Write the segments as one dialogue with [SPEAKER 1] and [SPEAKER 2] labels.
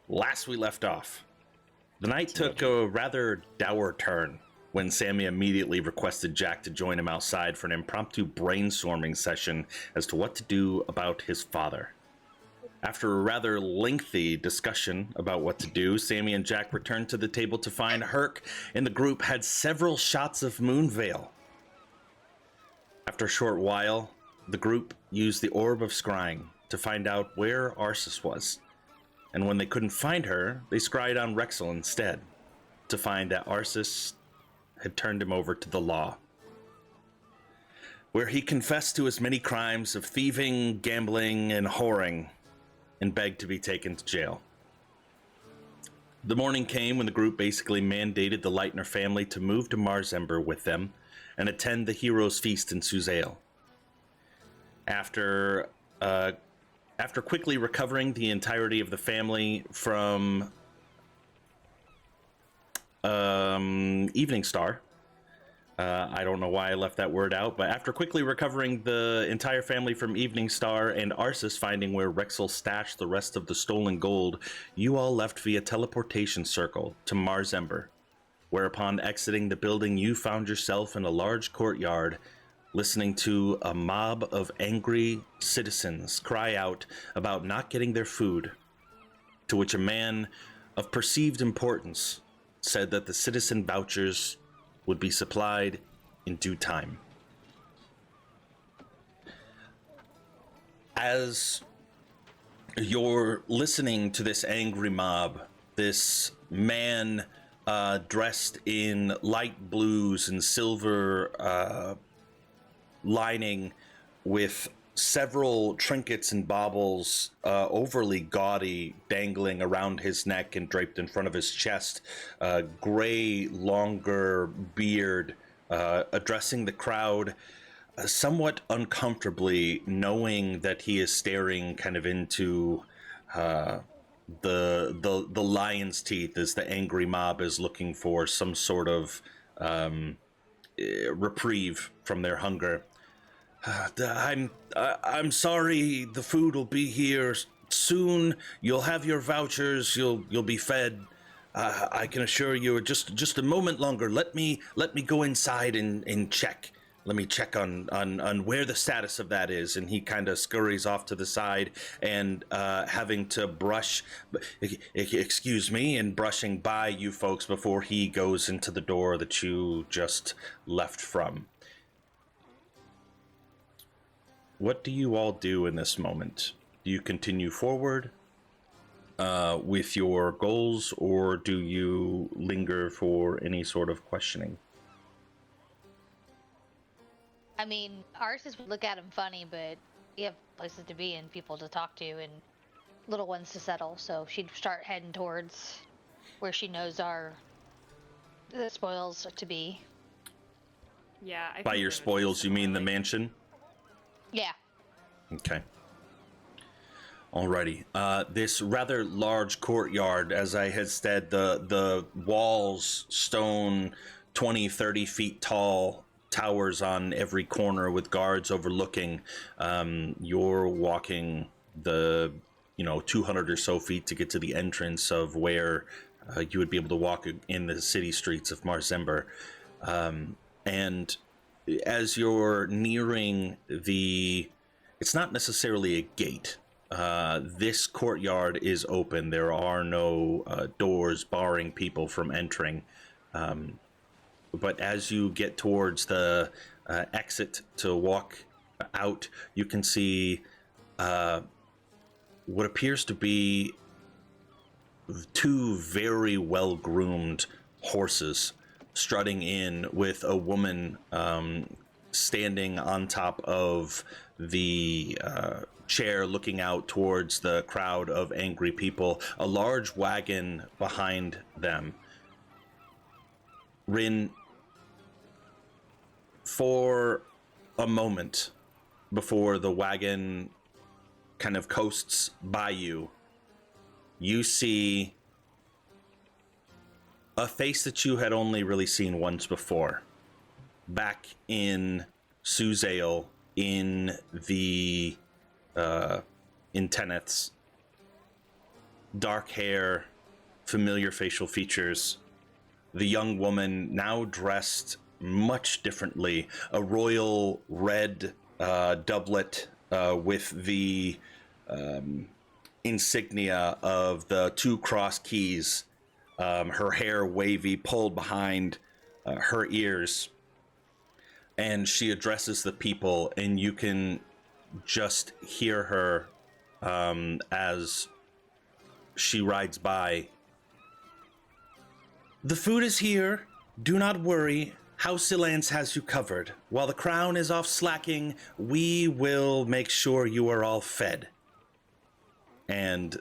[SPEAKER 1] Last we left off, the night took a rather dour turn when Sammy immediately requested Jack to join him outside for an impromptu brainstorming session as to what to do about his father. After a rather lengthy discussion about what to do, Sammy and Jack returned to the table to find Herc and the group had several shots of Moonveil. After a short while, the group used the Orb of Scrying to find out where Arsis was. And when they couldn't find her, they scryed on Rexel instead, to find that Arsis had turned him over to the law, where he confessed to his many crimes of thieving, gambling, and whoring, and begged to be taken to jail. The morning came when the group basically mandated the Leitner family to move to Marsember with them and attend the Heroes' Feast in Suzail. After quickly recovering the entirety of the family from Evening Star, I don't know why I left that word out, but after quickly recovering the entire family from Evening Star and Arsis finding where Rexel stashed the rest of the stolen gold, you all left via teleportation circle to Marsember, where upon exiting the building you found yourself in a large courtyard listening to a mob of angry citizens cry out about not getting their food, to which a man of perceived importance said that the citizen vouchers would be supplied in due time. As you're listening to this angry mob, this man dressed in light blues and silver lining with several trinkets and baubles, overly gaudy, dangling around his neck and draped in front of his chest, gray, longer beard, addressing the crowd somewhat uncomfortably, knowing that he is staring kind of into the lion's teeth as the angry mob is looking for some sort of reprieve from their hunger. I'm sorry. The food will be here soon. You'll have your vouchers. You'll be fed. I can assure you. Just a moment longer. Let me go inside and check. Let me check on where the status of that is. And he kind of scurries off to the side and having to brush. Excuse me, and brushing by you folks before he goes into the door that you just left from. What do you all do in this moment? Do you continue forward with your goals, or do you linger for any sort of questioning?
[SPEAKER 2] I mean, Arsis would look at him funny, but we have places to be and people to talk to and little ones to settle, so she'd start heading towards where she knows the spoils to be.
[SPEAKER 3] Yeah.
[SPEAKER 1] By your spoils, you mean the mansion?
[SPEAKER 2] Yeah.
[SPEAKER 1] Okay. Alrighty. This rather large courtyard, as I had said, the walls, stone, 20, 30 feet tall, towers on every corner with guards overlooking. You're walking the 200 or so feet to get to the entrance of where you would be able to walk in the city streets of Marsember. And as you're nearing it's not necessarily a gate. This courtyard is open. There are no doors barring people from entering. But as you get towards the exit to walk out, you can see what appears to be two very well-groomed horses strutting in with a woman standing on top of the chair looking out towards the crowd of angry people, a large wagon behind them. Rin, for a moment before the wagon kind of coasts by you, you see a face that you had only really seen once before, back in Suzail in the in Teneth's dark hair, familiar facial features. The young woman, now dressed much differently, a royal red doublet with the insignia of the two cross keys, her hair wavy, pulled behind her ears. And she addresses the people, and you can just hear her as she rides by. The food is here. Do not worry. House Silence has you covered. While the crown is off slacking, we will make sure you are all fed. And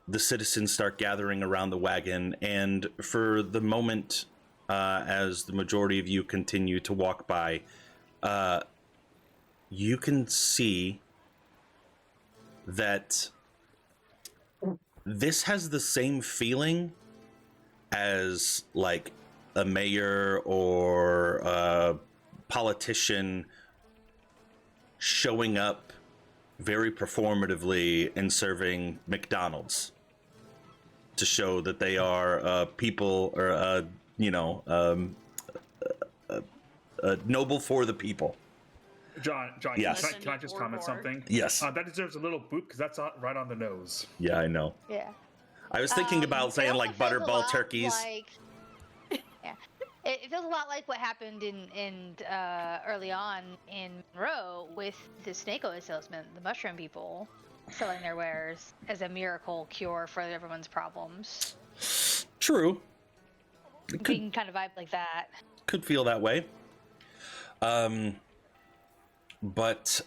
[SPEAKER 1] the citizens start gathering around the wagon, and for the moment, as the majority of you continue to walk by, you can see that this has the same feeling as like a mayor or a politician showing up very performatively and serving McDonald's to show that they are people, or noble for the people.
[SPEAKER 4] John,
[SPEAKER 1] Yes.
[SPEAKER 4] can I just comment something?
[SPEAKER 1] Yes.
[SPEAKER 4] That deserves a little boot because that's right on the nose.
[SPEAKER 1] Yeah, I know.
[SPEAKER 2] Yeah.
[SPEAKER 1] I was thinking about
[SPEAKER 2] It
[SPEAKER 1] saying
[SPEAKER 2] also
[SPEAKER 1] like
[SPEAKER 2] feels a
[SPEAKER 1] butterball
[SPEAKER 2] lot
[SPEAKER 1] turkeys.
[SPEAKER 2] Like, yeah, it feels a lot like what happened in early on in Monroe with the snake oil salesman, the mushroom people, selling their wares as a miracle cure for everyone's problems.
[SPEAKER 1] True.
[SPEAKER 2] You can kind of vibe like that.
[SPEAKER 1] Could feel that way. But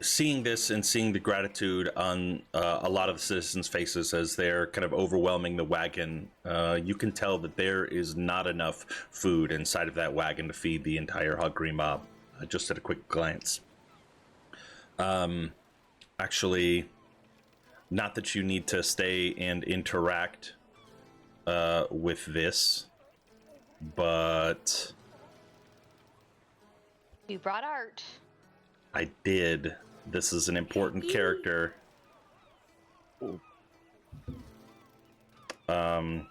[SPEAKER 1] seeing this and seeing the gratitude on a lot of the citizens' faces as they're kind of overwhelming the wagon, you can tell that there is not enough food inside of that wagon to feed the entire hungry mob, just at a quick glance. Actually, not that you need to stay and interact with this, but
[SPEAKER 2] You brought art.
[SPEAKER 1] I did. This is an important character. And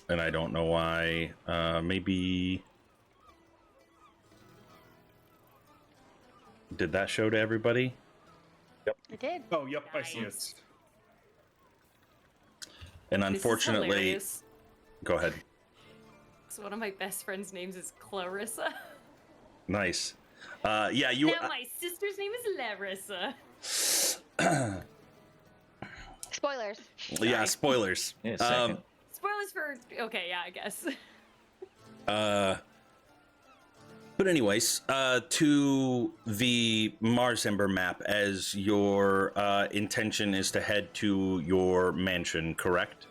[SPEAKER 1] I don't know why. Maybe... Did that show to everybody?
[SPEAKER 2] I did.
[SPEAKER 4] Oh, yep, I see it.
[SPEAKER 1] And
[SPEAKER 3] This is
[SPEAKER 1] unfortunately...
[SPEAKER 3] hilarious.
[SPEAKER 1] Go ahead.
[SPEAKER 3] So one of my best friend's names is Clarissa.
[SPEAKER 1] Nice. Yeah, you...
[SPEAKER 3] Now my sister's name is Larissa.
[SPEAKER 2] Spoilers.
[SPEAKER 1] Yeah, spoilers.
[SPEAKER 5] Yeah, second.
[SPEAKER 3] Spoilers for... Okay, yeah, I guess.
[SPEAKER 1] But anyways, to the Marsember map, as your intention is to head to your mansion, correct?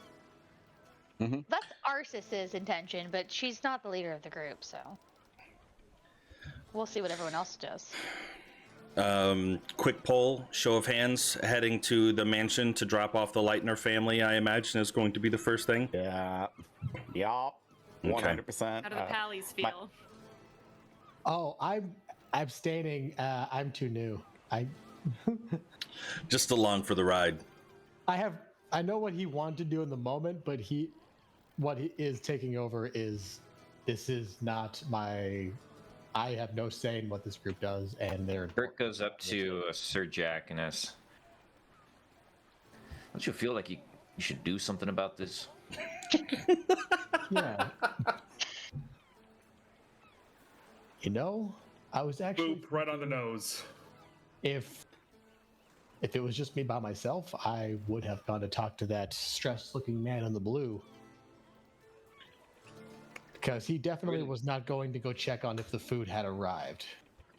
[SPEAKER 2] That's Arsis's intention, but she's not the leader of the group, so we'll see what everyone else does.
[SPEAKER 1] Quick poll, show of hands, heading to the mansion to drop off the Lightner family, I imagine is going to be the first thing.
[SPEAKER 6] Yeah. Yup. 100%.
[SPEAKER 3] How do the pallies feel?
[SPEAKER 7] Oh, I'm abstaining. I'm too new.
[SPEAKER 1] Just along for the ride.
[SPEAKER 7] I know what he wanted to do in the moment, but what he is taking over is, this is not my, I have no say in what this group does, and they're...
[SPEAKER 5] Bert goes up to Sir Jack and asks, "Don't you feel like you should do something about this?"
[SPEAKER 7] Yeah. You know, I was actually...
[SPEAKER 4] Boop, right on the nose.
[SPEAKER 7] If it was just me by myself, I would have gone to talk to that stressed-looking man in the blue. Because he definitely was not going to go check on if the food had arrived.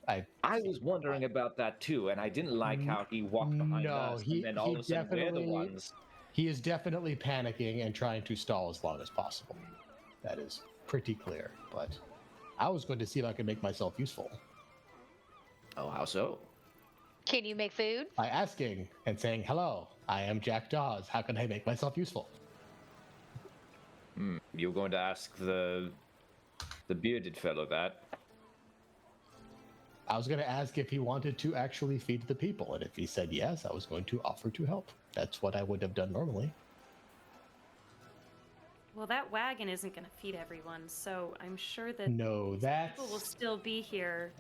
[SPEAKER 5] I was wondering about that too, and I didn't like how he walked behind us, and then all of a sudden we're the ones.
[SPEAKER 7] He is definitely panicking and trying to stall as long as possible. That is pretty clear, but I was going to see if I could make myself useful.
[SPEAKER 5] Oh, how so?
[SPEAKER 2] Can you make food?
[SPEAKER 7] By asking and saying, "Hello, I am Jack Dawes. How can I make myself useful?"
[SPEAKER 5] You're going to ask the bearded fellow that?
[SPEAKER 7] I was going to ask if he wanted to actually feed the people, and if he said yes, I was going to offer to help. That's what I would have done normally.
[SPEAKER 3] Well, that wagon isn't going to feed everyone, so I'm sure that
[SPEAKER 7] No,
[SPEAKER 3] people will still be here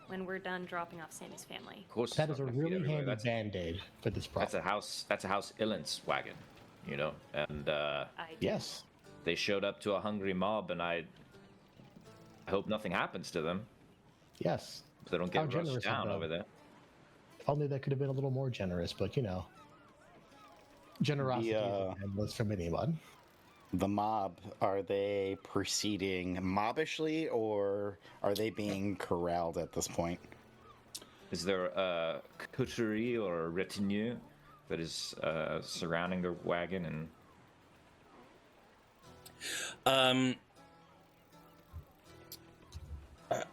[SPEAKER 3] when we're done dropping off Sammy's family.
[SPEAKER 5] Of course,
[SPEAKER 7] that
[SPEAKER 5] it's
[SPEAKER 7] is a
[SPEAKER 5] not gonna feed
[SPEAKER 7] really
[SPEAKER 5] everybody.
[SPEAKER 7] handy band-aid for this problem.
[SPEAKER 5] That's a house Illin's wagon, you know, and
[SPEAKER 7] Yes.
[SPEAKER 5] they showed up to a hungry mob, and I hope nothing happens to them.
[SPEAKER 7] Yes.
[SPEAKER 5] So they don't
[SPEAKER 7] How
[SPEAKER 5] get rushed
[SPEAKER 7] generous of
[SPEAKER 5] down
[SPEAKER 7] them.
[SPEAKER 5] over there.
[SPEAKER 7] If only that could have been a little more generous, but you know, generosity is endless from anyone.
[SPEAKER 6] The mob, are they proceeding mobbishly, or are they being corralled at this point?
[SPEAKER 5] Is there a coterie or a retinue that is surrounding the wagon? And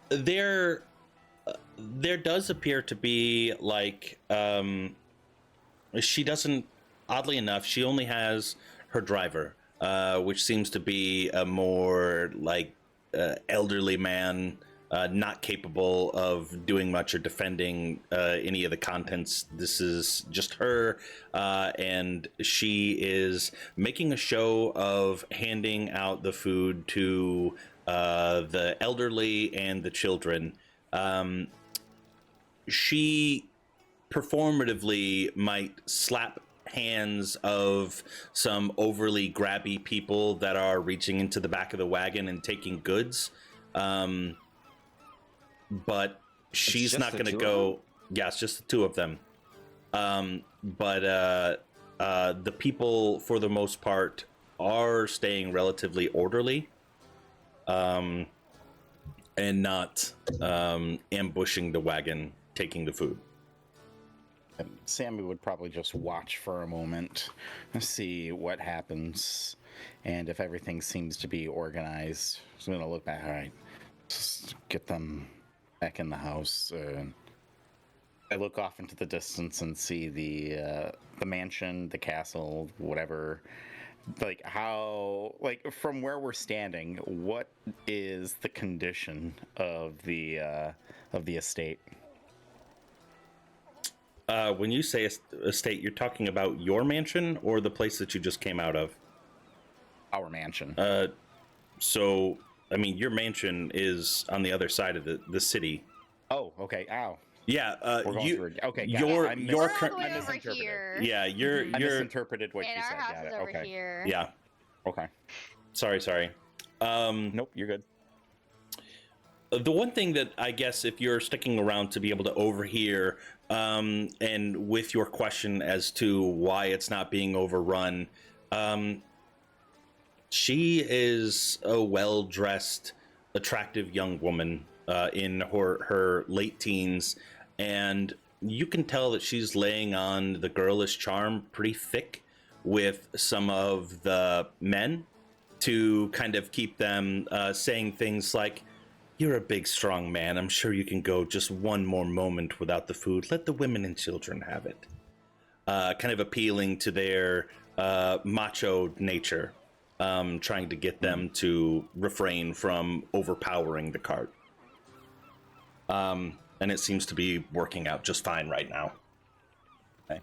[SPEAKER 1] There does appear to be like she doesn't. Oddly enough, she only has her driver, which seems to be a more like elderly man, not capable of doing much or defending any of the contents. This is just her, and she is making a show of handing out the food to the elderly and the children. She performatively might slap hands of some overly grabby people that are reaching into the back of the wagon and taking goods. But she's not going to go. Yeah, it's just the two of them. But the people, for the most part, are staying relatively orderly. And not ambushing the wagon, taking the food.
[SPEAKER 6] And Sammy would probably just watch for a moment and see what happens. And if everything seems to be organized, he's going to look back. All right, just get them back in the house. I look off into the distance and see the mansion, the castle, whatever. Like how, like from where we're standing, what is the condition of the estate?
[SPEAKER 1] When you say estate, you're talking about your mansion or the place that you just came out of?
[SPEAKER 6] Our mansion.
[SPEAKER 1] So, I mean, your mansion is on the other side of the city.
[SPEAKER 6] Oh, okay. Ow.
[SPEAKER 1] Yeah,
[SPEAKER 6] We're going through it. Okay, got
[SPEAKER 1] your
[SPEAKER 6] it.
[SPEAKER 2] We're all
[SPEAKER 1] current.
[SPEAKER 2] the way over here.
[SPEAKER 1] Yeah, you're
[SPEAKER 6] I misinterpreted what
[SPEAKER 2] And
[SPEAKER 6] you
[SPEAKER 2] our
[SPEAKER 6] said.
[SPEAKER 2] house
[SPEAKER 6] Got
[SPEAKER 2] is
[SPEAKER 6] it.
[SPEAKER 2] over
[SPEAKER 6] Okay.
[SPEAKER 2] here.
[SPEAKER 1] Yeah.
[SPEAKER 6] Okay.
[SPEAKER 1] Sorry.
[SPEAKER 6] Nope, you're good.
[SPEAKER 1] The one thing that I guess if you're sticking around to be able to overhear, and with your question as to why it's not being overrun, she is a well-dressed, attractive young woman in her late teens, and you can tell that she's laying on the girlish charm pretty thick with some of the men to kind of keep them saying things like, "You're a big, strong man. I'm sure you can go just one more moment without the food. Let the women and children have it." Kind of appealing to their macho nature, trying to get them to refrain from overpowering the cart. And it seems to be working out just fine right now.
[SPEAKER 6] Okay.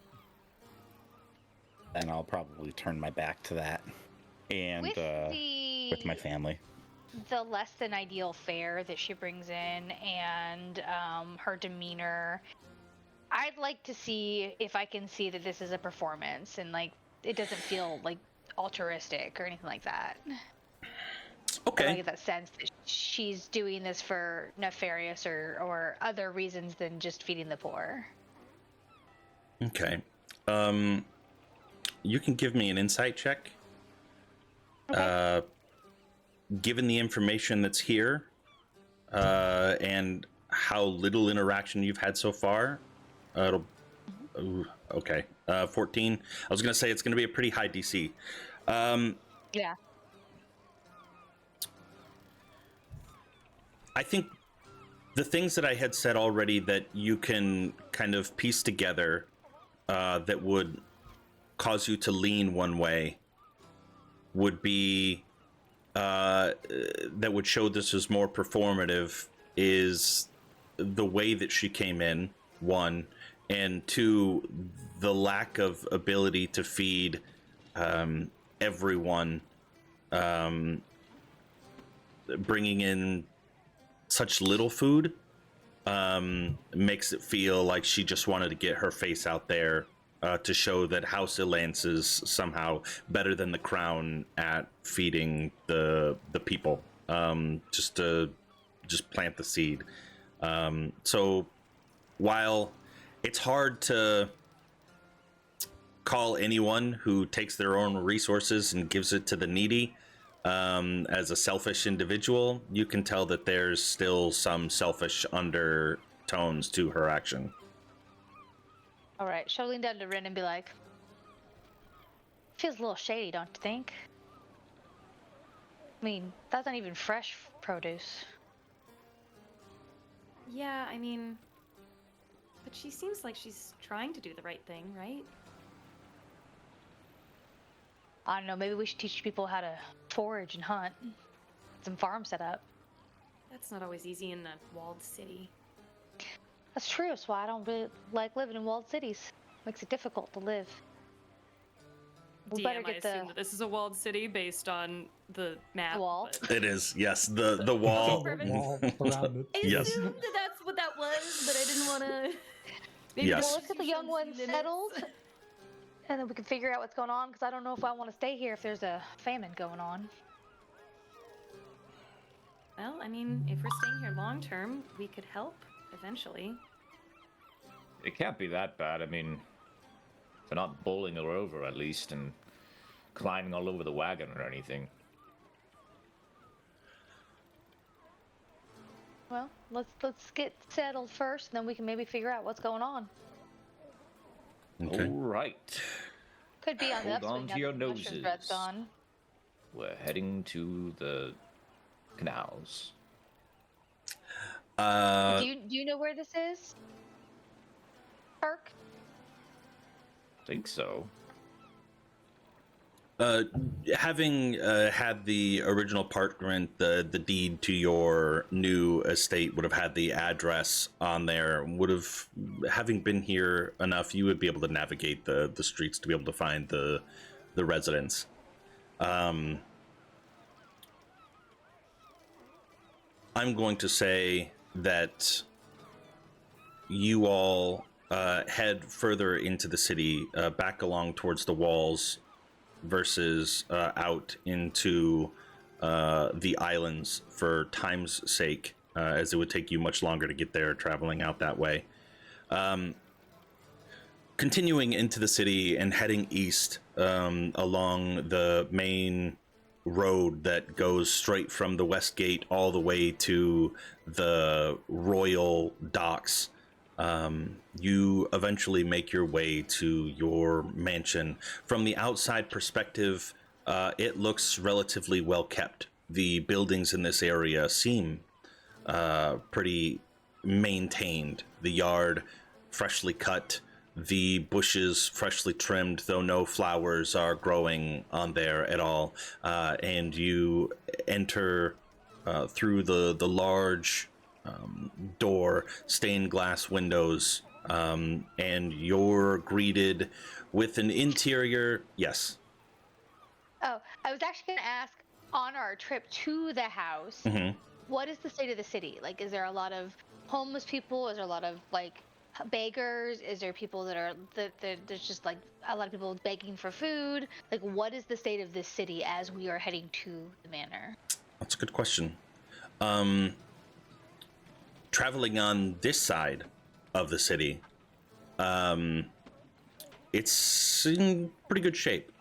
[SPEAKER 6] And I'll probably turn my back to that, and with my family.
[SPEAKER 2] The less than ideal fare that she brings in and her demeanor, I'd like to see if I can see that this is a performance and like it doesn't feel like altruistic or anything like that.
[SPEAKER 1] Okay.
[SPEAKER 2] I get that sense that she's doing this for nefarious or other reasons than just feeding the poor.
[SPEAKER 1] Okay. You can give me an insight check.
[SPEAKER 2] Okay.
[SPEAKER 1] Given the information that's here, and how little interaction you've had so far, okay. 14. I was gonna say it's gonna be a pretty high DC.
[SPEAKER 2] Yeah.
[SPEAKER 1] I think the things that I had said already that you can kind of piece together that would cause you to lean one way would be that would show this as more performative is the way that she came in, one, and two, the lack of ability to feed everyone, bringing in such little food makes it feel like she just wanted to get her face out there to show that House Elance is somehow better than the Crown at feeding the people, just to plant the seed. So while it's hard to call anyone who takes their own resources and gives it to the needy as a selfish individual, you can tell that there's still some selfish undertones to her action.
[SPEAKER 2] All right, she'll lean down to Rin and be like, feels a little shady, don't you think? I mean, that's not even fresh produce.
[SPEAKER 3] Yeah, I mean, but she seems like she's trying to do the right thing, right?
[SPEAKER 2] I don't know, maybe we should teach people how to forage and hunt. Some farms set up.
[SPEAKER 3] That's not always easy in the walled city.
[SPEAKER 2] That's true, that's why I don't really like living in walled cities. Makes it difficult to live. We better
[SPEAKER 3] DM, I
[SPEAKER 2] get
[SPEAKER 3] assume that this is a walled city based on the map.
[SPEAKER 2] wall.
[SPEAKER 3] but-
[SPEAKER 1] It is, yes, the wall.
[SPEAKER 3] Perfect.
[SPEAKER 7] Wall around it.
[SPEAKER 3] I
[SPEAKER 1] Yes.
[SPEAKER 3] assumed that that's what that was, but I didn't want to. Maybe
[SPEAKER 1] Yes.
[SPEAKER 2] Well, let's get the young ones settled, and then we can figure out what's going on, because I don't know if I want to stay here if there's a famine going on.
[SPEAKER 3] Well, I mean, if we're staying here long term, we could help eventually.
[SPEAKER 5] It can't be that bad. I mean, they're not bowling her over at least and climbing all over the wagon or anything.
[SPEAKER 2] Well, let's get settled first, and then we can maybe figure out what's going on.
[SPEAKER 1] Okay.
[SPEAKER 5] All right.
[SPEAKER 2] Could be on the
[SPEAKER 5] Hold on
[SPEAKER 2] upswing
[SPEAKER 5] to
[SPEAKER 2] now
[SPEAKER 5] your
[SPEAKER 2] that the mushroom
[SPEAKER 5] noses.
[SPEAKER 2] threat's gone.
[SPEAKER 5] We're heading to the canals.
[SPEAKER 2] Do you know where this is? Perk?
[SPEAKER 5] Think so.
[SPEAKER 1] Having had the original apartment, the deed to your new estate would have had the address on there. Having been here enough, you would be able to navigate the streets to be able to find the residence. I'm going to say that you all head further into the city, back along towards the walls, versus out into the islands for time's sake, as it would take you much longer to get there traveling out that way. Continuing into the city and heading east along the main road that goes straight from the west gate all the way to the royal docks. You eventually make your way to your mansion. From the outside perspective, it looks relatively well kept. The buildings in this area seem pretty maintained. The yard freshly cut, the bushes freshly trimmed, though no flowers are growing on there at all. And you enter through the large door, stained glass windows, and you're greeted with an interior. Yes.
[SPEAKER 2] Oh, I was actually going to ask, on our trip to the house, what is the state of the city? Like, is there a lot of homeless people? Is there a lot of, like, beggars? Is there people that are, there's just, like, a lot of people begging for food? Like, what is the state of this city as we are heading to the manor?
[SPEAKER 1] That's a good question. Traveling on this side of the city, it's in pretty good shape.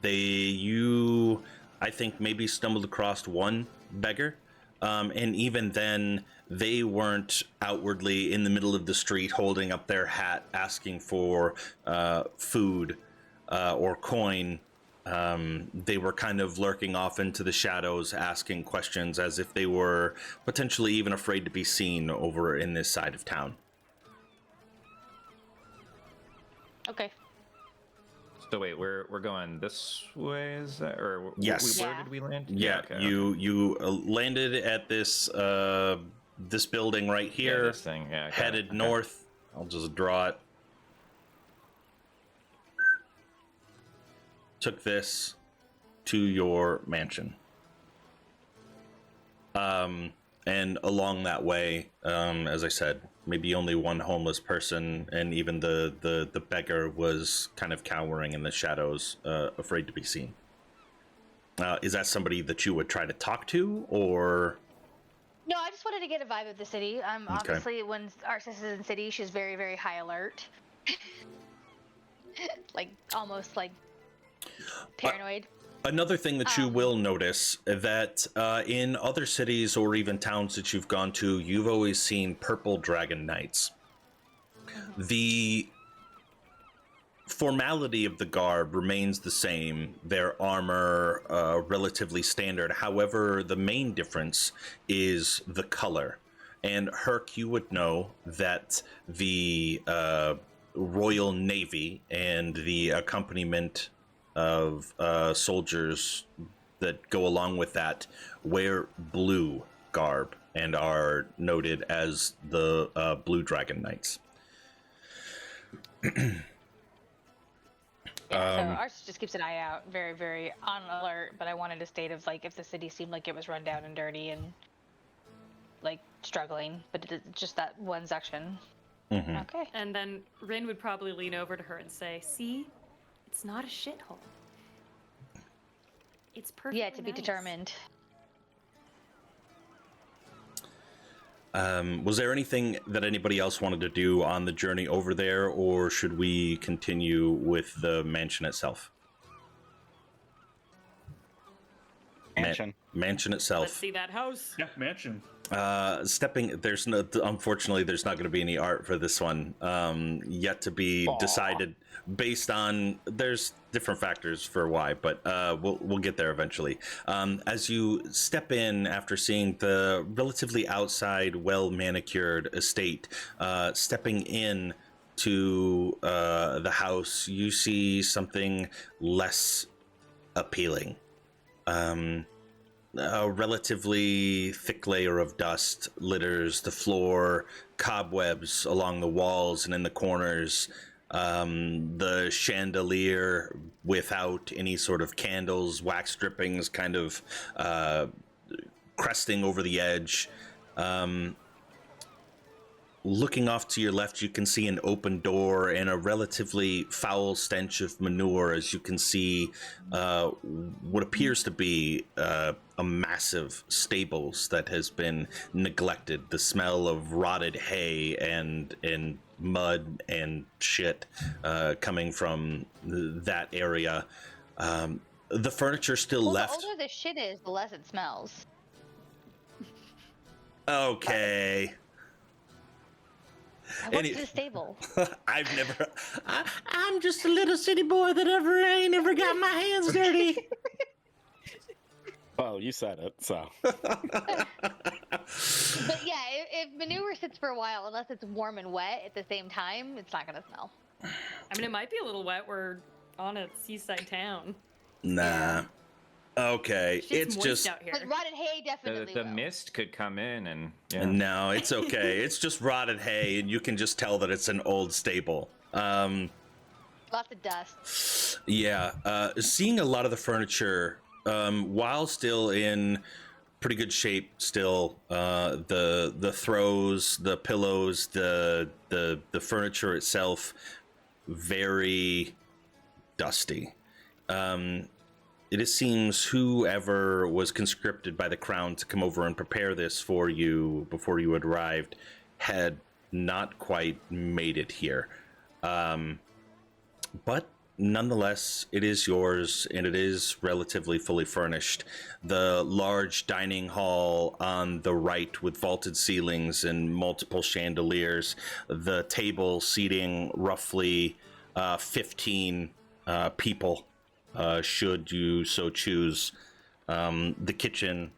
[SPEAKER 1] You, I think, maybe stumbled across one beggar, and even then, they weren't outwardly in the middle of the street holding up their hat asking for food or coin. They were kind of lurking off into the shadows, asking questions as if they were potentially even afraid to be seen over in this side of town.
[SPEAKER 2] Okay.
[SPEAKER 5] So wait, we're going this way, is that, or
[SPEAKER 1] Yes.
[SPEAKER 5] where
[SPEAKER 2] Yeah.
[SPEAKER 5] did we land?
[SPEAKER 1] Yeah,
[SPEAKER 5] okay,
[SPEAKER 1] you landed at this this building right here,
[SPEAKER 5] this thing. Yeah, got it.
[SPEAKER 1] headed
[SPEAKER 5] Okay.
[SPEAKER 1] north. I'll just draw it. Took this to your mansion. And along that way, as I said, maybe only one homeless person, and even the beggar was kind of cowering in the shadows, afraid to be seen. Is that somebody that you would try to talk to, or?
[SPEAKER 2] No, I just wanted to get a vibe of the city. Obviously, when Arceus is in city, she's very, very high alert. Like, almost like paranoid.
[SPEAKER 1] Another thing that you will notice that in other cities or even towns that you've gone to, you've always seen purple dragon knights. The formality of the garb remains the same. Their armor relatively standard. However, the main difference is the color. And Herc, you would know that the Royal Navy and the accompaniment of soldiers that go along with that wear blue garb and are noted as the Blue Dragon Knights.
[SPEAKER 2] So Arceus just keeps an eye out, very, very on alert. But I wanted a state of like if the city seemed like it was run down and dirty and like struggling, but it's just that one section.
[SPEAKER 1] Mm-hmm.
[SPEAKER 2] Okay.
[SPEAKER 3] And then Rin would probably lean over to her and say, "See, it's not a shithole. It's perfect.
[SPEAKER 2] Yeah, to be determined.
[SPEAKER 1] Was there anything that anybody else wanted to do on the journey over there, or should we continue with the mansion itself?
[SPEAKER 6] Mansion.
[SPEAKER 1] Mansion
[SPEAKER 3] Let's
[SPEAKER 1] itself.
[SPEAKER 3] see that house."
[SPEAKER 4] Yeah, mansion.
[SPEAKER 1] Unfortunately, there's not going to be any art for this one yet to be decided based on, there's different factors for why, but we'll get there eventually. As you step in after seeing the relatively outside, well manicured estate, stepping in to the house, you see something less appealing. A relatively thick layer of dust litters the floor, cobwebs along the walls and in the corners. The chandelier without any sort of candles, wax drippings kind of cresting over the edge. Looking off to your left, you can see an open door and a relatively foul stench of manure as you can see what appears to be a massive stables that has been neglected. The smell of rotted hay and mud and shit coming from that area. The furniture still left.
[SPEAKER 2] The older the shit is, the less it smells.
[SPEAKER 1] Okay.
[SPEAKER 2] I went to the stable.
[SPEAKER 1] I've never. I'm just a little city boy that ain't ever got my hands dirty.
[SPEAKER 6] Well, you said it, so.
[SPEAKER 2] But yeah, if manure sits for a while, unless it's warm and wet at the same time, it's not gonna smell.
[SPEAKER 3] I mean, it might be a little wet. We're on a seaside town.
[SPEAKER 1] Nah. Okay, it's
[SPEAKER 3] moist
[SPEAKER 1] just.
[SPEAKER 3] out here.
[SPEAKER 2] But rotted hay definitely
[SPEAKER 5] The
[SPEAKER 2] will.
[SPEAKER 5] mist could come in and yeah.
[SPEAKER 1] No, it's okay. It's just rotted hay, and you can just tell that it's an old stable.
[SPEAKER 2] Lots of dust.
[SPEAKER 1] Yeah, seeing a lot of the furniture, while still in pretty good shape, still the throws, the pillows, the furniture itself, very dusty. It seems whoever was conscripted by the crown to come over and prepare this for you before you had arrived had not quite made it here. But nonetheless, it is yours, and it is relatively fully furnished. The large dining hall on the right with vaulted ceilings and multiple chandeliers, the table seating roughly 15 people, should you so choose. The kitchen,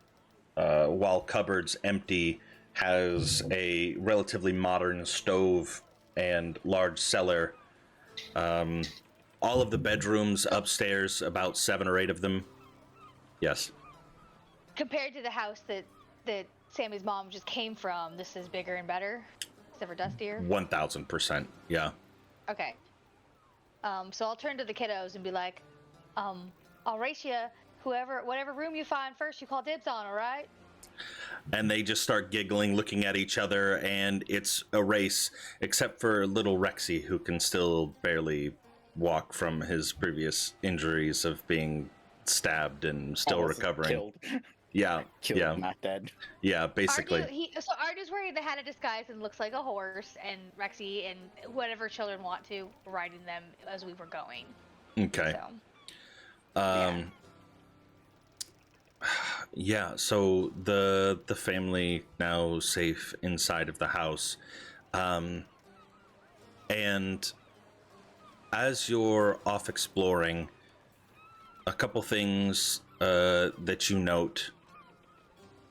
[SPEAKER 1] while cupboards empty, has a relatively modern stove and large cellar. All of the bedrooms upstairs, about 7 or 8 of them. Yes.
[SPEAKER 2] Compared to the house that Sammy's mom just came from, this is bigger and better, except for dustier.
[SPEAKER 1] 1000%. Yeah.
[SPEAKER 2] Okay. So I'll turn to the kiddos and be like, I'll race you. Whatever room you find first, you call dibs on, all right?
[SPEAKER 1] And they just start giggling, looking at each other, and it's a race, except for little Rexy, who can still barely walk from his previous injuries of being stabbed and still
[SPEAKER 6] Almost
[SPEAKER 1] recovering.
[SPEAKER 6] Killed.
[SPEAKER 1] Yeah,
[SPEAKER 6] Killed,
[SPEAKER 1] yeah,
[SPEAKER 6] not dead.
[SPEAKER 1] yeah, basically.
[SPEAKER 2] So Ardu's wearing the hat of disguise and looks like a horse, and Rexy and whatever children want to were riding them as we were going.
[SPEAKER 1] Okay.
[SPEAKER 2] So.
[SPEAKER 1] Yeah, so the family now safe inside of the house. And as you're off exploring, a couple things that you note.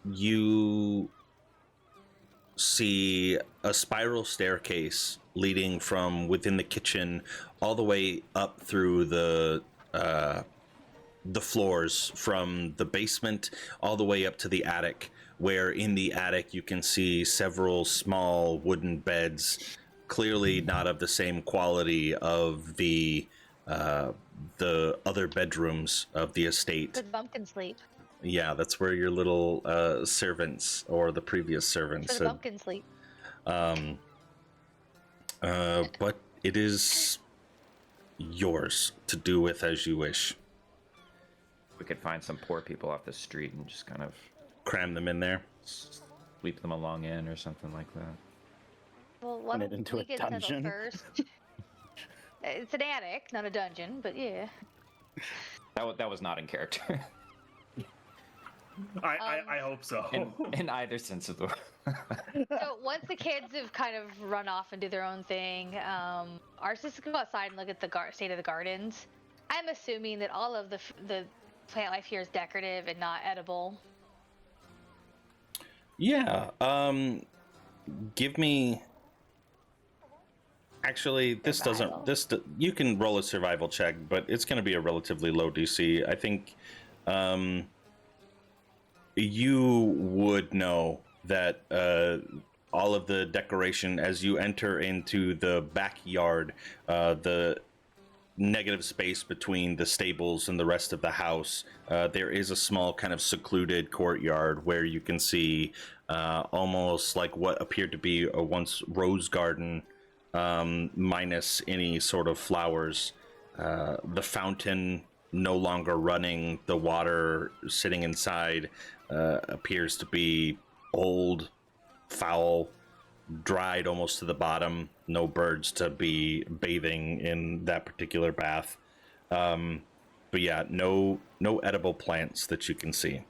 [SPEAKER 1] You see a spiral staircase leading from within the kitchen all the way up through the floors, from the basement all the way up to the attic, where in the attic you can see several small wooden beds, clearly not of the same quality of the other bedrooms of the estate.
[SPEAKER 2] The bumpkin sleep.
[SPEAKER 1] Yeah, that's where your little servants, or the previous servants,
[SPEAKER 2] For the bumpkin sleep.
[SPEAKER 1] but it is yours to do with as you wish.
[SPEAKER 5] We could find some poor people off the street and just kind of
[SPEAKER 1] Cram them in there.
[SPEAKER 5] sweep them along in or something like that.
[SPEAKER 2] Well, why
[SPEAKER 6] Turn it
[SPEAKER 2] don't
[SPEAKER 6] into
[SPEAKER 2] we
[SPEAKER 6] a
[SPEAKER 2] get settled
[SPEAKER 6] dungeon.
[SPEAKER 2] first? It's an attic, not a dungeon, but yeah.
[SPEAKER 5] That was not in character.
[SPEAKER 4] I hope so.
[SPEAKER 5] in either sense of the word.
[SPEAKER 2] So once the kids have kind of run off and do their own thing, our sisters go outside and look at the state of the gardens. I'm assuming that all of the plant life here is decorative and not edible.
[SPEAKER 1] Yeah. Give me. Actually, this
[SPEAKER 2] Survival.
[SPEAKER 1] doesn't. You can roll a survival check, but it's going to be a relatively low DC. I think. You would know that all of the decoration as you enter into the backyard, the negative space between the stables and the rest of the house, there is a small kind of secluded courtyard where you can see almost like what appeared to be a once rose garden, minus any sort of flowers. The fountain no longer running, the water sitting inside appears to be old, foul, dried almost to the bottom. No birds to be bathing in that particular bath. But yeah, no edible plants that you can see.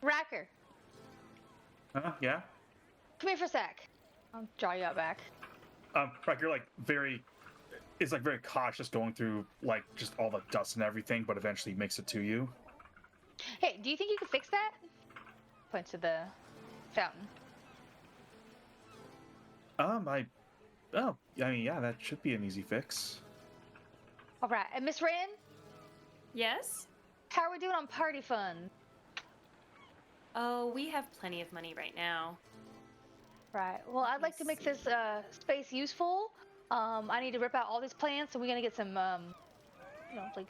[SPEAKER 2] Racker,
[SPEAKER 4] Yeah.
[SPEAKER 2] come here for a sec. I'll draw you out back.
[SPEAKER 4] Like you're like very cautious going through like just all the dust and everything, but eventually makes it to you.
[SPEAKER 2] Hey, do you think you can fix that? Points to the fountain.
[SPEAKER 4] I mean, yeah, that should be an easy fix.
[SPEAKER 2] All right, and Miss Wren,
[SPEAKER 3] Yes?
[SPEAKER 2] how are we doing on party fund?
[SPEAKER 3] Oh, we have plenty of money right now.
[SPEAKER 2] Right. Well, I'd like to make this space useful. I need to rip out all these plants, and we're gonna get some, like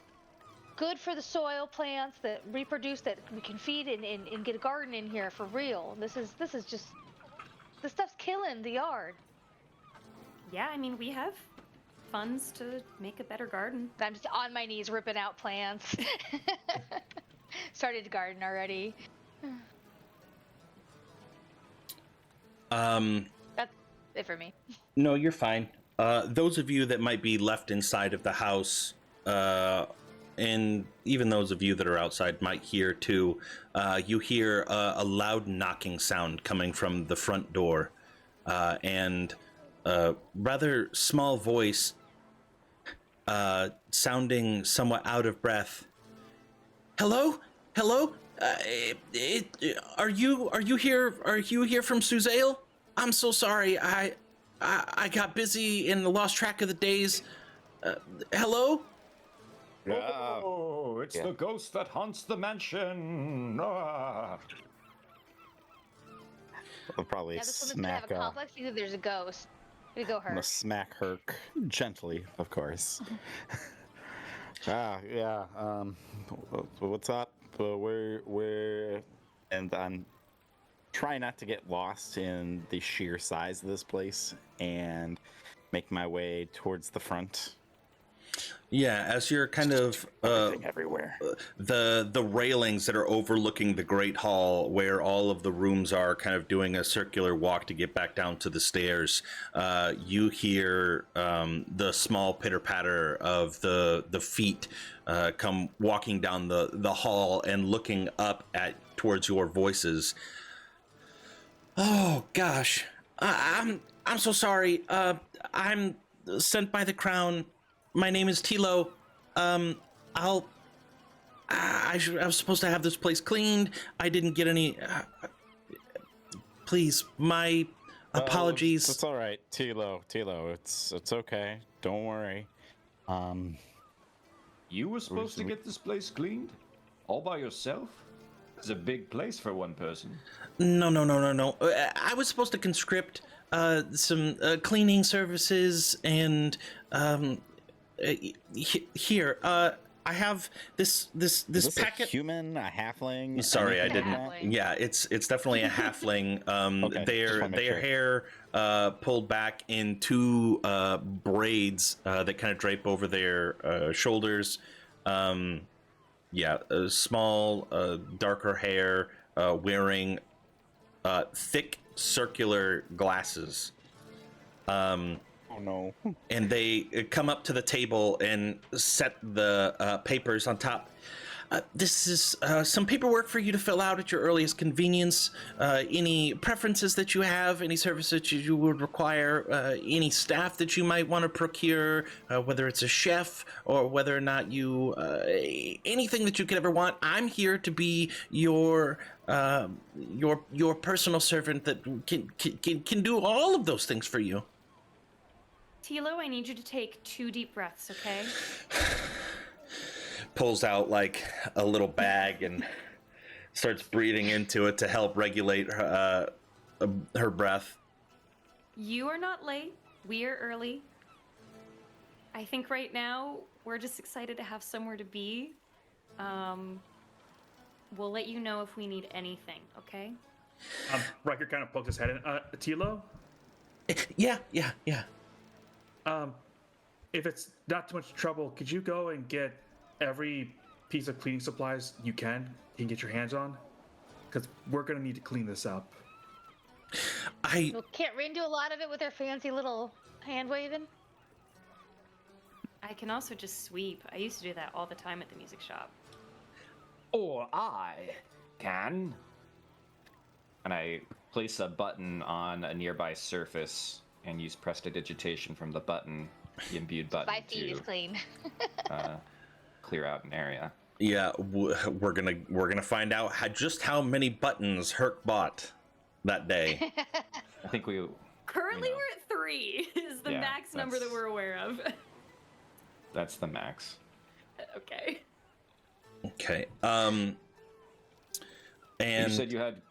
[SPEAKER 2] good for the soil plants that reproduce, that we can feed and get a garden in here for real. This is just, this stuff's killing the yard.
[SPEAKER 3] Yeah, I mean, we have funds to make a better garden.
[SPEAKER 2] I'm just on my knees ripping out plants. Started to garden already. That's it for me.
[SPEAKER 1] No, you're fine. Those of you that might be left inside of the house, and even those of you that are outside might hear too, you hear a loud knocking sound coming from the front door, and a rather small voice, sounding somewhat out of breath. Hello? Hello? Are you here? Are you here from Suzale? I'm so sorry. I got busy and lost track of the days. Hello?
[SPEAKER 5] Oh, it's
[SPEAKER 6] Yeah.
[SPEAKER 5] the ghost that haunts the mansion. Ah.
[SPEAKER 6] I'll probably
[SPEAKER 2] Now this woman's gonna have
[SPEAKER 6] smack
[SPEAKER 2] a complex. Either there's a ghost. We go
[SPEAKER 6] I'm
[SPEAKER 2] her.
[SPEAKER 6] gonna smack Herc gently, of course. Yeah. What's up? We're, and I'm trying not to get lost in the sheer size of this place and make my way towards the front.
[SPEAKER 1] Yeah, as you're kind of
[SPEAKER 6] Everything everywhere.
[SPEAKER 1] the railings that are overlooking the great hall where all of the rooms are kind of doing a circular walk to get back down to the stairs, you hear the small pitter patter of the feet come walking down the hall and looking up at towards your voices. Oh gosh, I'm so sorry. I'm sent by the crown. My name is Tilo. I was supposed to have this place cleaned. I didn't get any. Please, my apologies.
[SPEAKER 6] It's all right, Tilo. It's okay. Don't worry.
[SPEAKER 5] You were supposed to get this place cleaned? All by yourself? It's a big place for one person.
[SPEAKER 1] No. I was supposed to conscript some cleaning services and here. I have this
[SPEAKER 6] Is this
[SPEAKER 1] packet.
[SPEAKER 6] a human, a halfling?
[SPEAKER 1] Sorry, I
[SPEAKER 6] anything
[SPEAKER 1] didn't.
[SPEAKER 6] like that?
[SPEAKER 2] Halfling.
[SPEAKER 1] Yeah, it's definitely a halfling.
[SPEAKER 6] Okay, just wanna make
[SPEAKER 1] Their
[SPEAKER 6] sure.
[SPEAKER 1] hair pulled back in two braids that kind of drape over their shoulders. Small, darker hair, wearing thick circular glasses.
[SPEAKER 6] Oh no.
[SPEAKER 1] And they come up to the table and set the papers on top. This is some paperwork for you to fill out at your earliest convenience. Any preferences that you have, any services that you would require, any staff that you might want to procure, whether it's a chef or whether or not you, anything that you could ever want. I'm here to be your personal servant that can do all of those things for you.
[SPEAKER 3] Tilo, I need you to take 2 deep breaths, okay?
[SPEAKER 1] Pulls out like a little bag and starts breathing into it to help regulate her breath.
[SPEAKER 3] You are not late. We are early. I think right now we're just excited to have somewhere to be. We'll let you know if we need anything, okay?
[SPEAKER 4] Riker kind of pokes his head in. Tilo?
[SPEAKER 1] Yeah.
[SPEAKER 4] If it's not too much trouble, could you go and get every piece of cleaning supplies you can get your hands on? Because we're going to need to clean this up.
[SPEAKER 2] Well, can't Rin do a lot of it with her fancy little hand waving?
[SPEAKER 3] I can also just sweep. I used to do that all the time at the music shop.
[SPEAKER 5] Or I can. And I place a button on a nearby surface and use prestidigitation from the button, the imbued button,
[SPEAKER 2] 5 feet is clean.
[SPEAKER 5] clear out an area.
[SPEAKER 1] Yeah, we're gonna find out just how many buttons Herc bought that day.
[SPEAKER 5] I think we.
[SPEAKER 3] Currently,
[SPEAKER 5] know.
[SPEAKER 3] we're at 3 is the
[SPEAKER 5] Yeah,
[SPEAKER 3] max number that
[SPEAKER 5] that's-
[SPEAKER 3] we're aware of.
[SPEAKER 5] That's the max.
[SPEAKER 3] Okay.
[SPEAKER 1] Okay. And
[SPEAKER 5] You said you had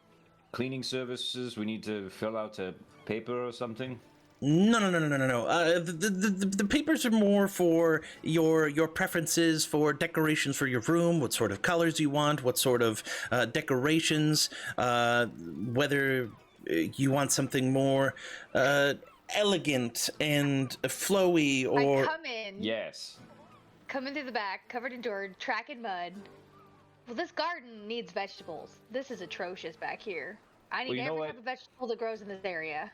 [SPEAKER 5] cleaning services. We need to fill out a paper or something.
[SPEAKER 1] No. The papers are more for your preferences for decorations for your room, what sort of colors you want, what sort of decorations, whether you want something more elegant and flowy, or
[SPEAKER 2] I come in.
[SPEAKER 5] Yes.
[SPEAKER 2] Come in through the back, covered in dirt, track in mud. Well, this garden needs vegetables. This is atrocious back here. I need
[SPEAKER 5] Well, you know
[SPEAKER 2] every
[SPEAKER 5] what?
[SPEAKER 2] type of vegetable that grows in this area.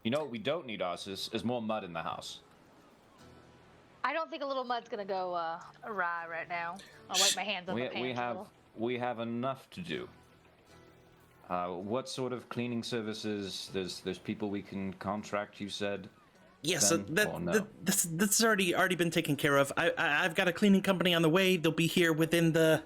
[SPEAKER 5] You know what we don't need, us is more mud in the house.
[SPEAKER 2] I don't think a little mud's gonna go awry right now. I'll wipe my hands on the pants.
[SPEAKER 5] We have enough to do. What sort of cleaning services? There's people we can contract. You said.
[SPEAKER 1] yes,
[SPEAKER 5] Then, or no?
[SPEAKER 1] that's already been taken care of. I've got a cleaning company on the way. They'll be here within the.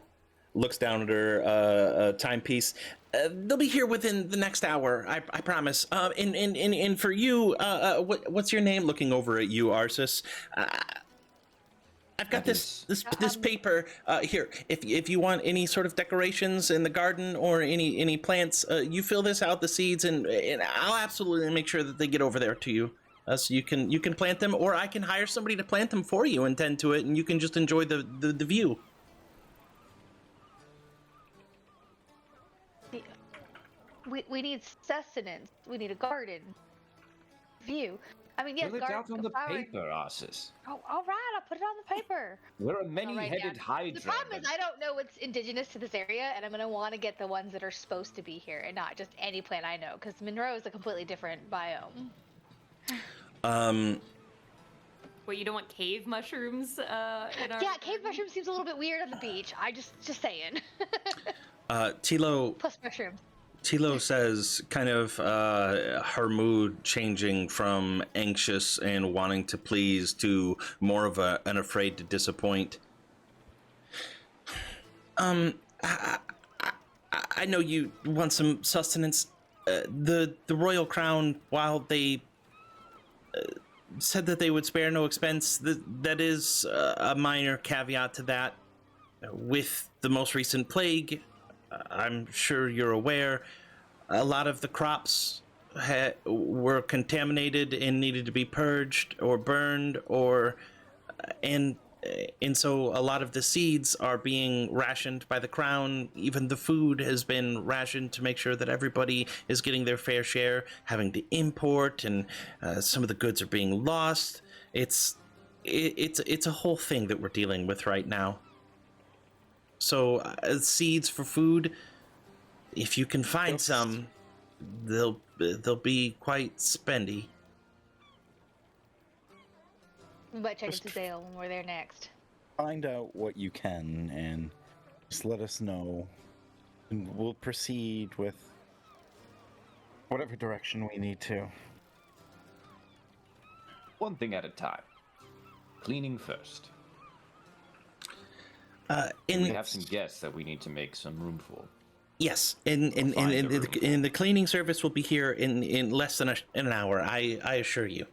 [SPEAKER 1] Looks down at her timepiece. They'll be here within the next hour. I promise. And for you, what's your name? Looking over at you, Arsis. I've got
[SPEAKER 5] That
[SPEAKER 1] this paper here. If you want any sort of decorations in the garden or any plants, you fill this out, the seeds, and I'll absolutely make sure that they get over there to you. So you can plant them, or I can hire somebody to plant them for you and tend to it, and you can just enjoy the view.
[SPEAKER 2] We need sustenance. We need a garden. View. I mean, yes,
[SPEAKER 5] Fill it
[SPEAKER 2] garden.
[SPEAKER 5] out on the
[SPEAKER 2] flower.
[SPEAKER 5] paper, Arsis.
[SPEAKER 2] Oh, all right. I'll put it on the paper.
[SPEAKER 5] We're a
[SPEAKER 2] I'll write
[SPEAKER 5] many-headed
[SPEAKER 2] down.
[SPEAKER 5] hydra.
[SPEAKER 2] The problem is I don't know what's indigenous to this area, and I'm gonna want to get the ones that are supposed to be here, and not just any plant I know, because Monroe is a completely different biome.
[SPEAKER 3] What, you don't want cave mushrooms in our
[SPEAKER 2] Yeah, cave mushrooms seems a little bit weird on the beach. I just saying.
[SPEAKER 1] Tilo
[SPEAKER 2] Plus mushrooms.
[SPEAKER 1] Tilo says, kind of her mood changing from anxious and wanting to please to more of an afraid to disappoint. I know you want some sustenance. The Royal Crown, while they said that they would spare no expense, that is a minor caveat to that. With the most recent plague, I'm sure you're aware, a lot of the crops were contaminated and needed to be purged or burned, and so a lot of the seeds are being rationed by the crown. Even the food has been rationed to make sure that everybody is getting their fair share, having to import, and some of the goods are being lost. It's a whole thing that we're dealing with right now. So seeds for food, if you can find some, they'll be quite spendy.
[SPEAKER 2] We might check into Zale when we're there next.
[SPEAKER 6] Find out what you can and just let us know. And we'll proceed with whatever direction we need to.
[SPEAKER 5] One thing at a time. Cleaning first. We have some guests that we need to make some room for.
[SPEAKER 1] Yes, and the cleaning service will be here in less than an hour. I assure you.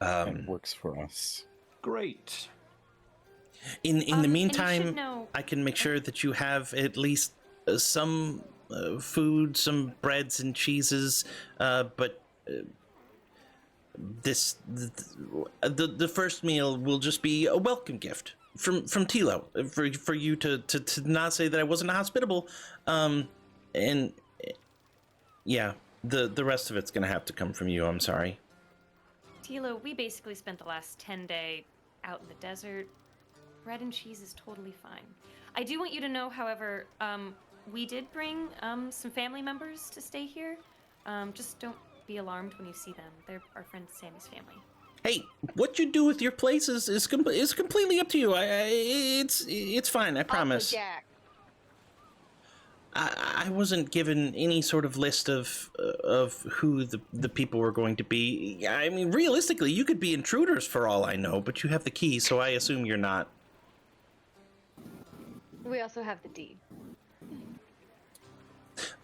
[SPEAKER 6] It works for us.
[SPEAKER 5] Great.
[SPEAKER 1] In the
[SPEAKER 3] and you
[SPEAKER 1] meantime,
[SPEAKER 3] should know-
[SPEAKER 1] I can make sure that you have at least some food, some breads and cheeses. But the first meal will just be a welcome gift from Tilo for you to not say that I wasn't hospitable. And yeah, the rest of it's gonna have to come from you. I'm sorry.
[SPEAKER 3] Tilo, we basically spent the last 10 days out in the desert. Bread and cheese is totally fine. I do want you to know, however, we did bring some family members to stay here. Just don't be alarmed when you see them. They're our friend Sammy's family.
[SPEAKER 1] Hey, what you do with your place is completely up to you. It's fine. I promise.
[SPEAKER 2] Also, Jack.
[SPEAKER 1] I wasn't given any sort of list of who the people were going to be. I mean, realistically, you could be intruders for all I know, but you have the key, so I assume you're not.
[SPEAKER 2] We also have the deed.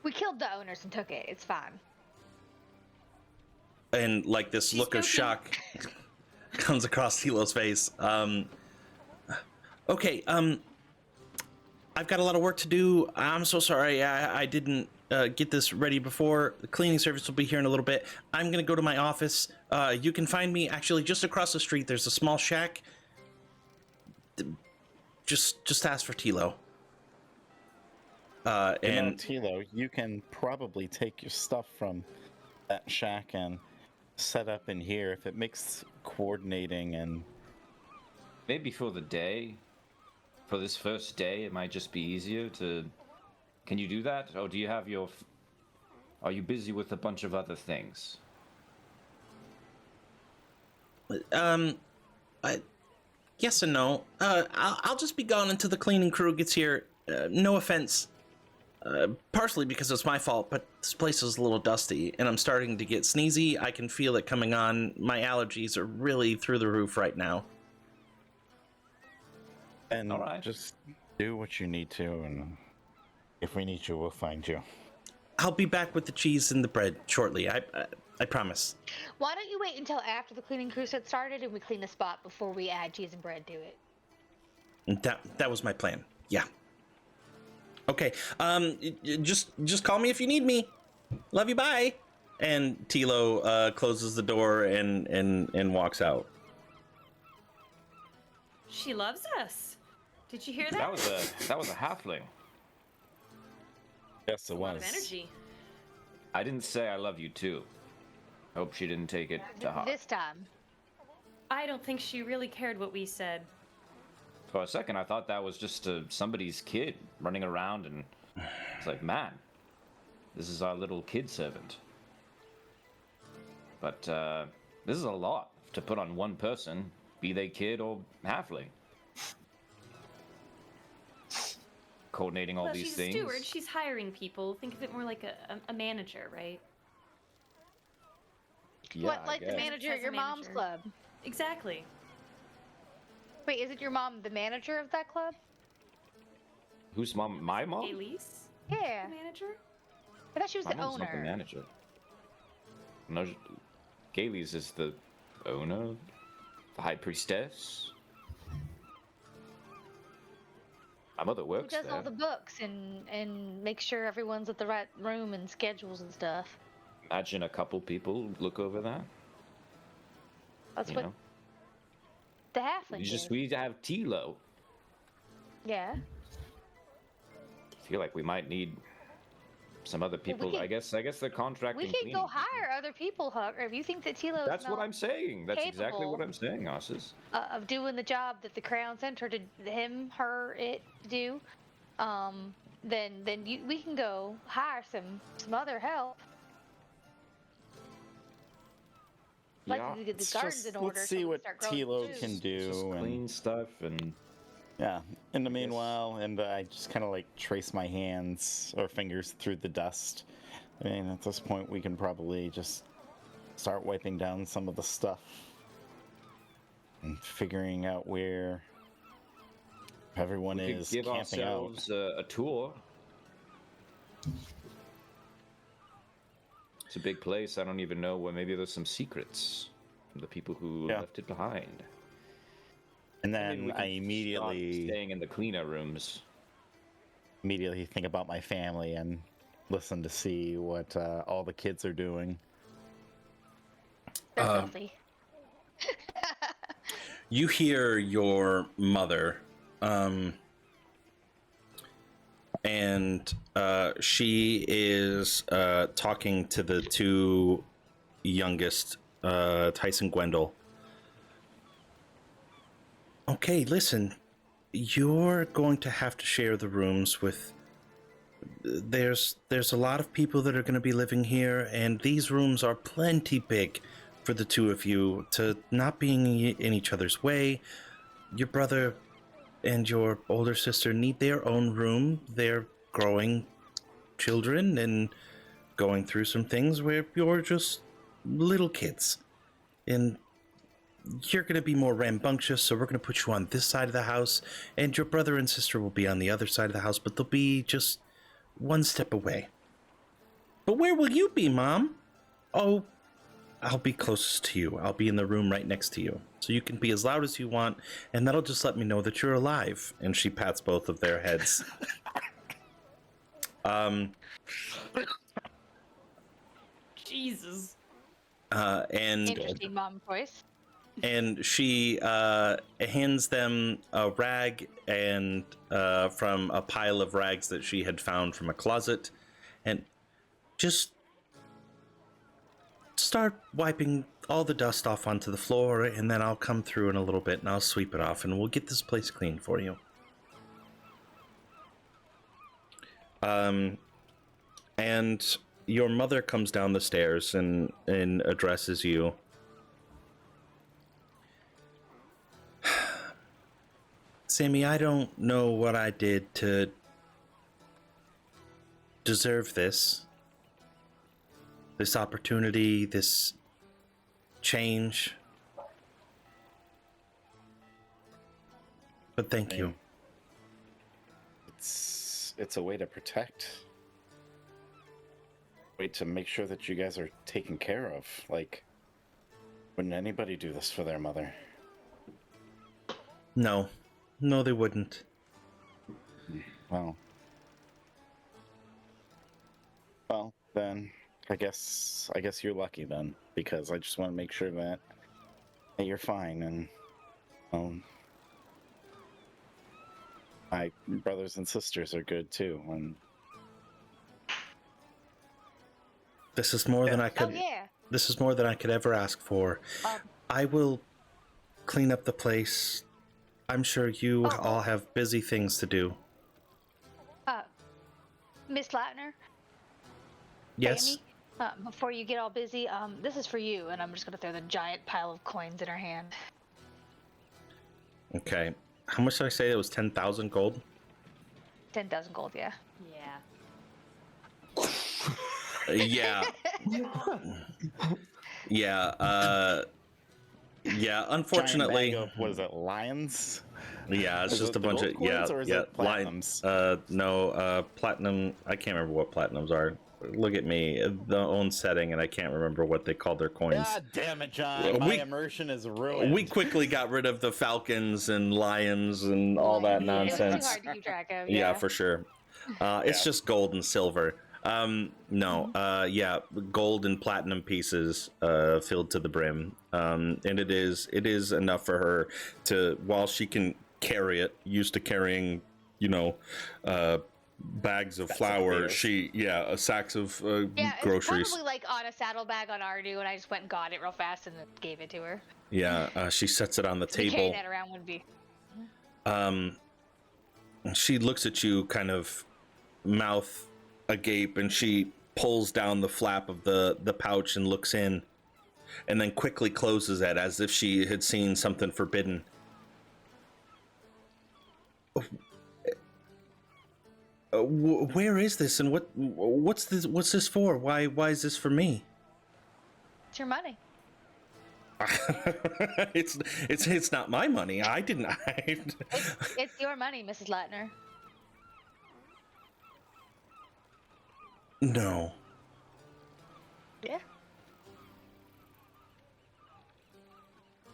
[SPEAKER 2] We killed the owners and took it. It's fine.
[SPEAKER 1] And like this look of shock comes across Tilo's face. Okay, I've got a lot of work to do. I'm so sorry I didn't get this ready before. The cleaning service will be here in a little bit. I'm gonna go to my office. You can find me actually just across the street. There's a small shack. Just ask for Tilo. And
[SPEAKER 6] Tilo, you can probably take your stuff from that shack and set up in here if it makes coordinating and
[SPEAKER 5] Maybe for the day, for this first day, it might just be easier to... Can you do that? Or do you have your... Are you busy with a bunch of other things?
[SPEAKER 1] yes and no. I'll just be gone until the cleaning crew gets here. No offense. Partially because it's my fault, but this place is a little dusty, and I'm starting to get sneezy. I can feel it coming on. My allergies are really through the roof right now.
[SPEAKER 6] and
[SPEAKER 5] All right.
[SPEAKER 6] just do what you need to, and if we need you, we'll find you.
[SPEAKER 1] I'll be back with the cheese and the bread shortly. I promise.
[SPEAKER 2] Why don't you wait until after the cleaning crew gets started and we clean the spot before we add cheese and bread to it?
[SPEAKER 1] That was my plan. Yeah. Okay. Just call me if you need me. Love you. Bye. And Tilo closes the door and walks out.
[SPEAKER 3] She loves us. Did you hear that?
[SPEAKER 5] That was a halfling.
[SPEAKER 6] Yes, it
[SPEAKER 3] A lot of
[SPEAKER 6] was.
[SPEAKER 3] energy.
[SPEAKER 5] I didn't say I love you too. Hope she didn't take it to heart.
[SPEAKER 2] This time.
[SPEAKER 3] I don't think she really cared what we said.
[SPEAKER 5] For a second, I thought that was just somebody's kid running around, and it's like, man, this is our little kid servant. But this is a lot to put on one person, be they kid or halfling. Coordinating all
[SPEAKER 3] Well,
[SPEAKER 5] these
[SPEAKER 3] she's
[SPEAKER 5] things.
[SPEAKER 3] a steward. She's hiring people. Think of it more like a manager, right?
[SPEAKER 5] Yeah,
[SPEAKER 2] What,
[SPEAKER 5] I
[SPEAKER 2] like the
[SPEAKER 5] guess.
[SPEAKER 2] manager at
[SPEAKER 3] As a
[SPEAKER 2] your mom's
[SPEAKER 3] manager.
[SPEAKER 2] club?
[SPEAKER 3] Exactly.
[SPEAKER 2] Wait, isn't your mom the manager of that club?
[SPEAKER 5] Who's mom? My mom?
[SPEAKER 3] Elise,
[SPEAKER 2] Yeah.
[SPEAKER 3] the manager.
[SPEAKER 2] I thought she was
[SPEAKER 5] My
[SPEAKER 2] the
[SPEAKER 5] mom's not the
[SPEAKER 2] owner.
[SPEAKER 5] manager. No, Gailey's is the owner, the high priestess. My mother
[SPEAKER 2] Who
[SPEAKER 5] works
[SPEAKER 2] does
[SPEAKER 5] there.
[SPEAKER 2] all the books and makes sure everyone's at the right room and schedules and stuff.
[SPEAKER 5] Imagine a couple people look over that.
[SPEAKER 2] That's
[SPEAKER 5] You
[SPEAKER 2] what
[SPEAKER 5] know,
[SPEAKER 2] the halfling
[SPEAKER 5] we
[SPEAKER 2] did.
[SPEAKER 5] have Tilo.
[SPEAKER 2] Yeah.
[SPEAKER 5] I feel like we might need some other people.
[SPEAKER 2] can-
[SPEAKER 5] I guess they're contracting.
[SPEAKER 2] We can
[SPEAKER 5] cleaning
[SPEAKER 2] go
[SPEAKER 5] people.
[SPEAKER 2] hire other people, Hucker. If you think that Tilo
[SPEAKER 5] That's what I'm saying. That's exactly what
[SPEAKER 2] capable
[SPEAKER 5] I'm saying, Ossis.
[SPEAKER 2] of doing the job that the Crown sent her to him, her, it to do, then we can go hire some other help. Like
[SPEAKER 5] Yeah.
[SPEAKER 2] to get the
[SPEAKER 6] Let's
[SPEAKER 2] gardens in order.
[SPEAKER 6] let's
[SPEAKER 2] so
[SPEAKER 6] see
[SPEAKER 2] we
[SPEAKER 6] what
[SPEAKER 2] start growing
[SPEAKER 6] Tilo
[SPEAKER 2] food.
[SPEAKER 6] can
[SPEAKER 5] Just
[SPEAKER 6] do. And,
[SPEAKER 5] clean stuff and
[SPEAKER 6] yeah. In the meanwhile, and I just kind of like trace my hands or fingers through the dust. I mean, at this point, we can probably just start wiping down some of the stuff and figuring out where everyone
[SPEAKER 5] we could
[SPEAKER 6] is
[SPEAKER 5] give
[SPEAKER 6] camping out.
[SPEAKER 5] ourselves a tour. It's a big place. I don't even know where. Maybe there's some secrets from the people who
[SPEAKER 6] Yeah.
[SPEAKER 5] left it behind.
[SPEAKER 6] And
[SPEAKER 5] Maybe
[SPEAKER 6] then
[SPEAKER 5] we
[SPEAKER 6] I
[SPEAKER 5] can stop
[SPEAKER 6] immediately
[SPEAKER 5] staying in the cleaner rooms.
[SPEAKER 6] think about my family and listen to see what all the kids are doing.
[SPEAKER 2] They're healthy.
[SPEAKER 1] You hear your mother, and she is talking to the two youngest, Tyson Gwendol. Okay, listen, you're going to have to share the rooms with. There's a lot of people that are going to be living here, and these rooms are plenty big for the two of you to not being in each other's way. Your brother and your older sister need their own room. They're growing children and going through some things where you're just little kids. And you're going to be more rambunctious, so we're going to put you on this side of the house, and your brother and sister will be on the other side of the house, but they'll be just one step away. But where will you be, Mom? Oh, I'll be closest to you. I'll be in the room right next to you. So you can be as loud as you want, and that'll just let me know that you're alive. And she pats both of their heads.
[SPEAKER 3] Jesus.
[SPEAKER 1] And
[SPEAKER 2] Interesting mom voice.
[SPEAKER 1] and she hands them a rag and from a pile of rags that she had found from a closet, and just start wiping all the dust off onto the floor, and then I'll come through in a little bit and I'll sweep it off and we'll get this place clean for you. And your mother comes down the stairs and addresses you. Sammy, I don't know what I did to deserve this. This opportunity, this change. But thank you.
[SPEAKER 6] It's a way to protect wait to make sure that you guys are taken care of. Like, wouldn't anybody do this for their mother?
[SPEAKER 1] No, no, they wouldn't.
[SPEAKER 6] Well, then I guess you're lucky then, because I just want to make sure that you're fine, and my brothers and sisters are good too. And
[SPEAKER 1] This is more than I could.
[SPEAKER 2] Oh yeah.
[SPEAKER 1] This is more than I could ever ask for. I will clean up the place. I'm sure you all have busy things to do.
[SPEAKER 2] Miss Latner.
[SPEAKER 1] Yes.
[SPEAKER 2] Sammy, before you get all busy, this is for you, and I'm just gonna throw the giant pile of coins in her hand.
[SPEAKER 1] Okay. How much did I say? It was 10,000 gold.
[SPEAKER 2] 10,000 gold, yeah.
[SPEAKER 1] Yeah. Yeah. Yeah. Unfortunately.
[SPEAKER 6] giant bag of, what is it, lions?
[SPEAKER 1] Yeah, it's
[SPEAKER 6] Is
[SPEAKER 1] just
[SPEAKER 6] it
[SPEAKER 1] a
[SPEAKER 6] the
[SPEAKER 1] bunch
[SPEAKER 6] gold
[SPEAKER 1] of
[SPEAKER 6] coins, or is it platinums?
[SPEAKER 1] No, platinum. I can't remember what platinums are. Look at me, the own setting, and I can't remember what they call their coins.
[SPEAKER 6] God damn it, John! My immersion is ruined.
[SPEAKER 1] We quickly got rid of the falcons and lions and all that
[SPEAKER 2] It's
[SPEAKER 1] nonsense.
[SPEAKER 2] too hard to keep track of.
[SPEAKER 1] Yeah, for sure. It's just gold and silver. Yeah, gold and platinum pieces filled to the brim, and it is enough for her to, while she can carry it, used to carrying, bags of flour. Sacks of groceries.
[SPEAKER 2] It's probably like on a saddlebag on Ardu, and I just went and got it real fast and then gave it to her.
[SPEAKER 1] Yeah, she sets it on the table.
[SPEAKER 2] Carrying that around would be.
[SPEAKER 1] She looks at you, kind of mouth agape, and she pulls down the flap of the pouch and looks in, and then quickly closes it as if she had seen something forbidden. Where is this, and what's this for? Why is this for me?
[SPEAKER 2] It's your money.
[SPEAKER 1] It's not my money. I didn't.
[SPEAKER 2] It's your money, Mrs. Latner.
[SPEAKER 1] No.
[SPEAKER 2] Yeah.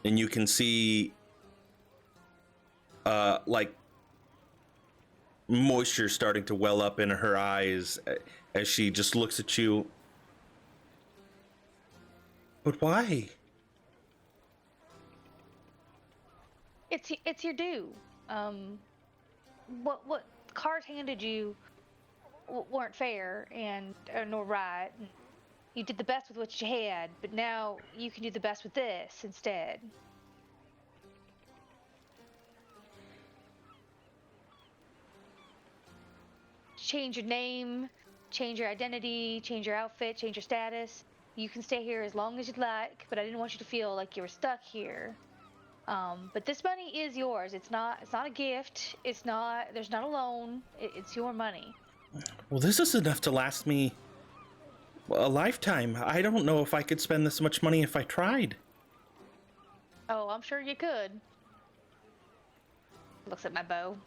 [SPEAKER 1] And you can see, like, moisture starting to well up in her eyes as she just looks at you. But why?
[SPEAKER 2] It's your due. What cards handed you weren't fair and nor right. And you did the best with what you had, but now you can do the best with this instead. Change your name, change your identity, change your outfit, change your status. You can stay here as long as you'd like, but I didn't want you to feel like you were stuck here. But this money is yours. It's not a gift. There's not a loan. It's your money.
[SPEAKER 1] Well, this is enough to last me a lifetime. I don't know if I could spend this much money if I tried.
[SPEAKER 2] Oh, I'm sure you could. Looks at my bow.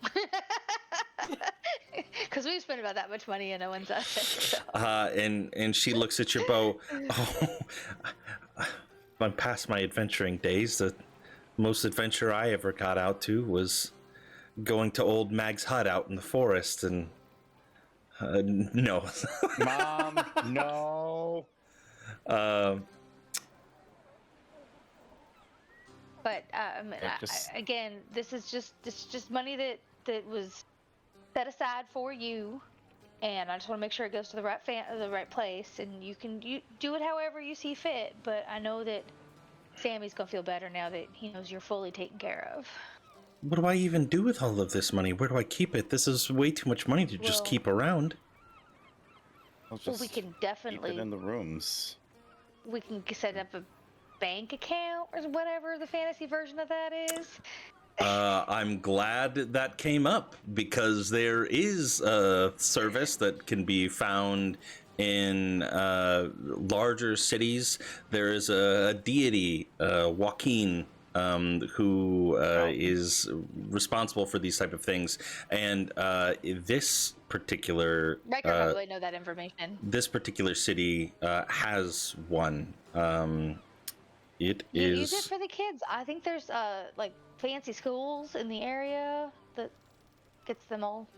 [SPEAKER 2] Because we've spent about that much money and no one's done it. So.
[SPEAKER 1] And she looks at your bow. Oh, I'm past my adventuring days. The most adventure I ever got out to was going to old Mag's hut out in the forest, and no.
[SPEAKER 6] Mom, no.
[SPEAKER 2] But again, this is just money that was set aside for you, and I just want to make sure it goes to the right place, and you do it however you see fit. But I know that Sammy's gonna feel better now that he knows you're fully taken care of.
[SPEAKER 1] What do I even do with all of this money? Where do I keep it? This is way too much money to just keep around.
[SPEAKER 6] Well,
[SPEAKER 2] we can definitely
[SPEAKER 6] keep it in the rooms.
[SPEAKER 2] We can set up a bank account or whatever the fantasy version of that is.
[SPEAKER 1] I'm glad that came up, because there is a service that can be found in larger cities. There is a deity, Joaquin, who is responsible for these type of things, and this particular
[SPEAKER 2] Riker probably know that information.
[SPEAKER 1] this particular city has one. It
[SPEAKER 2] You
[SPEAKER 1] is
[SPEAKER 2] use it for the kids. I think there's like fancy schools in the area that gets them all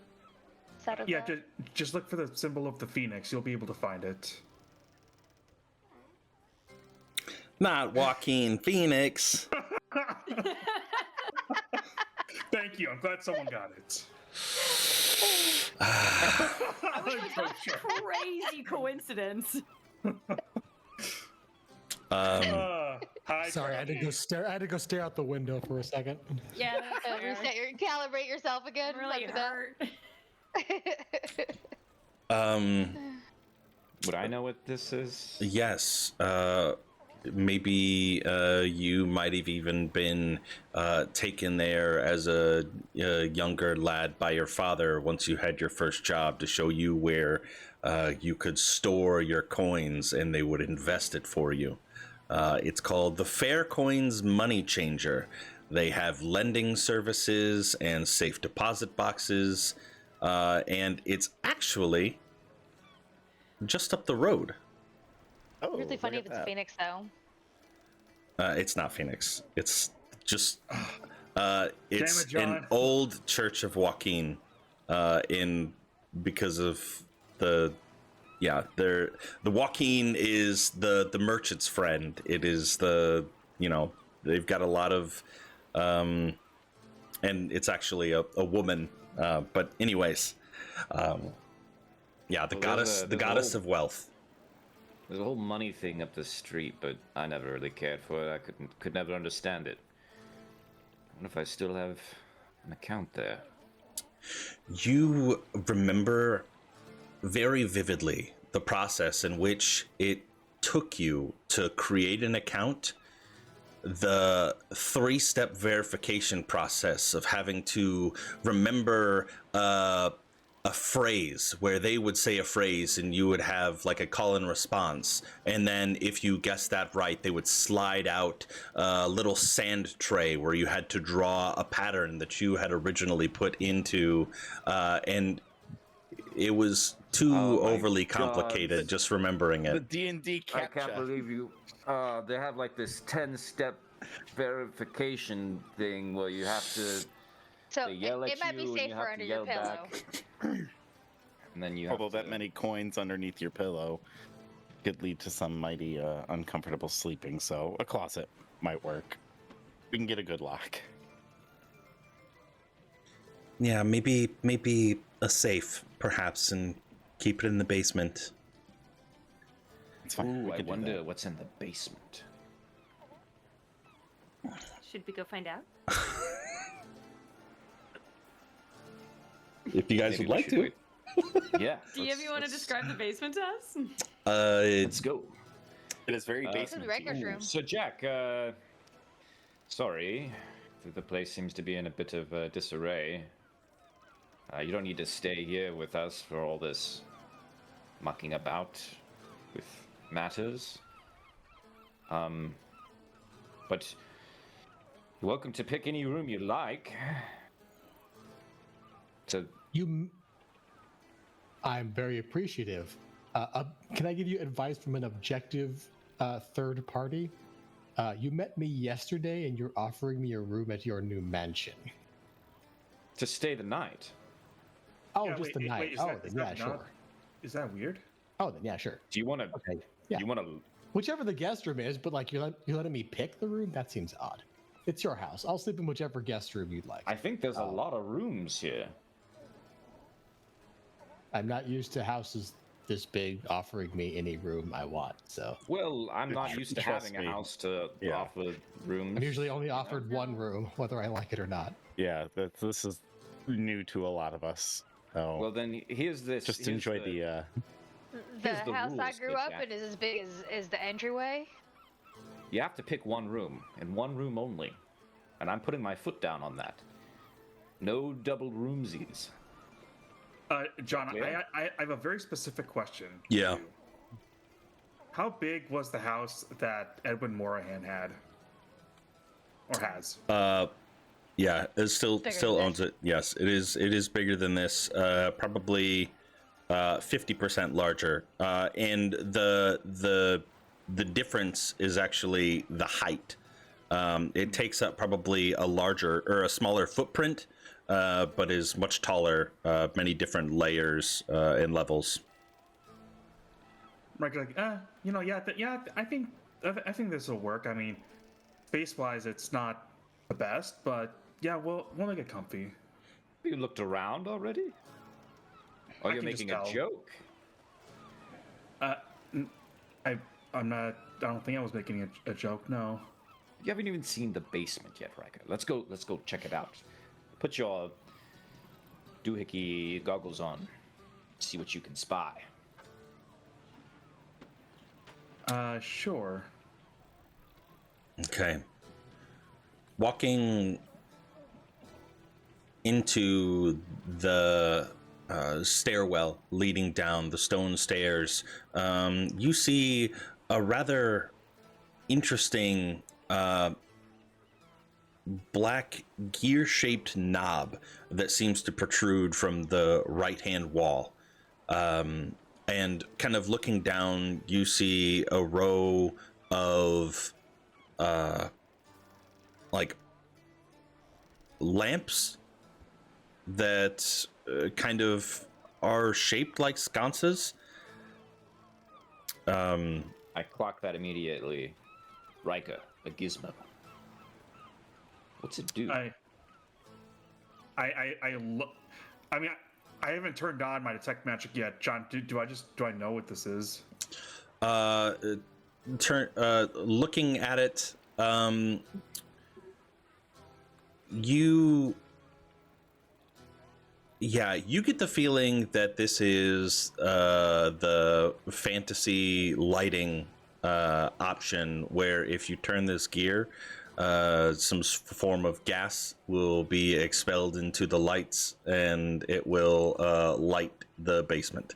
[SPEAKER 2] settled.
[SPEAKER 4] Yeah,
[SPEAKER 2] up.
[SPEAKER 4] just look for the symbol of the phoenix. You'll be able to find it.
[SPEAKER 1] not Joaquin Phoenix.
[SPEAKER 4] Thank you. I'm glad someone got it.
[SPEAKER 3] I wish it was such a crazy coincidence.
[SPEAKER 4] Hi,
[SPEAKER 7] Sorry, I had to go stare. I had to go stare out the window for a second.
[SPEAKER 3] Yeah, that's
[SPEAKER 2] Reset calibrate yourself again.
[SPEAKER 3] really
[SPEAKER 2] after that.
[SPEAKER 3] hurt.
[SPEAKER 5] Would I know what this is?
[SPEAKER 1] Yes. Maybe you might have even been taken there as a younger lad by your father once you had your first job to show you where you could store your coins and they would invest it for you. It's called the Fair Coins Money Changer. They have lending services and safe deposit boxes, and it's actually just up the road.
[SPEAKER 6] Oh,
[SPEAKER 2] Really funny
[SPEAKER 6] look
[SPEAKER 2] if
[SPEAKER 6] at
[SPEAKER 2] it's
[SPEAKER 6] that.
[SPEAKER 2] Phoenix though.
[SPEAKER 1] It's not Phoenix. It's just it's
[SPEAKER 4] it, John.
[SPEAKER 1] an old church of Joaquin, in because of the the Joaquin is the merchant's friend. It is they've got a lot of and it's actually a woman. But anyways, the goddess
[SPEAKER 5] there's
[SPEAKER 1] of wealth.
[SPEAKER 5] There's a whole money thing up the street, but I never really cared for it. I could never understand it. I wonder if I still have an account there.
[SPEAKER 1] You remember very vividly the process in which it took you to create an account, the 3-step verification process of having to remember a phrase where they would say a phrase and you would have like a call and response, and then if you guessed that right they would slide out a little sand tray where you had to draw a pattern that you had originally put into, and it was too overly complicated just remembering
[SPEAKER 6] The
[SPEAKER 1] it.
[SPEAKER 6] D&D
[SPEAKER 5] I
[SPEAKER 6] captcha.
[SPEAKER 5] can't believe you. They have like this 10-step verification thing where you have to.
[SPEAKER 2] So
[SPEAKER 5] They yell
[SPEAKER 2] it
[SPEAKER 5] at
[SPEAKER 2] might be
[SPEAKER 5] you and you
[SPEAKER 2] safer
[SPEAKER 5] have to
[SPEAKER 2] under your
[SPEAKER 5] yell
[SPEAKER 2] pillow.
[SPEAKER 5] back. And then you have
[SPEAKER 6] Although
[SPEAKER 5] to,
[SPEAKER 6] that many coins underneath your pillow could lead to some mighty uncomfortable sleeping, so a closet might work. We can get a good lock.
[SPEAKER 1] Yeah, maybe a safe perhaps, and keep it in the basement.
[SPEAKER 6] It's fine.
[SPEAKER 5] Ooh,
[SPEAKER 6] we
[SPEAKER 5] I
[SPEAKER 6] could do
[SPEAKER 5] wonder
[SPEAKER 6] that.
[SPEAKER 5] what's in the basement.
[SPEAKER 3] Should we go find out?
[SPEAKER 1] If you guys
[SPEAKER 5] Maybe
[SPEAKER 1] would
[SPEAKER 5] we
[SPEAKER 1] like
[SPEAKER 5] should
[SPEAKER 1] to.
[SPEAKER 5] wait. Yeah.
[SPEAKER 3] DM, want to describe the basement to us?
[SPEAKER 5] Let's go.
[SPEAKER 6] It is very
[SPEAKER 2] This is
[SPEAKER 6] basement.
[SPEAKER 2] Riker's room.
[SPEAKER 5] So Jack, sorry, the place seems to be in a bit of disarray. You don't need to stay here with us for all this mucking about with matters. But you're welcome to pick any room you like. So
[SPEAKER 7] I'm very appreciative. Can I give you advice from an objective third party? You met me yesterday and you're offering me a room at your new mansion.
[SPEAKER 5] to stay the night.
[SPEAKER 7] Oh,
[SPEAKER 4] Yeah,
[SPEAKER 7] just
[SPEAKER 4] wait,
[SPEAKER 7] the night.
[SPEAKER 4] wait, is
[SPEAKER 7] Oh,
[SPEAKER 4] that-
[SPEAKER 7] then
[SPEAKER 4] is
[SPEAKER 7] yeah,
[SPEAKER 4] that
[SPEAKER 7] sure.
[SPEAKER 4] not- Is that weird?
[SPEAKER 7] Oh, then yeah, sure.
[SPEAKER 5] Do you want to?
[SPEAKER 7] Okay. Yeah.
[SPEAKER 5] You want to?
[SPEAKER 7] Whichever the guest room is, but like you're letting me pick the room? That seems odd. It's your house. I'll sleep in whichever guest room you'd like.
[SPEAKER 5] I think there's a lot of rooms here.
[SPEAKER 7] I'm not used to houses this big offering me any room I want, so
[SPEAKER 5] Well, I'm not used to
[SPEAKER 6] Trust
[SPEAKER 5] having a
[SPEAKER 6] me.
[SPEAKER 5] house to
[SPEAKER 6] Yeah.
[SPEAKER 5] offer rooms.
[SPEAKER 7] I'm usually only offered one room, whether I like it or not.
[SPEAKER 6] Yeah, this is new to a lot of us. So
[SPEAKER 5] Well, then here's this.
[SPEAKER 6] just
[SPEAKER 5] here's
[SPEAKER 6] enjoy the
[SPEAKER 2] The
[SPEAKER 5] Here's the
[SPEAKER 2] house I
[SPEAKER 5] rules,
[SPEAKER 2] grew
[SPEAKER 5] good
[SPEAKER 2] up
[SPEAKER 5] Jack.
[SPEAKER 2] in is as big as the entryway.
[SPEAKER 5] You have to pick one room, and one room only. And I'm putting my foot down on that. No double roomsies.
[SPEAKER 4] John,
[SPEAKER 5] Yeah.
[SPEAKER 4] I have a very specific question. for
[SPEAKER 1] Yeah.
[SPEAKER 4] you. How big was the house that Edwin Morahan had? or has?
[SPEAKER 1] Yeah, it still
[SPEAKER 2] Bigger
[SPEAKER 1] still
[SPEAKER 2] than
[SPEAKER 1] owns it. Yes, it is. It is bigger than this. Probably 50% larger. And the difference is actually the height. It takes up probably a larger or a smaller footprint, but is much taller. Many different layers and levels.
[SPEAKER 4] Like, I think this will work. I mean, space-wise, it's not the best, but yeah, we'll make it comfy.
[SPEAKER 5] You looked around already? Or
[SPEAKER 4] I
[SPEAKER 5] you're
[SPEAKER 4] can just
[SPEAKER 5] making a
[SPEAKER 4] tell.
[SPEAKER 5] joke?
[SPEAKER 4] I'm not. I don't think I was making a joke. No.
[SPEAKER 5] You haven't even seen the basement yet, Riker. Let's go check it out. Put your doohickey goggles on. See what you can spy.
[SPEAKER 4] Sure.
[SPEAKER 1] Okay. Walking into the stairwell leading down the stone stairs, you see a rather interesting black gear-shaped knob that seems to protrude from the right-hand wall. And kind of looking down, you see a row of like lamps that kind of are shaped like sconces.
[SPEAKER 5] I clock that immediately. Riker, a gizmo. What's it do?
[SPEAKER 4] I look. I mean, I haven't turned on my detect magic yet, John. Do I know what this is?
[SPEAKER 1] Looking at it, you get the feeling that this is the fantasy lighting option, where if you turn this gear, some form of gas will be expelled into the lights, and it will light the basement.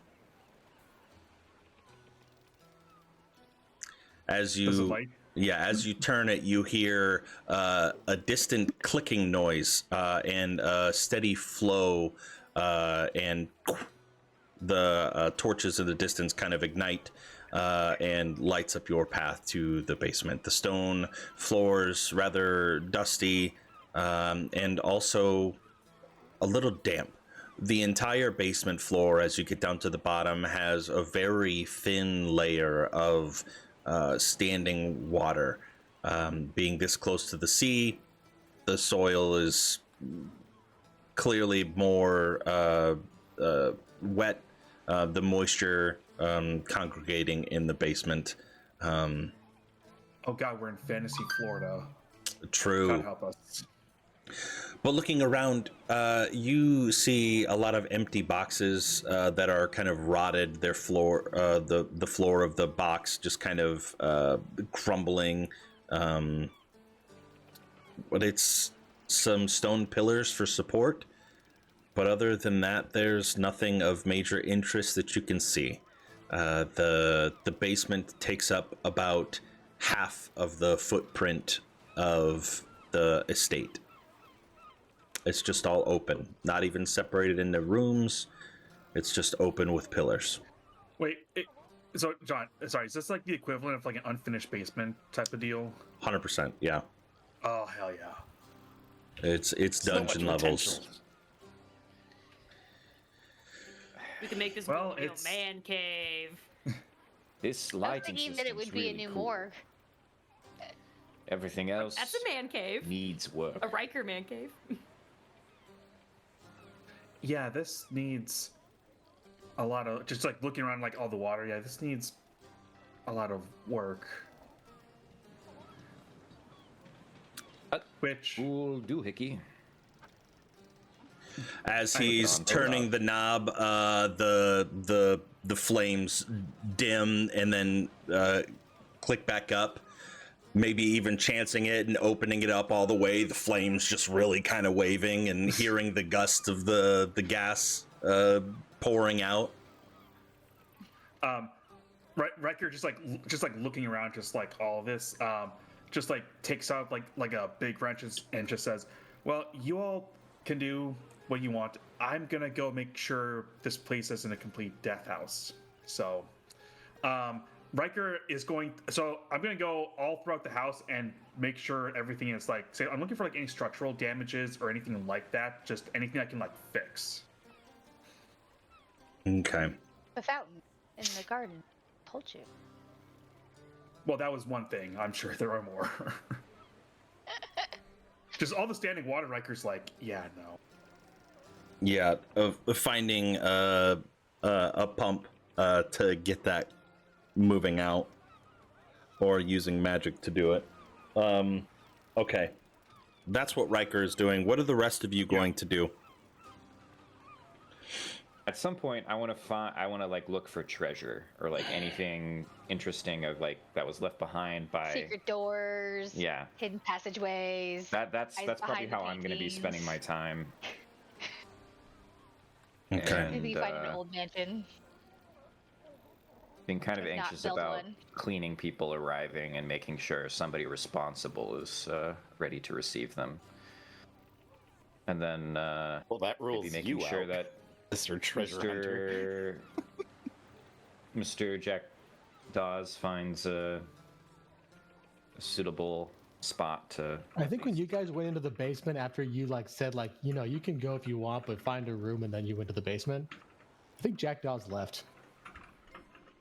[SPEAKER 1] As
[SPEAKER 4] Does it
[SPEAKER 1] you
[SPEAKER 4] light?
[SPEAKER 1] as you turn it, you hear a distant clicking noise and a steady flow, and the torches in the distance kind of ignite and lights up your path to the basement. The stone floors rather dusty, and also a little damp. The entire basement floor, as you get down to the bottom, has a very thin layer of standing water. Being this close to the sea, the soil is clearly more wet. The moisture congregating in the basement.
[SPEAKER 4] Oh God, we're in fantasy Florida.
[SPEAKER 1] True.
[SPEAKER 4] God help us.
[SPEAKER 1] But looking around, you see a lot of empty boxes that are kind of rotted. Their floor, the floor of the box, just kind of crumbling. But it's some stone pillars for support. But other than that, there's nothing of major interest that you can see. The basement takes up about half of the footprint of the estate. It's just all open, not even separated into rooms. It's just open with pillars.
[SPEAKER 4] Wait, so John, sorry, is this like the equivalent of like an unfinished basement type of deal?
[SPEAKER 1] 100%, yeah.
[SPEAKER 4] Oh hell yeah!
[SPEAKER 1] It's dungeon levels.
[SPEAKER 3] We can make this
[SPEAKER 4] Well,
[SPEAKER 3] a real
[SPEAKER 4] it's-
[SPEAKER 3] man cave.
[SPEAKER 5] This
[SPEAKER 2] I was
[SPEAKER 5] lighting
[SPEAKER 2] thinking that it would
[SPEAKER 5] system's
[SPEAKER 2] be a
[SPEAKER 5] really
[SPEAKER 2] new
[SPEAKER 5] cool.
[SPEAKER 2] morgue.
[SPEAKER 5] Everything else
[SPEAKER 3] That's a man cave.
[SPEAKER 5] needs work.
[SPEAKER 3] A Riker man cave.
[SPEAKER 4] Yeah, this needs a lot of just like looking around like all the water. Yeah, this needs a lot of work. Which
[SPEAKER 5] Cool doohickey.
[SPEAKER 1] As
[SPEAKER 4] I look
[SPEAKER 1] he's
[SPEAKER 5] on,
[SPEAKER 1] turning the knob, the flames dim and then click back up. Maybe even chancing it and opening it up all the way. The flames just really kind of waving, and hearing the gust of the gas pouring out.
[SPEAKER 4] Riker just like looking around, just like all of this. just like takes out like a big wrench and just says, "Well, you all can do what you want. I'm gonna go make sure this place isn't a complete death house." So, Riker is going. So I'm gonna go all throughout the house and make sure everything is like. Say, I'm looking for like any structural damages or anything like that. Just anything I can like fix.
[SPEAKER 1] Okay.
[SPEAKER 2] The fountain in the garden. Told you.
[SPEAKER 4] Well, that was one thing. I'm sure there are more. Just all the standing water, Riker's like, yeah, no.
[SPEAKER 1] Yeah, of finding a pump to get that moving out, or using magic to do it. Okay, that's what Riker is doing. What are the rest of you going to do?
[SPEAKER 5] At some point, I want to like look for treasure or like anything interesting of like that was left behind by
[SPEAKER 2] Secret doors.
[SPEAKER 5] Yeah.
[SPEAKER 2] Hidden passageways.
[SPEAKER 5] That's
[SPEAKER 2] eyes
[SPEAKER 5] probably
[SPEAKER 2] behind the
[SPEAKER 5] how I'm going to be spending my
[SPEAKER 2] paintings.
[SPEAKER 5] time.
[SPEAKER 1] Okay.
[SPEAKER 2] Maybe you
[SPEAKER 5] And,
[SPEAKER 2] find an old mansion.
[SPEAKER 5] being kind of
[SPEAKER 2] If not,
[SPEAKER 5] anxious
[SPEAKER 2] build
[SPEAKER 5] about
[SPEAKER 2] one.
[SPEAKER 5] cleaning people arriving and making sure somebody responsible is ready to receive them. And then
[SPEAKER 6] Well, that rules
[SPEAKER 5] maybe making
[SPEAKER 6] you
[SPEAKER 5] sure
[SPEAKER 6] out,
[SPEAKER 5] that
[SPEAKER 6] Mr. Treasure Hunter.
[SPEAKER 5] Mr. Jack Dawes finds a suitable spot to.
[SPEAKER 7] I think when you guys went into the basement after you like said like, you know, you can go if you want, but find a room, and then you went to the basement. I think Jack Dawes left.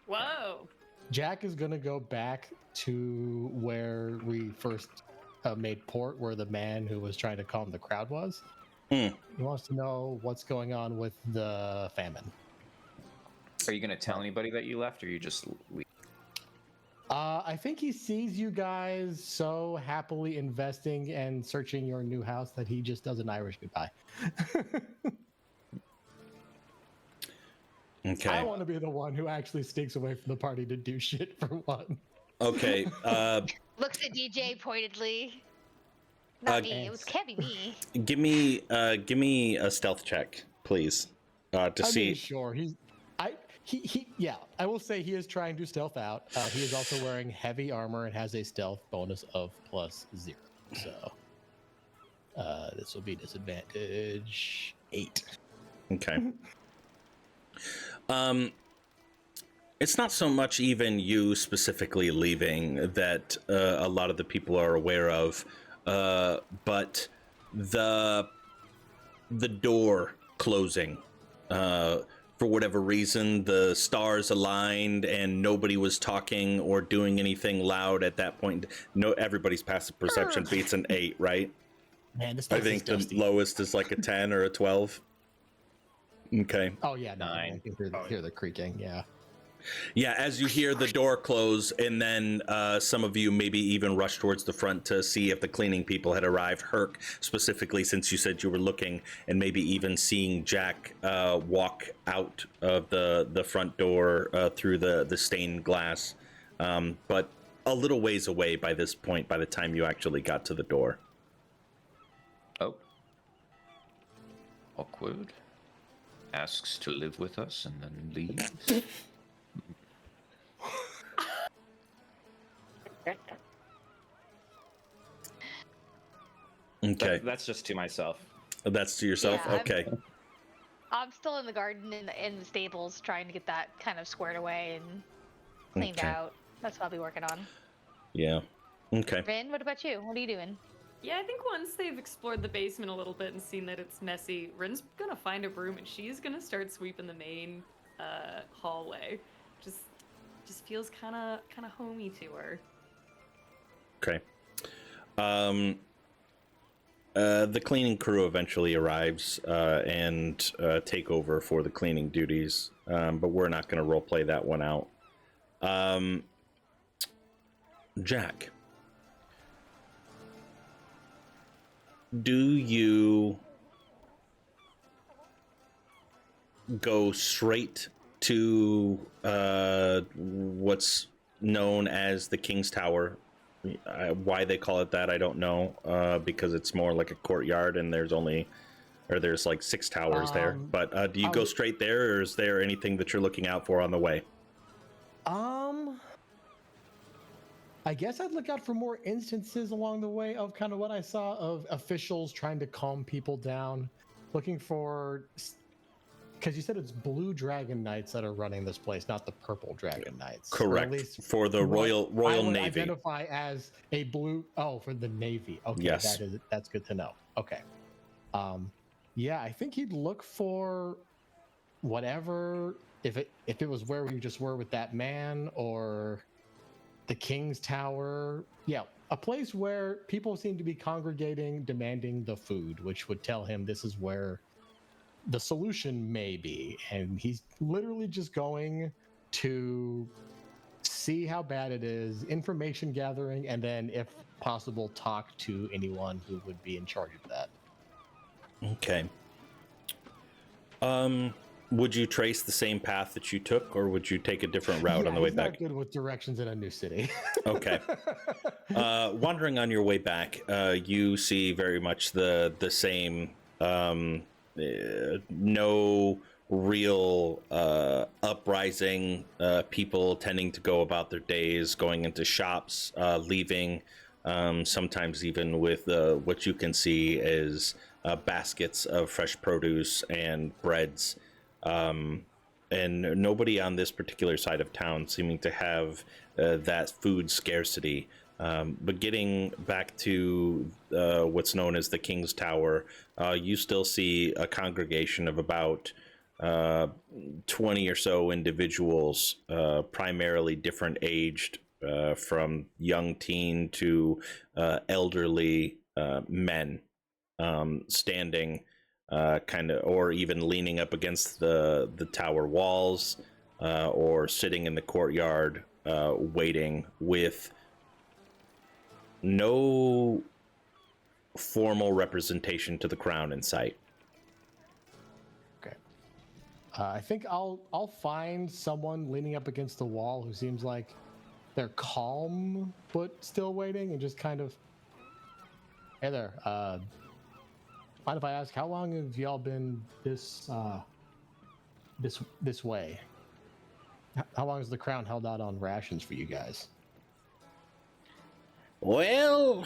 [SPEAKER 3] Whoa.
[SPEAKER 7] Jack is gonna go back to where we first made port, where the man who was trying to calm the crowd was. He wants to know what's going on with the famine.
[SPEAKER 5] Are you going to tell anybody that you left, or you just leave?
[SPEAKER 7] I think he sees you guys so happily investing and searching your new house that he just does an Irish goodbye.
[SPEAKER 1] Okay.
[SPEAKER 7] I want to be the one who actually sneaks away from the party to do shit for one.
[SPEAKER 1] Okay.
[SPEAKER 2] Looks at DJ pointedly. Not me. It can't be me.
[SPEAKER 1] Give me a stealth check, please, to
[SPEAKER 7] I
[SPEAKER 1] see.
[SPEAKER 7] mean, sure. Yeah. I will say he is trying to stealth out. He is also wearing heavy armor and has a stealth bonus of +0. So this will be disadvantage 8.
[SPEAKER 1] Okay. It's not so much even you specifically leaving that a lot of the people are aware of, but the door closing. For whatever reason, the stars aligned and nobody was talking or doing anything loud at that point. No, everybody's passive perception beats an 8, right?
[SPEAKER 7] Man, this
[SPEAKER 1] I
[SPEAKER 7] place is
[SPEAKER 1] think the
[SPEAKER 7] dusty.
[SPEAKER 1] lowest is like a 10 or a 12. Okay.
[SPEAKER 7] Oh yeah, no,
[SPEAKER 5] 9.
[SPEAKER 7] I can hear the creaking. Yeah.
[SPEAKER 1] Yeah, as you hear the door close, and then some of you maybe even rush towards the front to see if the cleaning people had arrived. Herc, specifically, since you said you were looking, and maybe even seeing Jack walk out of the front door through the stained glass, but a little ways away by this point, by the time you actually got to the door.
[SPEAKER 5] Oh. Awkward. Asks to live with us and then leaves.
[SPEAKER 1] Okay,
[SPEAKER 5] That's just to myself.
[SPEAKER 1] that's to yourself.
[SPEAKER 2] Yeah,
[SPEAKER 1] Okay,
[SPEAKER 2] I'm still in the garden in the stables trying to get that kind of squared away and cleaned
[SPEAKER 1] Okay.
[SPEAKER 2] out. That's what I'll be working on.
[SPEAKER 1] yeah, okay.
[SPEAKER 2] Rin, what about you? What are you doing?
[SPEAKER 3] Yeah, I think once they've explored the basement a little bit and seen that it's messy, Rin's gonna find a broom and she's gonna start sweeping the main hallway. Just feels kind of homey to her.
[SPEAKER 1] Okay. The cleaning crew eventually arrives and take over for the cleaning duties, but we're not going to roleplay that one out. Jack, do you go straight to what's known as the King's Tower? Why they call it that, I don't know, because it's more like a courtyard and there's like 6 towers there. But do you go straight there, or is there anything that you're looking out for on the way?
[SPEAKER 7] I guess I'd look out for more instances along the way of kind of what I saw of officials trying to calm people down, looking for. Because you said it's blue dragon knights that are running this place, not the purple dragon knights.
[SPEAKER 1] Correct.
[SPEAKER 7] At least
[SPEAKER 1] For the
[SPEAKER 7] what
[SPEAKER 1] Royal
[SPEAKER 7] I would
[SPEAKER 1] Navy.
[SPEAKER 7] identify as a blue. Oh, for the Navy. Okay,
[SPEAKER 1] Yes.
[SPEAKER 7] that's good to know. Okay. Yeah, I think he'd look for whatever. If it was where we just were with that man or the King's Tower. Yeah, a place where people seem to be congregating, demanding the food, which would tell him this is where the solution may be. And he's literally just going to see how bad it is, information gathering, and then, if possible, talk to anyone who would be in charge of that.
[SPEAKER 1] Okay. Would you trace the same path that you took, or would you take a different route on the way
[SPEAKER 7] he's
[SPEAKER 1] back?
[SPEAKER 7] not good with directions in a new city.
[SPEAKER 1] Okay. Wandering on your way back, you see very much the same. No real uprising. People tending to go about their days, going into shops, leaving. Sometimes even with what you can see as baskets of fresh produce and breads. And nobody on this particular side of town seeming to have that food scarcity. But getting back to what's known as the King's Tower, you still see a congregation of about 20 or so individuals, primarily different aged, from young teen to elderly men, standing kind of, or even leaning up against the tower walls, or sitting in the courtyard, waiting, with no formal representation to the crown in sight.
[SPEAKER 7] Okay. I think I'll find someone leaning up against the wall who seems like they're calm but still waiting, and just kind of, hey there, mind if I ask, how long have y'all been this way? How long has the crown held out on rations for you guys?
[SPEAKER 1] Well,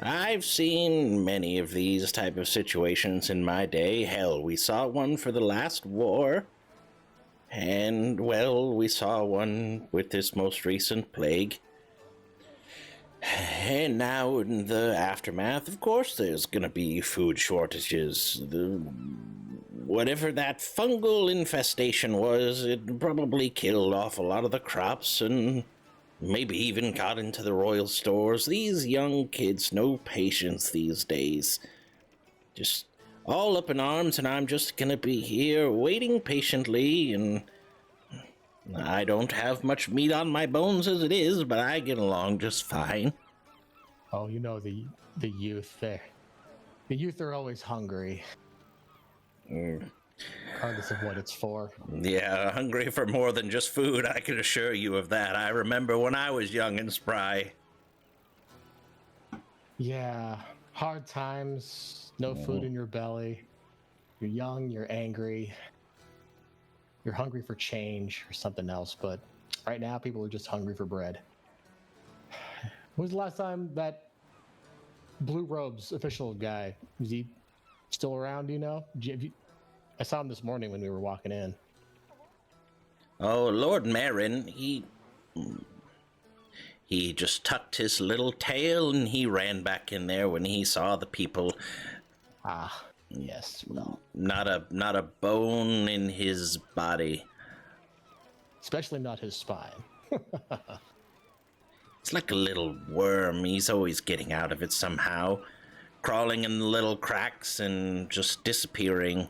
[SPEAKER 1] I've seen many of these type of situations in my day. Hell, we saw one for the last war. And, well, we saw one with this most recent plague. And now, in the aftermath, of course, there's gonna be food shortages. Whatever that fungal infestation was, it probably killed off a lot of the crops and maybe even got into the royal stores. These young kids, no patience these days. Just all up in arms, and I'm just gonna be here waiting patiently, and I don't have much meat on my bones as it is, but I get along just fine.
[SPEAKER 7] Oh, you know, the youth there. The youth are always hungry. Regardless of what it's for.
[SPEAKER 1] Yeah, hungry for more than just food, I can assure you of that. I remember when I was young and spry.
[SPEAKER 7] Yeah, hard times, no food in your belly. You're young, you're angry. You're hungry for change or something else, but right now people are just hungry for bread. When was the last time that Blue Robes official guy, is he still around, do you know? I saw him this morning when we were walking in.
[SPEAKER 1] Oh, Lord Marin, he just tucked his little tail and he ran back in there when he saw the people.
[SPEAKER 7] Ah, yes, well.
[SPEAKER 1] Not a bone in his body.
[SPEAKER 7] Especially not his spine.
[SPEAKER 1] It's like a little worm. He's always getting out of it somehow, crawling in little cracks and just disappearing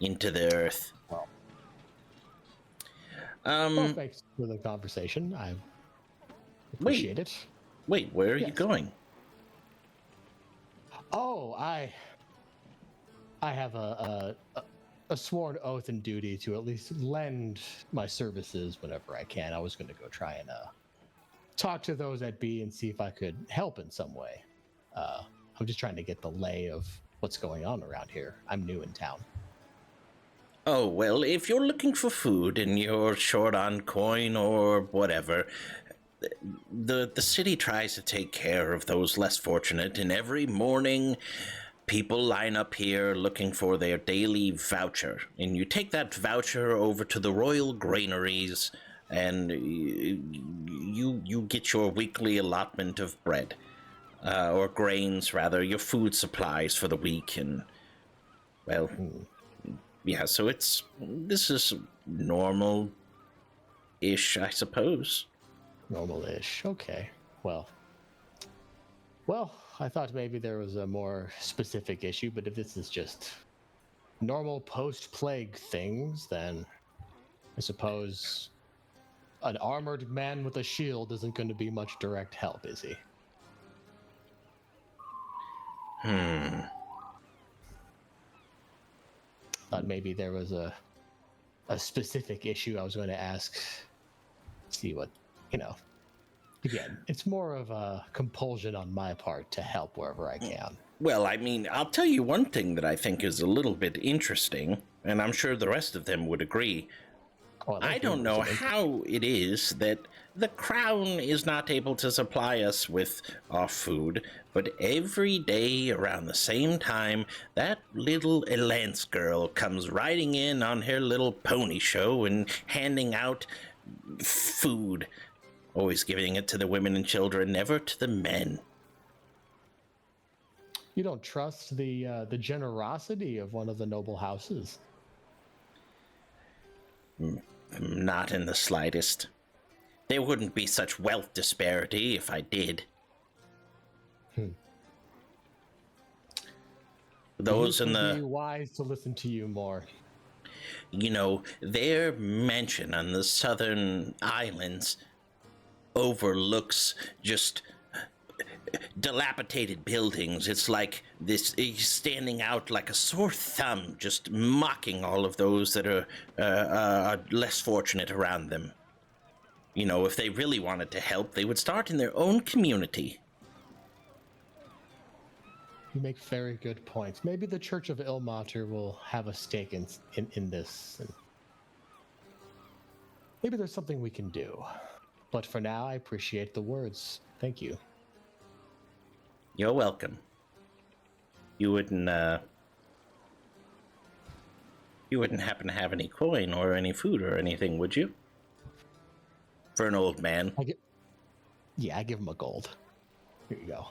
[SPEAKER 1] into the earth.
[SPEAKER 7] Well, thanks for the conversation. I appreciate it.
[SPEAKER 1] Wait, where are you
[SPEAKER 7] Yes.
[SPEAKER 1] going?
[SPEAKER 7] Oh, I have a sworn oath and duty to at least lend my services whenever I can. I was going to go try and talk to those at B and see if I could help in some way. I'm just trying to get the lay of what's going on around here. I'm new in town.
[SPEAKER 1] Oh, well, if you're looking for food and you're short on coin or whatever, the city tries to take care of those less fortunate, and every morning people line up here looking for their daily voucher, and you take that voucher over to the royal granaries, and you get your weekly allotment of bread, or grains rather, your food supplies for the week, and well, yeah. So this is normal-ish, I suppose.
[SPEAKER 7] Normal-ish. Okay. Well, I thought maybe there was a more specific issue, but if this is just normal post-plague things, then I suppose an armored man with a shield isn't going to be much direct help, is he? Thought maybe there was a specific issue I was going to ask. See what, Again, it's more of a compulsion on my part to help wherever I can.
[SPEAKER 1] Well, I mean, I'll tell you one thing that I think is a little bit interesting, and I'm sure the rest of them would agree. I don't know how it is that the Crown is not able to supply us with our food, but every day around the same time, that little Elance girl comes riding in on her little pony show and handing out food. Always giving it to the women and children, never to the men.
[SPEAKER 7] You don't trust the generosity of one of the noble houses?
[SPEAKER 1] Not in the slightest. There wouldn't be such wealth disparity if I did. Those in the...
[SPEAKER 7] It would be wise to listen to you more.
[SPEAKER 1] Their mansion on the southern islands overlooks just dilapidated buildings. It's like this, standing out like a sore thumb, just mocking all of those that are less fortunate around them. If they really wanted to help, they would start in their own community.
[SPEAKER 7] You make very good points. Maybe the Church of Ilmater will have a stake in this. And maybe there's something we can do. But for now, I appreciate the words. Thank you.
[SPEAKER 1] You're welcome. You wouldn't happen to have any coin or any food or anything, would you? For an old man.
[SPEAKER 7] I give him a gold. Here you go.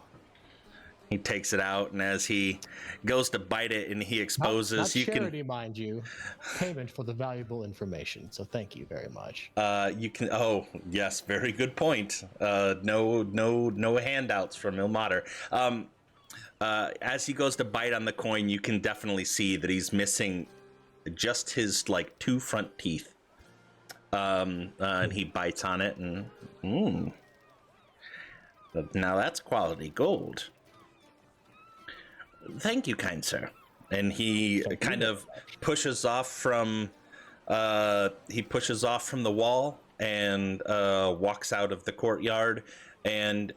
[SPEAKER 1] He takes it out, and as he goes to bite it and he exposes...
[SPEAKER 7] Not charity, mind you. Payment for the valuable information, so thank you very much.
[SPEAKER 1] You can... Oh, yes, very good point. No handouts from Ilmater. As he goes to bite on the coin, you can definitely see that he's missing just his, 2 front teeth. And he bites on it, and... Now that's quality gold. Thank you, kind sir. And he kind of pushes off from the wall and walks out of the courtyard, and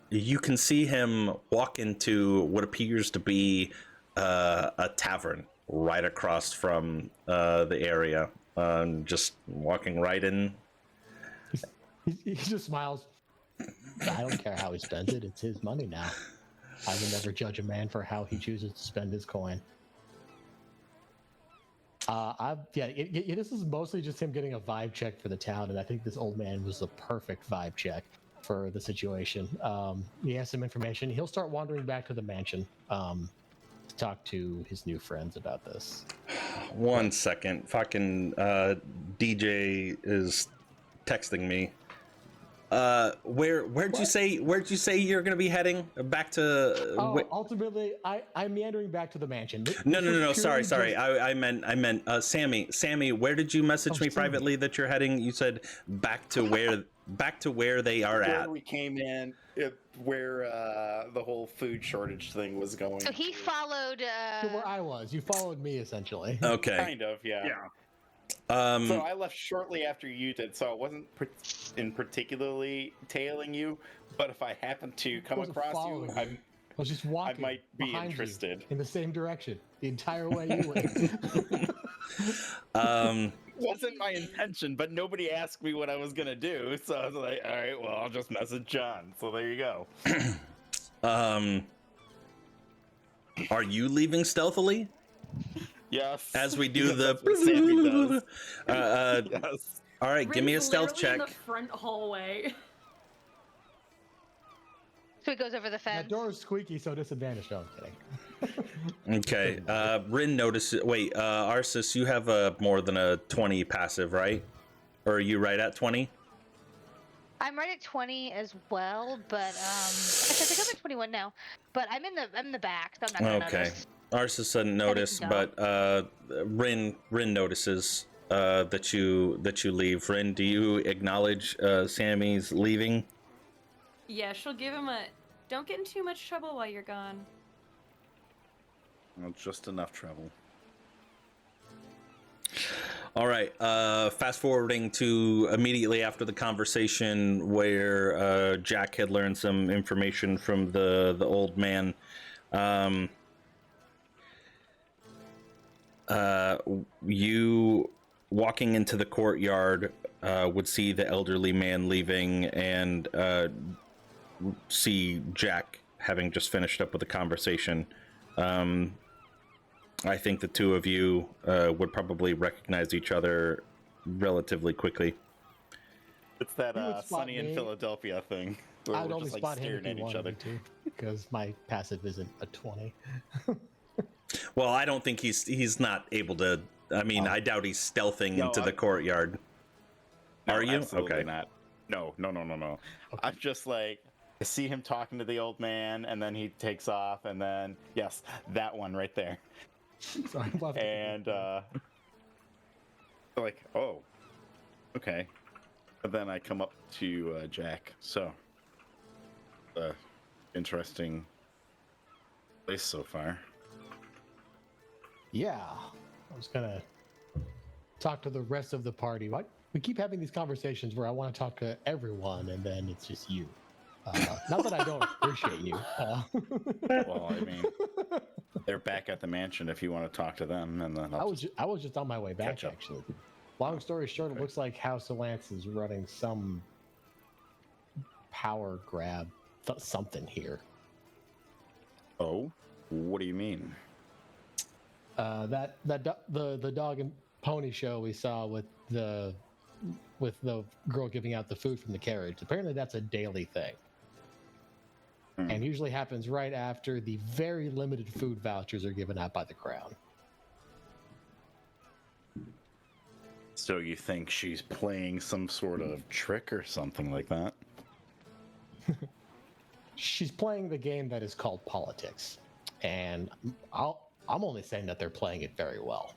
[SPEAKER 1] you can see him walk into what appears to be a tavern right across from the area, just walking right in.
[SPEAKER 7] He just smiles. I don't care how he spends it. It's his money now. I will never judge a man for how he chooses to spend his coin. This is mostly just him getting a vibe check for the town, and I think this old man was the perfect vibe check for the situation. He has some information. He'll start wandering back to the mansion to talk to his new friends about this.
[SPEAKER 1] 1 second. Fucking DJ is texting me. Where'd you say you're gonna be heading back to?
[SPEAKER 7] Ultimately, I'm meandering back to the mansion.
[SPEAKER 1] No. Sorry. I meant Sammy. Where did you message me privately that you're heading? You said back to where they are at.
[SPEAKER 6] Where we came in, where the whole food shortage thing was going.
[SPEAKER 2] So he followed.
[SPEAKER 7] To where I was. You followed me essentially.
[SPEAKER 1] Okay.
[SPEAKER 6] Kind of, yeah.
[SPEAKER 4] Yeah.
[SPEAKER 6] So I left shortly after you did, so I wasn't particularly tailing you, but if I happened to come across you,
[SPEAKER 7] I was just walking.
[SPEAKER 6] I might be interested.
[SPEAKER 7] In the same direction the entire way you went.
[SPEAKER 6] wasn't my intention, but nobody asked me what I was gonna do, so I was like, all right, well, I'll just message John. So there you go.
[SPEAKER 1] Are you leaving stealthily
[SPEAKER 6] Yes.
[SPEAKER 1] as we do
[SPEAKER 6] Yes,
[SPEAKER 1] the?
[SPEAKER 6] that's what Sammy does. Yes.
[SPEAKER 1] All right, give me a
[SPEAKER 3] Rin's
[SPEAKER 1] stealth
[SPEAKER 3] literally
[SPEAKER 1] check.
[SPEAKER 3] in the front hallway.
[SPEAKER 2] So he goes over the
[SPEAKER 7] That
[SPEAKER 2] fence.
[SPEAKER 7] door is squeaky, so disadvantage. No, I'm kidding.
[SPEAKER 1] Okay. Rin notices. Wait, Arsis, you have a more than a 20 passive, right? Or are you right at 20?
[SPEAKER 2] I'm right at 20 as well, but actually, I think I'm at 21 now. But I'm in the back, so I'm not gonna
[SPEAKER 1] Okay.
[SPEAKER 2] notice.
[SPEAKER 1] Arsis doesn't notice,
[SPEAKER 2] go.
[SPEAKER 1] but Rin notices that you leave. Rin, do you acknowledge Sammy's leaving?
[SPEAKER 3] Yeah, she'll give him a. Don't get in too much trouble while you're gone.
[SPEAKER 6] Well, just enough trouble.
[SPEAKER 1] All right. Fast forwarding to immediately after the conversation where Jack had learned some information from the old man. You walking into the courtyard would see the elderly man leaving and see Jack having just finished up with the conversation. I think the two of you would probably recognize each other relatively quickly.
[SPEAKER 6] It's that
[SPEAKER 7] You would spot
[SPEAKER 6] Sunny in
[SPEAKER 7] me.
[SPEAKER 6] Philadelphia thing. Where
[SPEAKER 7] I'd
[SPEAKER 6] we're
[SPEAKER 7] only
[SPEAKER 6] just like
[SPEAKER 7] spot him
[SPEAKER 6] staring
[SPEAKER 7] if
[SPEAKER 6] at
[SPEAKER 7] you
[SPEAKER 6] each
[SPEAKER 7] wanted
[SPEAKER 6] other.
[SPEAKER 7] me to, because my passive isn't a 20.
[SPEAKER 1] Well, I don't think he's not able to. I mean, I doubt he's stealthing
[SPEAKER 6] No,
[SPEAKER 1] into the
[SPEAKER 6] I'm-
[SPEAKER 1] courtyard.
[SPEAKER 6] No,
[SPEAKER 1] Are you?
[SPEAKER 6] Absolutely
[SPEAKER 1] Okay.
[SPEAKER 6] not. No. I'm just like, I see him talking to the old man, and then he takes off, and then, yes, that one right there.
[SPEAKER 7] Sorry, I'm laughing.
[SPEAKER 6] And, like, oh, okay. But then I come up to Jack. So, interesting place so far.
[SPEAKER 7] Yeah, I was gonna talk to the rest of the party. What? We keep having these conversations where I want to talk to everyone, and then it's just you. Not that I don't appreciate you.
[SPEAKER 6] Well, I mean, they're back at the mansion if you want to talk to them, and then
[SPEAKER 7] I was just on my way back,
[SPEAKER 6] catch up.
[SPEAKER 7] actually. Long story short, it looks like House of Lance is running some power grab, something here.
[SPEAKER 6] Oh, what do you mean?
[SPEAKER 7] The dog and pony show we saw with the girl giving out the food from the carriage. Apparently, that's a daily thing, and usually happens right after the very limited food vouchers are given out by the crown.
[SPEAKER 6] So you think she's playing some sort of trick or something like that?
[SPEAKER 7] She's playing the game that is called politics, and I'm only saying that they're playing it very well.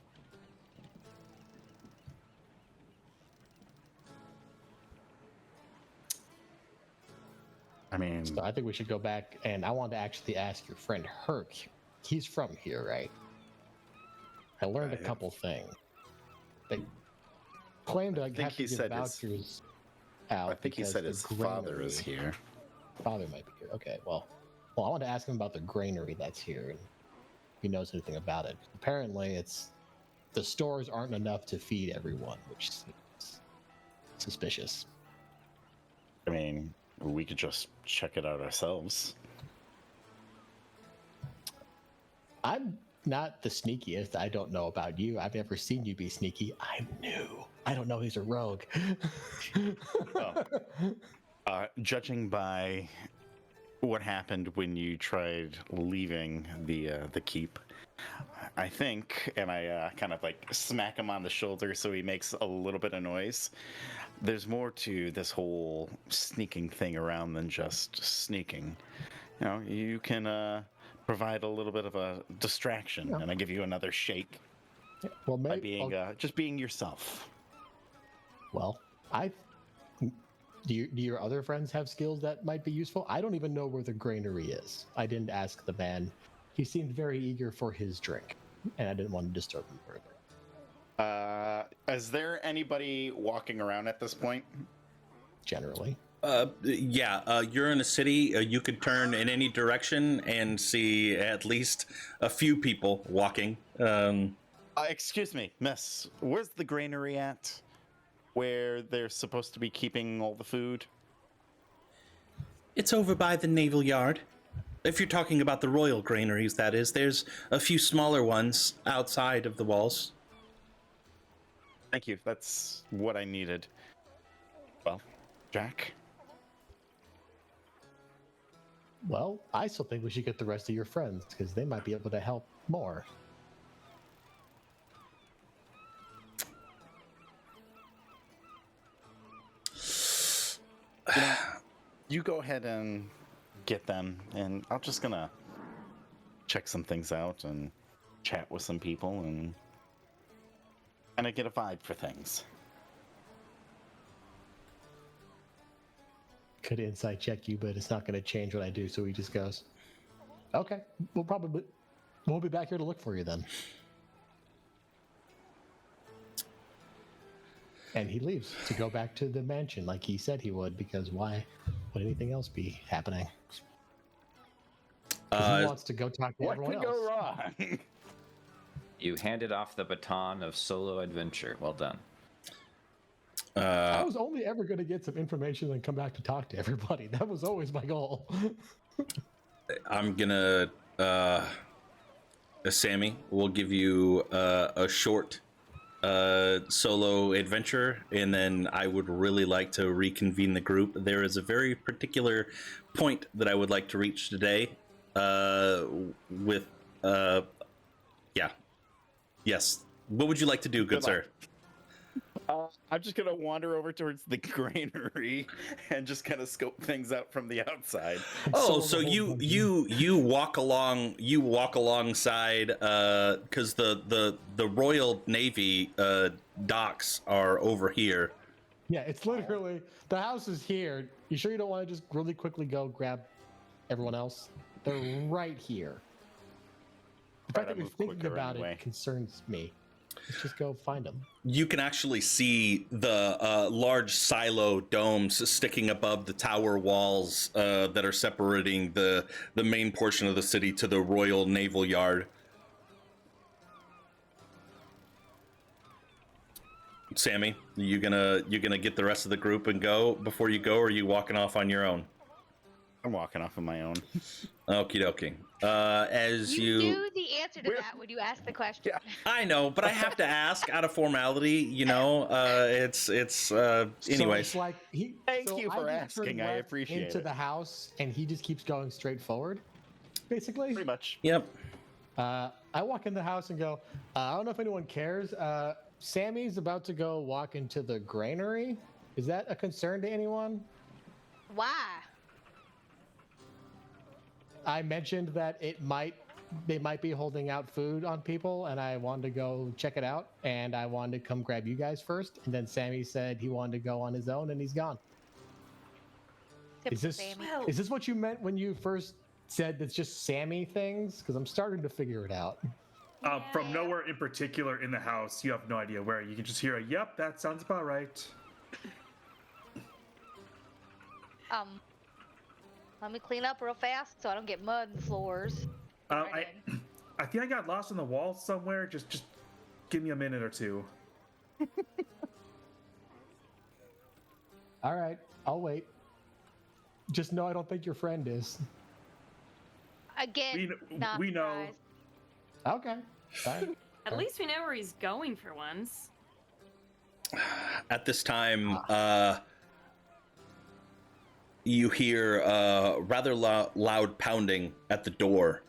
[SPEAKER 6] I mean,
[SPEAKER 7] So I think we should go back, and I wanted to actually ask your friend Herc. He's from here, right? I learned a
[SPEAKER 6] Right.
[SPEAKER 7] couple things. They claim to
[SPEAKER 6] think
[SPEAKER 7] have
[SPEAKER 6] he
[SPEAKER 7] to give
[SPEAKER 6] said his-
[SPEAKER 7] vouchers out.
[SPEAKER 6] I think he
[SPEAKER 7] because
[SPEAKER 6] said
[SPEAKER 7] the
[SPEAKER 6] his father is
[SPEAKER 7] granary-
[SPEAKER 6] here.
[SPEAKER 7] Father might be here. Okay, well, I want to ask him about the granary that's here, and if he knows anything about it. Apparently, the stores aren't enough to feed everyone, which seems suspicious.
[SPEAKER 6] I mean, we could just check it out ourselves.
[SPEAKER 7] I'm not the sneakiest. I don't know about you. I've never seen you be sneaky. I'm new. I don't know he's a rogue.
[SPEAKER 6] Judging by what happened when you tried leaving the keep, I think, and I kind of like smack him on the shoulder so he makes a little bit of noise. There's more to this whole sneaking thing around than just sneaking. You know, you can provide a little bit of a distraction,
[SPEAKER 7] Yeah.
[SPEAKER 6] and I give you another shake
[SPEAKER 7] Well,
[SPEAKER 6] by
[SPEAKER 7] maybe.
[SPEAKER 6] being just being yourself.
[SPEAKER 7] Well, do your other friends have skills that might be useful? I don't even know where the granary is. I didn't ask the man. He seemed very eager for his drink, and I didn't want to disturb him further.
[SPEAKER 6] Is there anybody walking around at this point?
[SPEAKER 7] Generally,
[SPEAKER 1] You're in a city. You could turn in any direction and see at least a few people walking.
[SPEAKER 6] Excuse me, miss. Where's the granary at? Where they're supposed to be keeping all the food?
[SPEAKER 1] It's over by the naval yard. If you're talking about the royal granaries, that is. There's a few smaller ones outside of the walls.
[SPEAKER 6] Thank you. That's what I needed. Well, Jack?
[SPEAKER 7] Well, I still think we should get the rest of your friends, because they might be able to help more.
[SPEAKER 6] You go ahead and get them, and I'm just gonna check some things out and chat with some people and kind of get a vibe for things.
[SPEAKER 7] Could insight check you, but it's not going to change what I do, so he just goes, okay, we'll be back here to look for you then. And he leaves to go back to the mansion like he said he would, because why would anything else be happening? He wants to go talk to
[SPEAKER 6] What
[SPEAKER 7] everyone
[SPEAKER 6] could
[SPEAKER 7] else.
[SPEAKER 6] go wrong?
[SPEAKER 5] You handed off the baton of solo adventure. Well done.
[SPEAKER 7] I was only ever going to get some information and come back to talk to everybody. That was always my goal.
[SPEAKER 1] I'm gonna, Sammy, we'll give you a short solo adventure, and then I would really like to reconvene the group. There is a very particular point that I would like to reach today. With, yes. What would you like to do, good sir?
[SPEAKER 6] I'm just gonna wander over towards the granary and just kind of scope things out from the outside.
[SPEAKER 1] Oh, so you walk alongside, because the Royal Navy docks are over here.
[SPEAKER 7] Yeah, it's literally, the house is here. You sure you don't want to just really quickly go grab everyone else? They're right here. The fact that you're thinking about it concerns me. Let's just go find them.
[SPEAKER 1] You can actually see the large silo domes sticking above the tower walls that are separating the main portion of the city to the Royal Naval Yard. Sammy, you gonna get the rest of the group and go before you go, or are you walking off on your own?
[SPEAKER 6] I'm walking off on my own.
[SPEAKER 1] Okie dokie. As
[SPEAKER 2] You knew the answer to that when you asked the question.
[SPEAKER 6] Yeah.
[SPEAKER 1] I know, but I have to ask out of formality. You know, it's anyways.
[SPEAKER 7] So it's like
[SPEAKER 6] Thank you for
[SPEAKER 7] I just turn
[SPEAKER 6] asking, I
[SPEAKER 7] left
[SPEAKER 6] appreciate
[SPEAKER 7] into
[SPEAKER 6] it.
[SPEAKER 7] the house, and he just keeps going straight forward, basically.
[SPEAKER 6] Pretty much.
[SPEAKER 1] Yep.
[SPEAKER 7] I walk in the house and go, I don't know if anyone cares. Sammy's about to go walk into the granary. Is that a concern to anyone?
[SPEAKER 2] Why?
[SPEAKER 7] I mentioned that they might be holding out food on people, and I wanted to go check it out, and I wanted to come grab you guys first. And then Sammy said he wanted to go on his own, and he's gone. Is
[SPEAKER 2] Typical
[SPEAKER 7] this
[SPEAKER 2] Sammy.
[SPEAKER 7] what you meant when you first said it's just Sammy things? Because I'm starting to figure it out.
[SPEAKER 4] From nowhere in particular in the house, you have no idea where. You can just hear a, yep, that sounds about right.
[SPEAKER 2] Let me clean up real fast so I don't get mud in the floors.
[SPEAKER 4] I think I got lost in the wall somewhere. Just give me a minute or two.
[SPEAKER 7] All right, I'll wait. Just know I don't think your friend is.
[SPEAKER 2] Again, not
[SPEAKER 4] we know.
[SPEAKER 2] surprised.
[SPEAKER 7] Okay, fine.
[SPEAKER 3] At least we know where he's going for once.
[SPEAKER 1] At this time, you hear rather loud pounding at the door.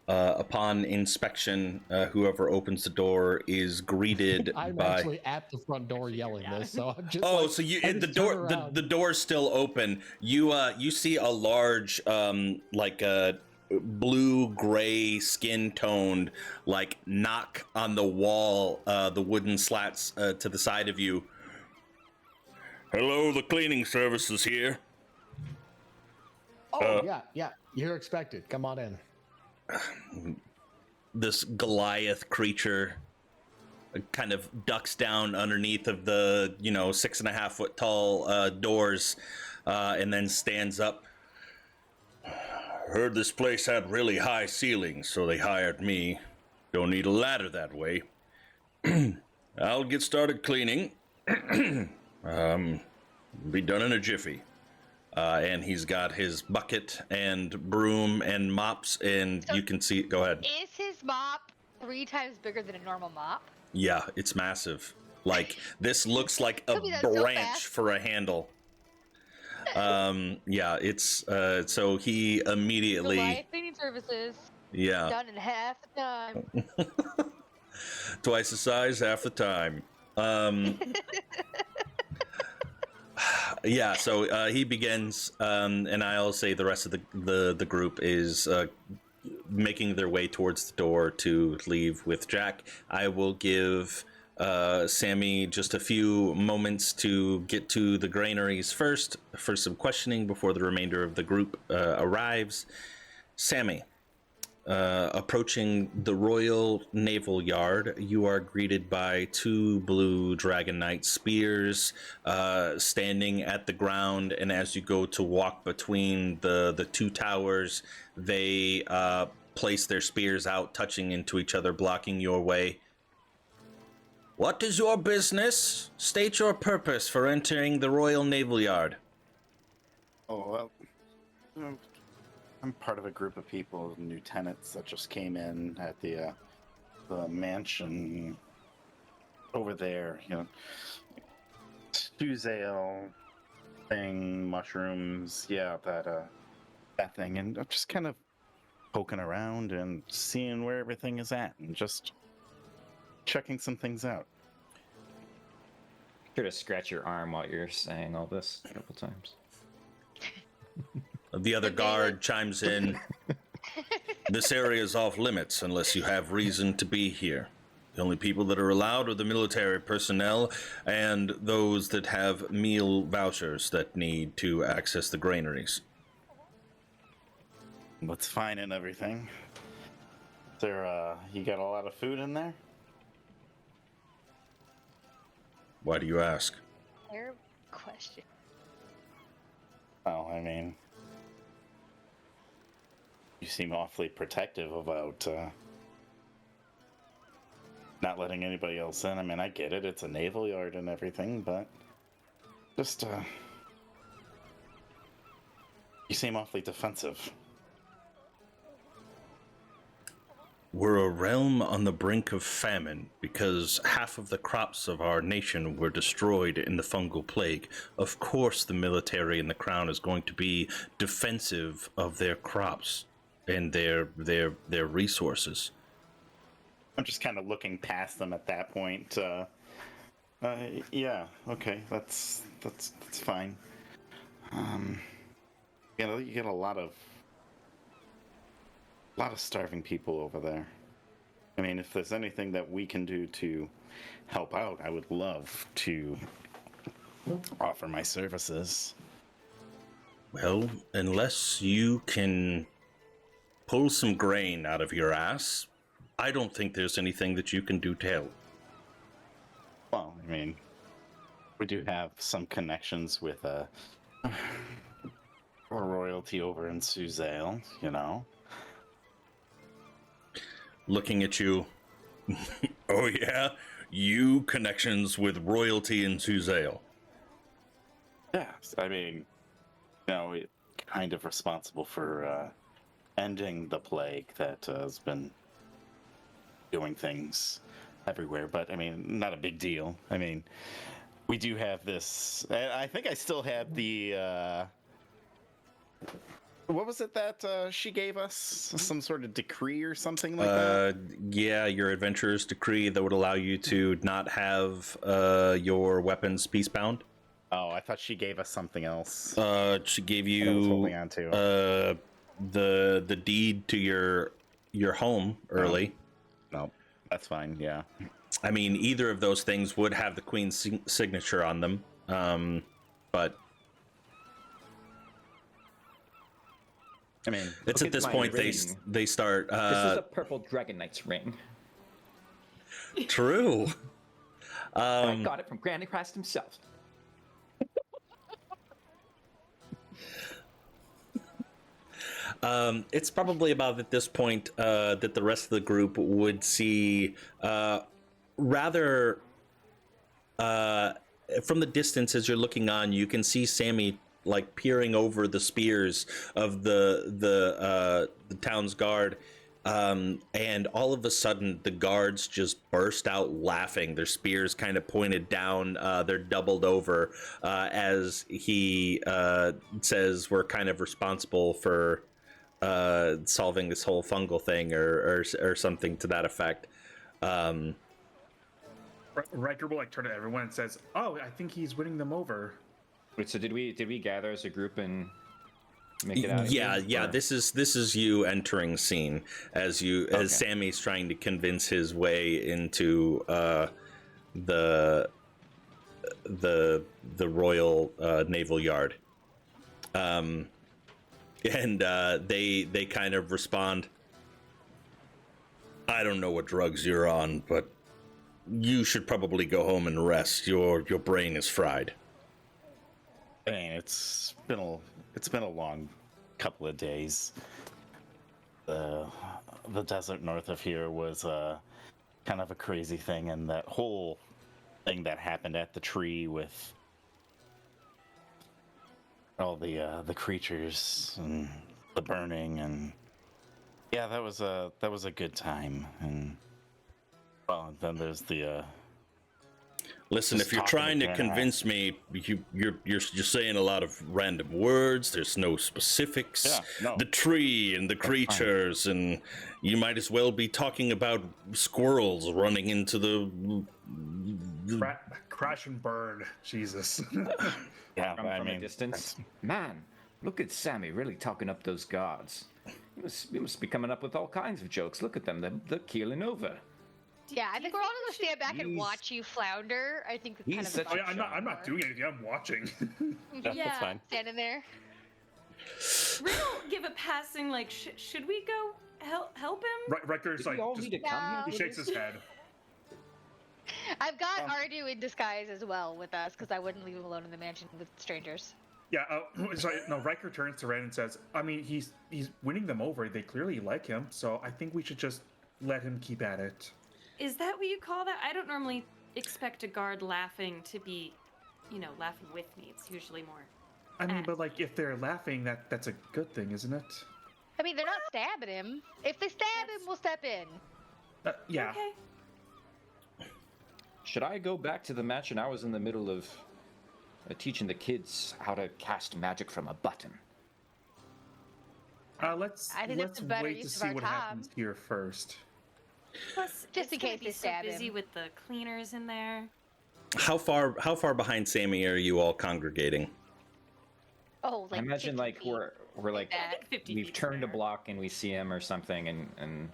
[SPEAKER 1] Upon inspection, whoever opens the door is greeted
[SPEAKER 7] I'm
[SPEAKER 1] by.
[SPEAKER 7] actually at the front door yelling this, so I'm just.
[SPEAKER 1] Oh,
[SPEAKER 7] like,
[SPEAKER 1] so
[SPEAKER 7] I
[SPEAKER 1] the
[SPEAKER 7] just
[SPEAKER 1] door
[SPEAKER 7] turn
[SPEAKER 1] the
[SPEAKER 7] around.
[SPEAKER 1] door's still open. You see a large like a blue gray skin toned like knock on the wall, the wooden slats to the side of you. Hello, the cleaning service is here.
[SPEAKER 7] Oh yeah, you're expected. Come on in.
[SPEAKER 1] This Goliath creature kind of ducks down underneath of the 6.5 foot tall doors, and then stands up. Heard this place had really high ceilings, so they hired me. Don't need a ladder that way. I'll get started cleaning. Be done in a jiffy. And he's got his bucket and broom and mops, and
[SPEAKER 2] So-
[SPEAKER 1] you can see. Go ahead.
[SPEAKER 2] Is his mop 3 times bigger than a normal mop?
[SPEAKER 1] Yeah, it's massive. Like, this looks like a
[SPEAKER 2] Toby, that's so
[SPEAKER 1] branch
[SPEAKER 2] fast.
[SPEAKER 1] for a handle. Yeah, it's so he immediately.
[SPEAKER 2] Goliath cleaning services
[SPEAKER 1] Yeah,
[SPEAKER 2] done in half the time.
[SPEAKER 1] twice the size, half the time. Yeah, so he begins, and I'll say the rest of the group is making their way towards the door to leave with Jack. I will give Sammy just a few moments to get to the granaries first for some questioning before the remainder of the group arrives. Sammy, approaching the Royal Naval Yard, you are greeted by 2 blue Dragon Knight spears standing at the ground, and as you go to walk between the 2 towers, they place their spears out, touching into each other, blocking your way. What is your business? State your purpose for entering the Royal Naval Yard.
[SPEAKER 6] Oh, well, I'm part of a group of people, lieutenants that just came in at the mansion over there, you know, stews ale thing, mushrooms, yeah, that thing, and I'm just kind of poking around and seeing where everything is at, and just checking some things out.
[SPEAKER 5] Sure to scratch your arm while you're saying all this a couple times.
[SPEAKER 1] The other guard chimes in. This area is off limits unless you have reason to be here. The only people that are allowed are the military personnel and those that have meal vouchers that need to access the granaries.
[SPEAKER 6] What's fine and everything. There, you got a lot of food in there?
[SPEAKER 1] Why do you ask?
[SPEAKER 2] Fair question.
[SPEAKER 6] Oh, I mean, you seem awfully protective about not letting anybody else in. I mean, I get it, it's a naval yard and everything, but just, you seem awfully defensive.
[SPEAKER 1] We're a realm on the brink of famine because half of the crops of our nation were destroyed in the fungal plague. Of course, the military and the crown is going to be defensive of their crops and their resources.
[SPEAKER 6] I'm just kind of looking past them at that point. Yeah, okay, that's fine. You get a lot of starving people over there. I mean, if there's anything that we can do to help out, I would love to offer my services.
[SPEAKER 1] Well, unless you can pull some grain out of your ass, I don't think there's anything that you can do to help.
[SPEAKER 6] Well, I mean, we do have some connections with a royalty over in Suzale, you know.
[SPEAKER 1] Looking at you. Oh yeah? You connections with royalty in Suzale.
[SPEAKER 6] Yes, I mean, you know, we're kind of responsible for ending the plague that has been doing things everywhere, but I mean, not a big deal. I mean, we do have this. I think I still have the. What was it that she gave us? Some sort of decree or something like that?
[SPEAKER 1] Yeah, your adventurer's decree that would allow you to not have your weapons peacebound.
[SPEAKER 6] Oh, I thought she gave us something else.
[SPEAKER 1] She gave
[SPEAKER 6] I was
[SPEAKER 1] you
[SPEAKER 6] holding on to.
[SPEAKER 1] the deed to your home early.
[SPEAKER 6] No, that's fine. Yeah.
[SPEAKER 1] I mean, either of those things would have the queen's signature on them, but
[SPEAKER 6] I mean,
[SPEAKER 1] it's
[SPEAKER 5] Look
[SPEAKER 1] at this
[SPEAKER 5] at my
[SPEAKER 1] point
[SPEAKER 5] ring.
[SPEAKER 1] they start.
[SPEAKER 5] This is a purple Dragon Knight's ring.
[SPEAKER 1] True.
[SPEAKER 5] I got it from Granny Christ himself.
[SPEAKER 1] It's probably about at this point that the rest of the group would see rather from the distance as you're looking on. You can see Sammy like peering over the spears of the town's guard. And all of a sudden, the guards just burst out laughing. Their spears kind of pointed down. They're doubled over as he says, "We're kind of responsible for solving this whole fungal thing," or something to that effect.
[SPEAKER 4] Riker will like turn to everyone and says, "Oh, I think he's winning them over."
[SPEAKER 5] Wait, so did we gather as a group and make it out?
[SPEAKER 1] Yeah,
[SPEAKER 5] here,
[SPEAKER 1] yeah.
[SPEAKER 5] or-
[SPEAKER 1] This is you entering scene as Sammy's trying to convince his way into the Royal Naval Yard. And they kind of respond, "I don't know what drugs you're on, but you should probably go home and rest. Your brain is fried."
[SPEAKER 6] I mean, it's been a long couple of days. The desert north of here was kind of a crazy thing, and that whole thing that happened at the tree with all the creatures and the burning, and yeah, that was a good time. And well, then there's the
[SPEAKER 1] Listen,
[SPEAKER 6] Just
[SPEAKER 1] if you're
[SPEAKER 6] talking
[SPEAKER 1] trying to
[SPEAKER 6] again,
[SPEAKER 1] convince me, you're saying a lot of random words. There's no specifics.
[SPEAKER 6] Yeah, no.
[SPEAKER 1] The tree and the creatures, and you might as well be talking about squirrels running into the.
[SPEAKER 4] Crash and burn, Jesus.
[SPEAKER 6] yeah,
[SPEAKER 5] From,
[SPEAKER 6] I
[SPEAKER 5] from
[SPEAKER 6] mean,
[SPEAKER 5] a distance. Man, look at Sammy really talking up those guards. He must be coming up with all kinds of jokes. Look at them. They're keeling over.
[SPEAKER 2] Yeah, I think we're all gonna stand back and
[SPEAKER 5] He's-
[SPEAKER 2] watch you flounder. I think it's
[SPEAKER 5] he's
[SPEAKER 2] kind of.
[SPEAKER 5] such
[SPEAKER 2] fun
[SPEAKER 5] a-
[SPEAKER 4] I'm not doing anything. I'm watching.
[SPEAKER 6] Yeah,
[SPEAKER 3] Yeah.
[SPEAKER 6] that's fine.
[SPEAKER 2] Standing there.
[SPEAKER 3] Rick will give a passing like, should we go help him?
[SPEAKER 4] Riker's
[SPEAKER 5] Did
[SPEAKER 4] like,
[SPEAKER 5] we all
[SPEAKER 4] just,
[SPEAKER 5] need to come
[SPEAKER 2] No.
[SPEAKER 4] he
[SPEAKER 5] here?
[SPEAKER 4] shakes his head.
[SPEAKER 2] I've got Ardu in disguise as well with us because I wouldn't leave him alone in the mansion with strangers.
[SPEAKER 4] Yeah, sorry, no. Riker turns to Ren and says, "I mean, he's winning them over. They clearly like him, so I think we should just let him keep at it."
[SPEAKER 3] Is that what you call that? I don't normally expect a guard laughing to be, laughing with me. It's usually more.
[SPEAKER 4] I mean, but like, if they're laughing, that's a good thing, isn't it?
[SPEAKER 2] I mean, they're not stabbing him. If they stab him, we'll step in.
[SPEAKER 4] Yeah.
[SPEAKER 3] Okay.
[SPEAKER 5] Should I go back to the mansion? I was in the middle of teaching the kids how to cast magic from a button.
[SPEAKER 4] Let's
[SPEAKER 2] I think that's a better
[SPEAKER 4] wait to
[SPEAKER 2] use of
[SPEAKER 4] see
[SPEAKER 2] our
[SPEAKER 4] what
[SPEAKER 2] time.
[SPEAKER 4] happens here first.
[SPEAKER 3] Plus,
[SPEAKER 2] Just in
[SPEAKER 3] it's gonna
[SPEAKER 2] case
[SPEAKER 3] be
[SPEAKER 2] they stab
[SPEAKER 3] so busy
[SPEAKER 2] him.
[SPEAKER 3] with the cleaners in there.
[SPEAKER 1] How far behind Sammy are you all congregating?
[SPEAKER 2] Oh, like
[SPEAKER 5] I imagine
[SPEAKER 2] 50
[SPEAKER 5] like
[SPEAKER 2] feet.
[SPEAKER 5] we're like
[SPEAKER 2] that.
[SPEAKER 3] I think 50
[SPEAKER 5] we've
[SPEAKER 3] feet's
[SPEAKER 5] turned a
[SPEAKER 3] fair.
[SPEAKER 5] block and we see him or something, and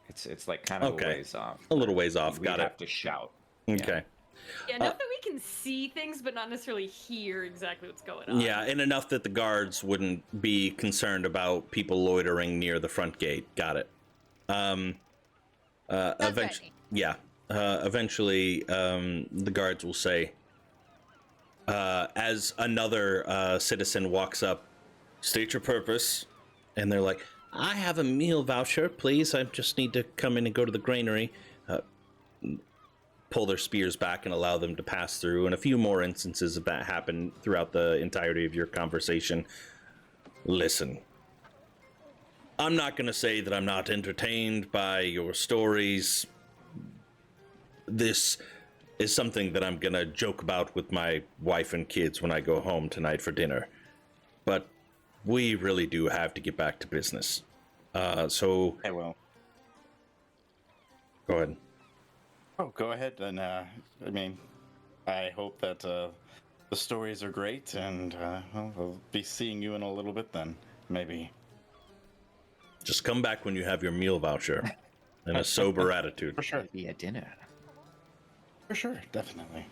[SPEAKER 5] it's like kind of
[SPEAKER 1] Okay.
[SPEAKER 5] a ways off.
[SPEAKER 1] A little ways off.
[SPEAKER 5] We
[SPEAKER 1] Got
[SPEAKER 5] have
[SPEAKER 1] it.
[SPEAKER 5] to shout.
[SPEAKER 1] Okay.
[SPEAKER 3] Yeah, enough that we can see things, but not necessarily hear exactly what's going on.
[SPEAKER 1] Yeah, and enough that the guards wouldn't be concerned about people loitering near the front gate. Got it. Eventually, yeah. Eventually, the guards will say, as another citizen walks up, "State your purpose," and they're like, "I have a meal voucher, please. I just need to come in and go to the granary." Pull their spears back and allow them to pass through, and a few more instances of that happen throughout the entirety of your conversation. Listen, I'm not going to say that I'm not entertained by your stories. This is something that I'm going to joke about with my wife and kids when I go home tonight for dinner. But we really do have to get back to business. So,
[SPEAKER 6] I will.
[SPEAKER 1] go ahead.
[SPEAKER 6] Oh, go ahead. And I mean, I hope that the stories are great, and well, I'll be seeing you in a little bit then, maybe.
[SPEAKER 1] Just come back when you have your meal voucher and a sober attitude.
[SPEAKER 6] For sure.
[SPEAKER 5] Maybe a dinner.
[SPEAKER 6] For sure, definitely.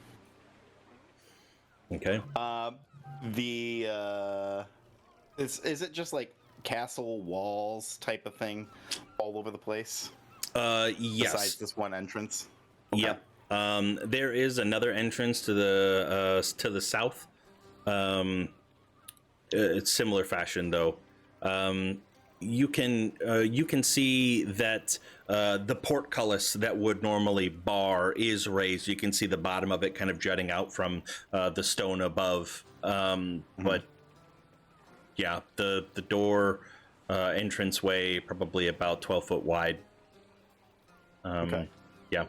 [SPEAKER 1] Okay.
[SPEAKER 6] Is it just like castle walls type of thing all over the place?
[SPEAKER 1] Yes.
[SPEAKER 6] Besides this one entrance? Okay.
[SPEAKER 1] Yep. There is another entrance to the south. It's similar fashion though. You can see that the portcullis that would normally bar is raised. You can see the bottom of it kind of jutting out from the stone above. But yeah, the door entranceway probably about 12 foot wide.
[SPEAKER 6] Okay.
[SPEAKER 1] Yeah.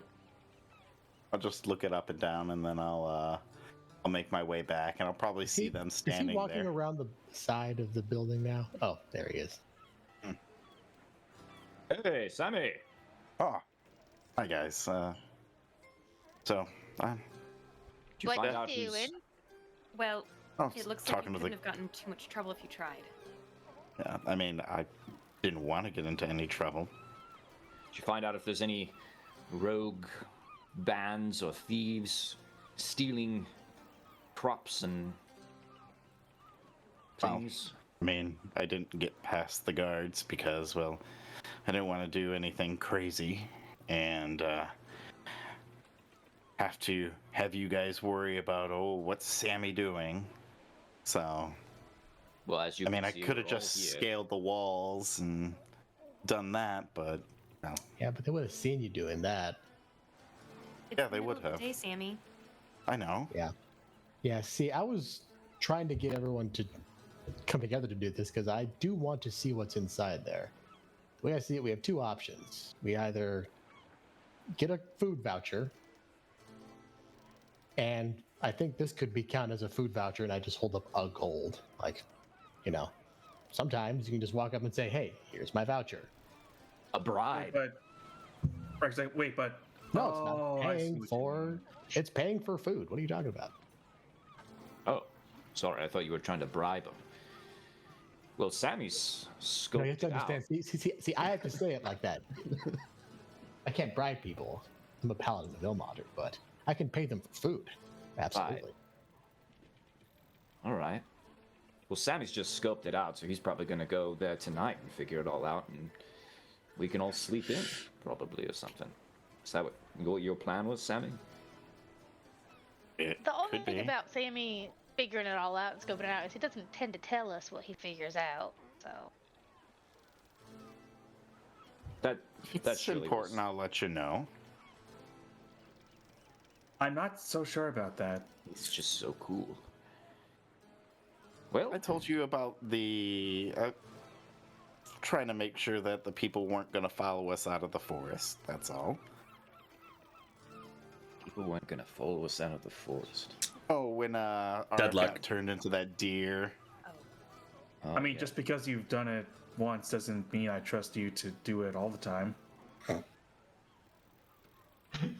[SPEAKER 6] I'll just look it up and down, and then I'll make my way back, and I'll probably see them standing
[SPEAKER 7] Is he walking
[SPEAKER 6] there.
[SPEAKER 7] around the side of the building now? Oh, there he is.
[SPEAKER 5] Hey, Sammy.
[SPEAKER 6] Oh, hi guys. So,
[SPEAKER 5] Did you
[SPEAKER 2] What
[SPEAKER 5] find
[SPEAKER 2] you
[SPEAKER 5] out who's-
[SPEAKER 2] doing?
[SPEAKER 3] Well,
[SPEAKER 6] oh,
[SPEAKER 3] it looks like
[SPEAKER 6] talking
[SPEAKER 3] you
[SPEAKER 6] to
[SPEAKER 3] couldn't
[SPEAKER 6] the.
[SPEAKER 3] have gotten too much trouble if you tried.
[SPEAKER 6] Yeah, I mean, I didn't want to get into any trouble.
[SPEAKER 5] Did you find out if there's any rogue bands or thieves stealing crops and
[SPEAKER 6] Well,
[SPEAKER 5] things?
[SPEAKER 6] I mean, I didn't get past the guards because, well, I didn't want to do anything crazy and have to have you guys worry about, oh, what's Sammy doing? So,
[SPEAKER 5] Well, as you
[SPEAKER 6] I mean,
[SPEAKER 5] can
[SPEAKER 6] I
[SPEAKER 5] see,
[SPEAKER 6] could have
[SPEAKER 5] we're all
[SPEAKER 6] just
[SPEAKER 5] here.
[SPEAKER 6] scaled the walls and done that, but no.
[SPEAKER 7] Yeah, but they would have seen you doing that.
[SPEAKER 3] It's
[SPEAKER 6] Yeah,
[SPEAKER 3] the
[SPEAKER 6] they
[SPEAKER 3] middle
[SPEAKER 6] would
[SPEAKER 3] of the
[SPEAKER 6] have.
[SPEAKER 3] Day, Sammy.
[SPEAKER 6] I know.
[SPEAKER 7] Yeah. Yeah, see, I was trying to get everyone to come together to do this because I do want to see what's inside there. The way I see it, we have two options. We either get a food voucher, and I think this could be counted as a food voucher, and I just hold up a gold. Like, you know, sometimes you can just walk up and say, hey, here's my voucher.
[SPEAKER 5] A bribe.
[SPEAKER 4] But Rex, like, wait, but
[SPEAKER 7] No, it's
[SPEAKER 4] oh,
[SPEAKER 7] not
[SPEAKER 4] I see
[SPEAKER 7] paying
[SPEAKER 4] what you
[SPEAKER 7] for.
[SPEAKER 4] mean.
[SPEAKER 7] It's paying for food. What are you talking about?
[SPEAKER 5] Oh, sorry. I thought you were trying to bribe him. Well, Sammy's scoped
[SPEAKER 7] No, you have to
[SPEAKER 5] it out.
[SPEAKER 7] understand. See, I have to say it like that. I can't bribe people. I'm a paladin of Ilmater, but I can pay them for food. Absolutely.
[SPEAKER 5] All right. Well, Sammy's just scoped it out, so he's probably going to go there tonight and figure it all out, and we can all sleep in, probably, or something. Is that what your plan was, Sammy?
[SPEAKER 6] It
[SPEAKER 2] The only
[SPEAKER 6] could
[SPEAKER 2] thing
[SPEAKER 6] be.
[SPEAKER 2] about Sammy figuring it all out and scoping it out is he doesn't tend to tell us what he figures out. So
[SPEAKER 5] That
[SPEAKER 6] If
[SPEAKER 5] that
[SPEAKER 6] it's
[SPEAKER 5] surely
[SPEAKER 6] important,
[SPEAKER 5] was-
[SPEAKER 6] I'll let you know.
[SPEAKER 4] I'm not so sure about that.
[SPEAKER 5] It's just so cool. Well,
[SPEAKER 6] I told you about the trying to make sure that the people weren't going to follow us out of the forest. That's all.
[SPEAKER 5] people weren't going to follow us out of the forest.
[SPEAKER 6] Oh, when Arv
[SPEAKER 1] Deadlock.
[SPEAKER 6] got turned into that deer.
[SPEAKER 5] Oh,
[SPEAKER 4] I mean,
[SPEAKER 5] yeah.
[SPEAKER 4] just because you've done it once doesn't mean I trust you to do it all the time.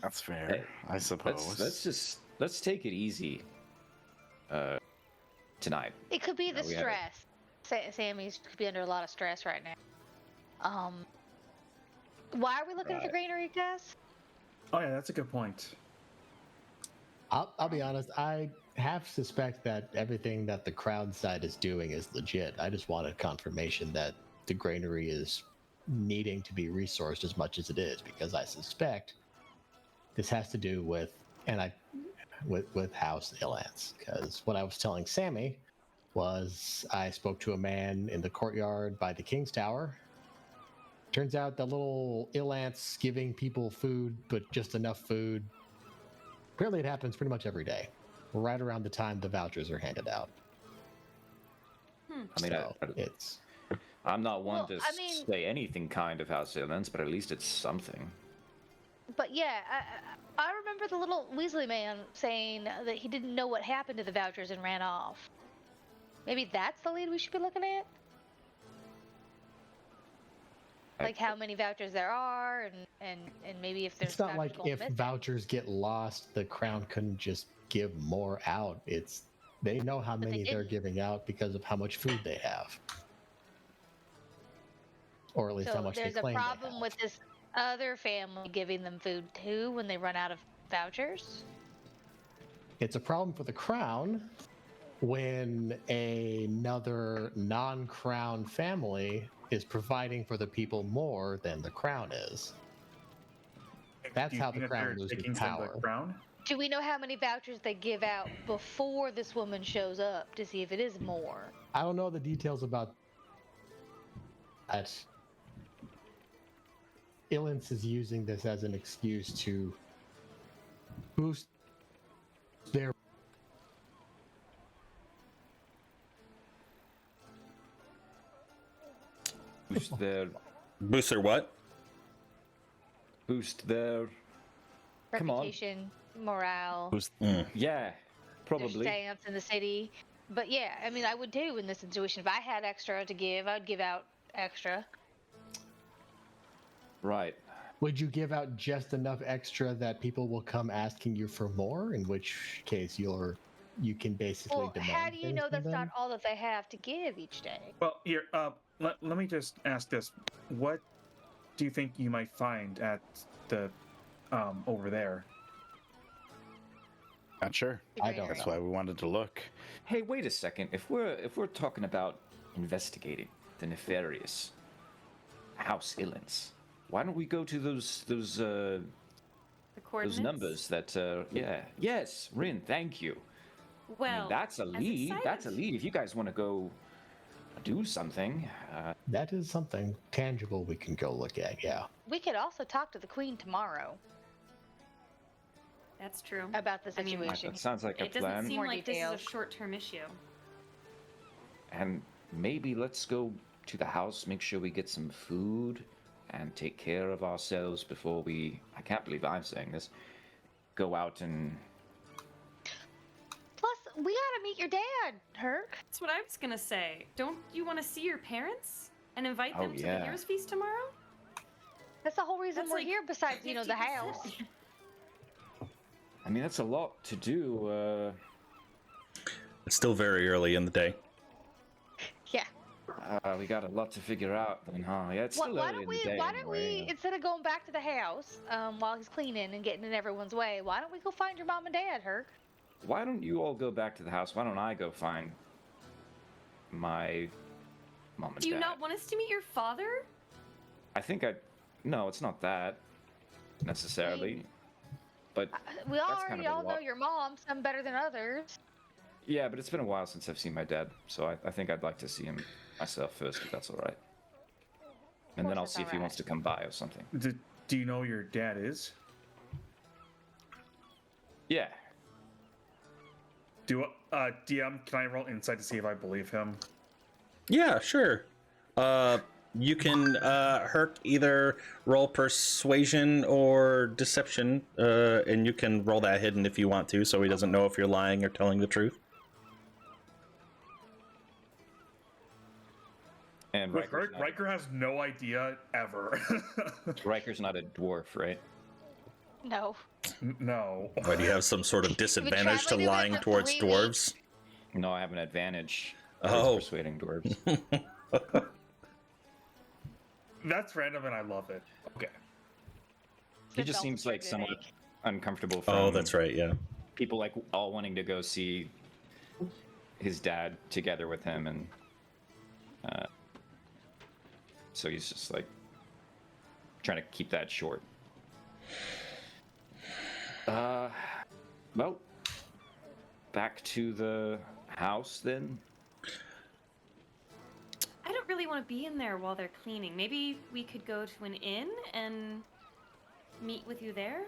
[SPEAKER 6] That's fair,
[SPEAKER 5] Hey,
[SPEAKER 6] I suppose.
[SPEAKER 5] let's take it easy. Tonight.
[SPEAKER 2] it could be the
[SPEAKER 5] we had a-
[SPEAKER 2] stress. Sammy's could be under a lot of stress right now. Why are we looking at the
[SPEAKER 6] Right.
[SPEAKER 2] granary, guys?
[SPEAKER 4] Oh yeah, that's a good point.
[SPEAKER 7] I'll be honest. I half suspect that everything that the crowd side is doing is legit. I just wanted confirmation that the granary is needing to be resourced as much as it is, because I suspect this has to do with with House Ilance. Because what I was telling Sammy was I spoke to a man in the courtyard by the King's Tower. Turns out that little Ilance giving people food, but just enough food. Apparently, it happens pretty much every day, right around the time the vouchers are handed out.
[SPEAKER 5] I mean,
[SPEAKER 7] So it's
[SPEAKER 5] I'm not one
[SPEAKER 2] Well,
[SPEAKER 5] to
[SPEAKER 2] I mean-
[SPEAKER 5] say anything kind of house events, but at least it's something.
[SPEAKER 2] But yeah, I remember the little Weasley man saying that he didn't know what happened to the vouchers and ran off. Maybe that's the lead we should be looking at? Like how many vouchers there are, and maybe if there's
[SPEAKER 7] it's not
[SPEAKER 2] vouchers
[SPEAKER 7] like
[SPEAKER 2] going
[SPEAKER 7] if
[SPEAKER 2] missing.
[SPEAKER 7] vouchers get lost, the crown couldn't just give more out. It's they know how
[SPEAKER 2] But they
[SPEAKER 7] many they're
[SPEAKER 2] didn't.
[SPEAKER 7] giving out because of how much food they have, or at least how
[SPEAKER 2] So
[SPEAKER 7] much
[SPEAKER 2] there's
[SPEAKER 7] they
[SPEAKER 2] a
[SPEAKER 7] claim
[SPEAKER 2] problem
[SPEAKER 7] they have.
[SPEAKER 2] with this other family giving them food too when they run out of vouchers.
[SPEAKER 7] It's a problem for the crown when another non-crown family is providing for the people more than the crown is. That's
[SPEAKER 4] Do you
[SPEAKER 7] how
[SPEAKER 4] think
[SPEAKER 7] the
[SPEAKER 4] that they're
[SPEAKER 7] crown loses
[SPEAKER 4] taking some of
[SPEAKER 7] power.
[SPEAKER 4] the crown?
[SPEAKER 2] Do we know how many vouchers they give out before this woman shows up to see if it is more?
[SPEAKER 7] I don't know the details about that Illins is using this as an excuse to boost their
[SPEAKER 5] Boost their
[SPEAKER 1] Booster, what?
[SPEAKER 5] boost their Come on.
[SPEAKER 2] Reputation, morale,
[SPEAKER 6] Who's
[SPEAKER 5] yeah,
[SPEAKER 2] their
[SPEAKER 5] probably.
[SPEAKER 2] stance in the city. But yeah, I mean, I would too in this situation. If I had extra to give, I would give out extra.
[SPEAKER 5] Right.
[SPEAKER 7] Would you give out just enough extra that people will come asking you for more? In which case, you can basically
[SPEAKER 2] Well,
[SPEAKER 7] demand.
[SPEAKER 2] how do you
[SPEAKER 7] things
[SPEAKER 2] know
[SPEAKER 7] from
[SPEAKER 2] that's
[SPEAKER 7] them?
[SPEAKER 2] not all that they have to give each day?
[SPEAKER 4] Well, here, let me just ask this: what do you think you might find at the over there?
[SPEAKER 6] not sure.
[SPEAKER 7] I don't
[SPEAKER 6] That's
[SPEAKER 7] know.
[SPEAKER 6] why we wanted to look.
[SPEAKER 5] Hey, wait a second. If we're talking about investigating the nefarious House Illins, why don't we go to those
[SPEAKER 3] The coordinates.
[SPEAKER 5] numbers that yeah. Yes, Rin, thank you.
[SPEAKER 3] Well,
[SPEAKER 5] I mean, that's a
[SPEAKER 3] as
[SPEAKER 5] lead. That's a
[SPEAKER 3] excited-
[SPEAKER 5] lead. If you guys want to go do something,
[SPEAKER 7] That is something tangible we can go look at. Yeah.
[SPEAKER 2] We could also talk to the queen tomorrow
[SPEAKER 3] That's true.
[SPEAKER 2] about the
[SPEAKER 3] I mean,
[SPEAKER 2] situation.
[SPEAKER 5] that sounds like a
[SPEAKER 3] It doesn't
[SPEAKER 5] plan.
[SPEAKER 3] seem
[SPEAKER 2] More
[SPEAKER 3] like this
[SPEAKER 2] details.
[SPEAKER 3] is a short-term issue.
[SPEAKER 5] And maybe let's go to the house, make sure we get some food, and take care of ourselves before we. I can't believe I'm saying this. Go out and.
[SPEAKER 2] Plus, we gotta meet your dad, Herc.
[SPEAKER 3] That's what I was gonna say. Don't you want to see your parents and invite
[SPEAKER 5] Oh,
[SPEAKER 3] them to
[SPEAKER 5] yeah.
[SPEAKER 3] the Heroes Feast tomorrow?
[SPEAKER 2] That's the whole reason
[SPEAKER 3] That's
[SPEAKER 2] we're
[SPEAKER 3] like
[SPEAKER 2] here. Besides, the
[SPEAKER 3] 50%.
[SPEAKER 2] house.
[SPEAKER 5] I mean, that's a lot to do.
[SPEAKER 1] It's still very early in the day.
[SPEAKER 2] Yeah.
[SPEAKER 5] We got a lot to figure out, then, huh? Yeah, it's
[SPEAKER 2] Why,
[SPEAKER 5] still
[SPEAKER 2] why
[SPEAKER 5] early
[SPEAKER 2] don't
[SPEAKER 5] in
[SPEAKER 2] we?
[SPEAKER 5] the day.
[SPEAKER 2] Why don't
[SPEAKER 5] anyway.
[SPEAKER 2] we? Instead of going back to the house while he's cleaning and getting in everyone's way, why don't we go find your mom and dad, Herc?
[SPEAKER 5] Why don't you all go back to the house? Why don't I go find my mom and
[SPEAKER 3] Do you
[SPEAKER 5] dad?
[SPEAKER 3] not want us to meet your father?
[SPEAKER 5] I think I. No, it's not that necessarily. But
[SPEAKER 2] We
[SPEAKER 5] That's
[SPEAKER 2] already
[SPEAKER 5] kind of a
[SPEAKER 2] all know
[SPEAKER 5] lot.
[SPEAKER 2] your mom, some better than others.
[SPEAKER 5] yeah, but it's been a while since I've seen my dad, so I think I'd like to see him myself first, if that's all right. And then
[SPEAKER 2] course
[SPEAKER 5] I'll
[SPEAKER 2] it's
[SPEAKER 5] see if he
[SPEAKER 2] all
[SPEAKER 5] wants to come by or something.
[SPEAKER 4] Do you know where your dad is?
[SPEAKER 5] Yeah.
[SPEAKER 4] DM, can I roll insight to see if I believe him?
[SPEAKER 1] Yeah, sure. You can Herc either roll persuasion or deception, and you can roll that hidden if you want to, so he doesn't know if you're lying or telling the truth.
[SPEAKER 5] And
[SPEAKER 4] Riker has no idea ever.
[SPEAKER 5] Riker's not a dwarf, right?
[SPEAKER 2] No.
[SPEAKER 4] No.
[SPEAKER 1] Why do you have some sort of disadvantage to
[SPEAKER 2] traveling with
[SPEAKER 1] lying
[SPEAKER 2] him for
[SPEAKER 1] towards
[SPEAKER 2] 3
[SPEAKER 1] dwarves?
[SPEAKER 5] No, I have an advantage.
[SPEAKER 1] Oh.
[SPEAKER 5] towards persuading dwarves.
[SPEAKER 4] That's random and I love it. Okay.
[SPEAKER 5] He just
[SPEAKER 2] Belt
[SPEAKER 5] seems
[SPEAKER 2] for
[SPEAKER 5] like
[SPEAKER 2] good
[SPEAKER 5] somewhat
[SPEAKER 2] egg.
[SPEAKER 5] uncomfortable from
[SPEAKER 1] Oh, that's right, yeah.
[SPEAKER 5] people like all wanting to go see his dad together with him, and so he's just like trying to keep that short. Well, back to the house then.
[SPEAKER 3] I don't really want to be in there while they're cleaning. Maybe we could go to an inn and meet with you there.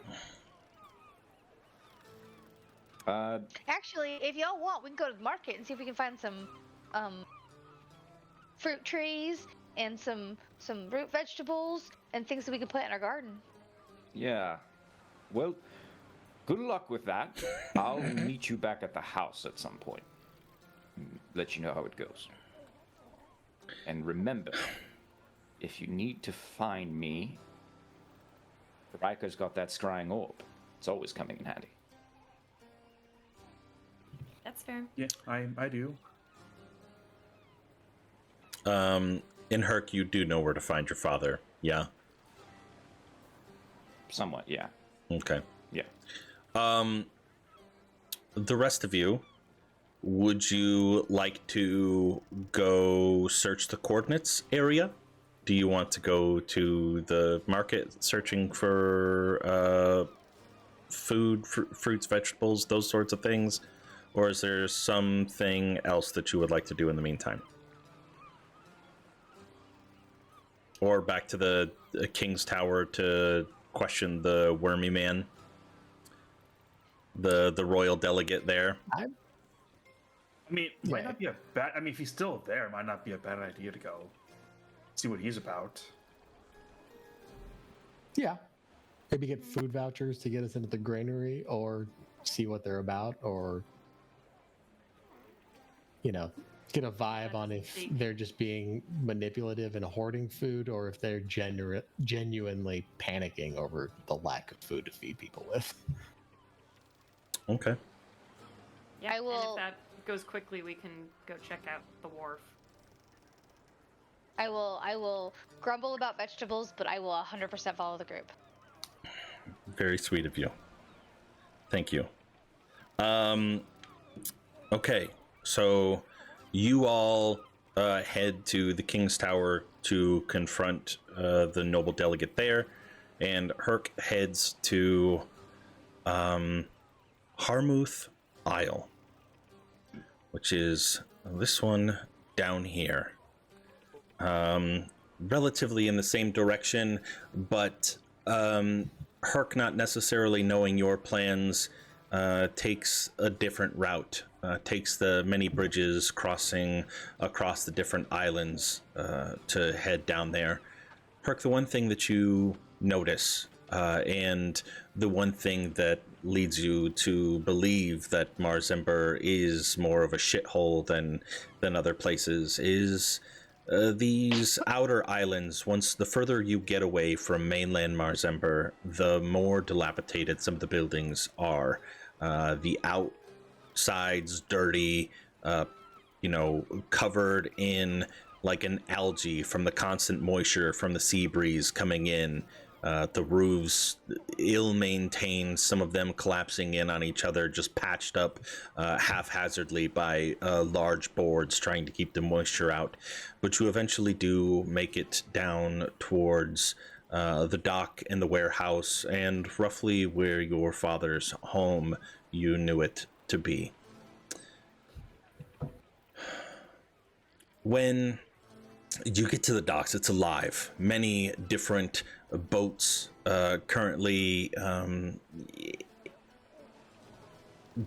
[SPEAKER 2] Actually, if y'all want, we can go to the market and see if we can find some fruit trees and some root vegetables and things that we can plant in our garden.
[SPEAKER 5] Yeah. Well, good luck with that. I'll meet you back at the house at some point. Let you know how it goes. And remember, if you need to find me, Riker's got that scrying orb. It's always coming in handy.
[SPEAKER 3] That's fair.
[SPEAKER 4] Yeah, I do.
[SPEAKER 1] In Herc, you do know where to find your father, yeah?
[SPEAKER 5] Somewhat, yeah.
[SPEAKER 1] Okay.
[SPEAKER 5] Yeah.
[SPEAKER 1] The rest of you, would you like to go search the coordinates area? Do you want to go to the market searching for food, fruits, vegetables, those sorts of things? Or is there something else that you would like to do in the meantime? or back to the King's Tower to question the wormy man, the royal delegate there.
[SPEAKER 4] I mean, might
[SPEAKER 7] Yeah.
[SPEAKER 4] not be a bad. I mean, if he's still there, it might not be a bad idea to go see what he's about.
[SPEAKER 7] Yeah. Maybe get food vouchers to get us into the granary, or see what they're about, or, you know, get a vibe on if they're just being manipulative and hoarding food, or if they're genuinely panicking over the lack of food to feed people with.
[SPEAKER 1] Okay.
[SPEAKER 3] Yeah,
[SPEAKER 2] I will-
[SPEAKER 3] And if that goes quickly, we can go check out the wharf.
[SPEAKER 2] I will grumble about vegetables, but I will 100% follow the group.
[SPEAKER 1] Very sweet of you. Thank you. Okay, so you all head to the King's Tower to confront the noble delegate there, and Herc heads to Harmouth Isle, which is this one down here. Relatively in the same direction, but Herc, not necessarily knowing your plans, takes a different route, takes the many bridges crossing across the different islands to head down there. Herc, the one thing that you notice, and the one thing that leads you to believe that Marsember is more of a shithole than other places, is these outer islands. Once the further you get away from mainland Marsember, the more dilapidated some of the buildings are. The outsides dirty, covered in like an algae from the constant moisture from the sea breeze coming in. The roofs ill-maintained, some of them collapsing in on each other, just patched up haphazardly by large boards trying to keep the moisture out. But you eventually do make it down towards the dock and the warehouse, and roughly where your father's home you knew it to be. When you get to the docks, it's alive. Many different boats currently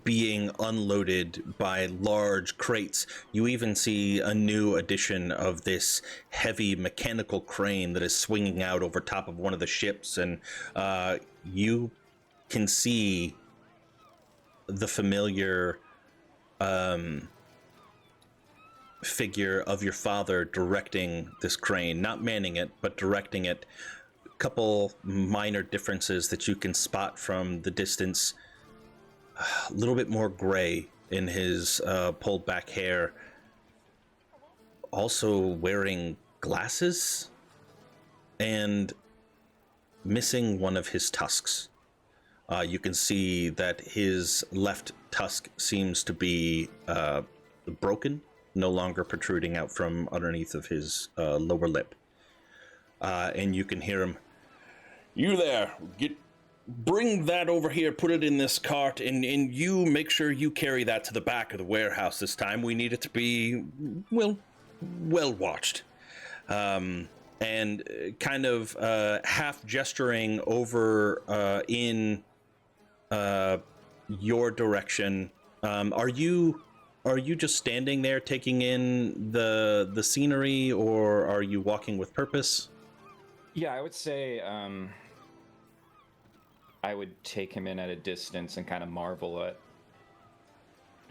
[SPEAKER 1] being unloaded by large crates. You even see a new addition of this heavy mechanical crane that is swinging out over top of one of the ships, and you can see the familiar figure of your father directing this crane, not manning it, but directing it. A couple minor differences that you can spot from the distance: a little bit more gray in his pulled back hair, also wearing glasses, and missing one of his tusks. You can see that his left tusk seems to be broken, no longer protruding out from underneath of his lower lip. And you can hear him, "You there, bring that over here, put it in this cart, and you make sure you carry that to the back of the warehouse this time. We need it to be, well watched." And kind of half gesturing over in your direction. Are you just standing there taking in the scenery, or are you walking with purpose?
[SPEAKER 5] Yeah, I would say I would take him in at a distance and kind of marvel at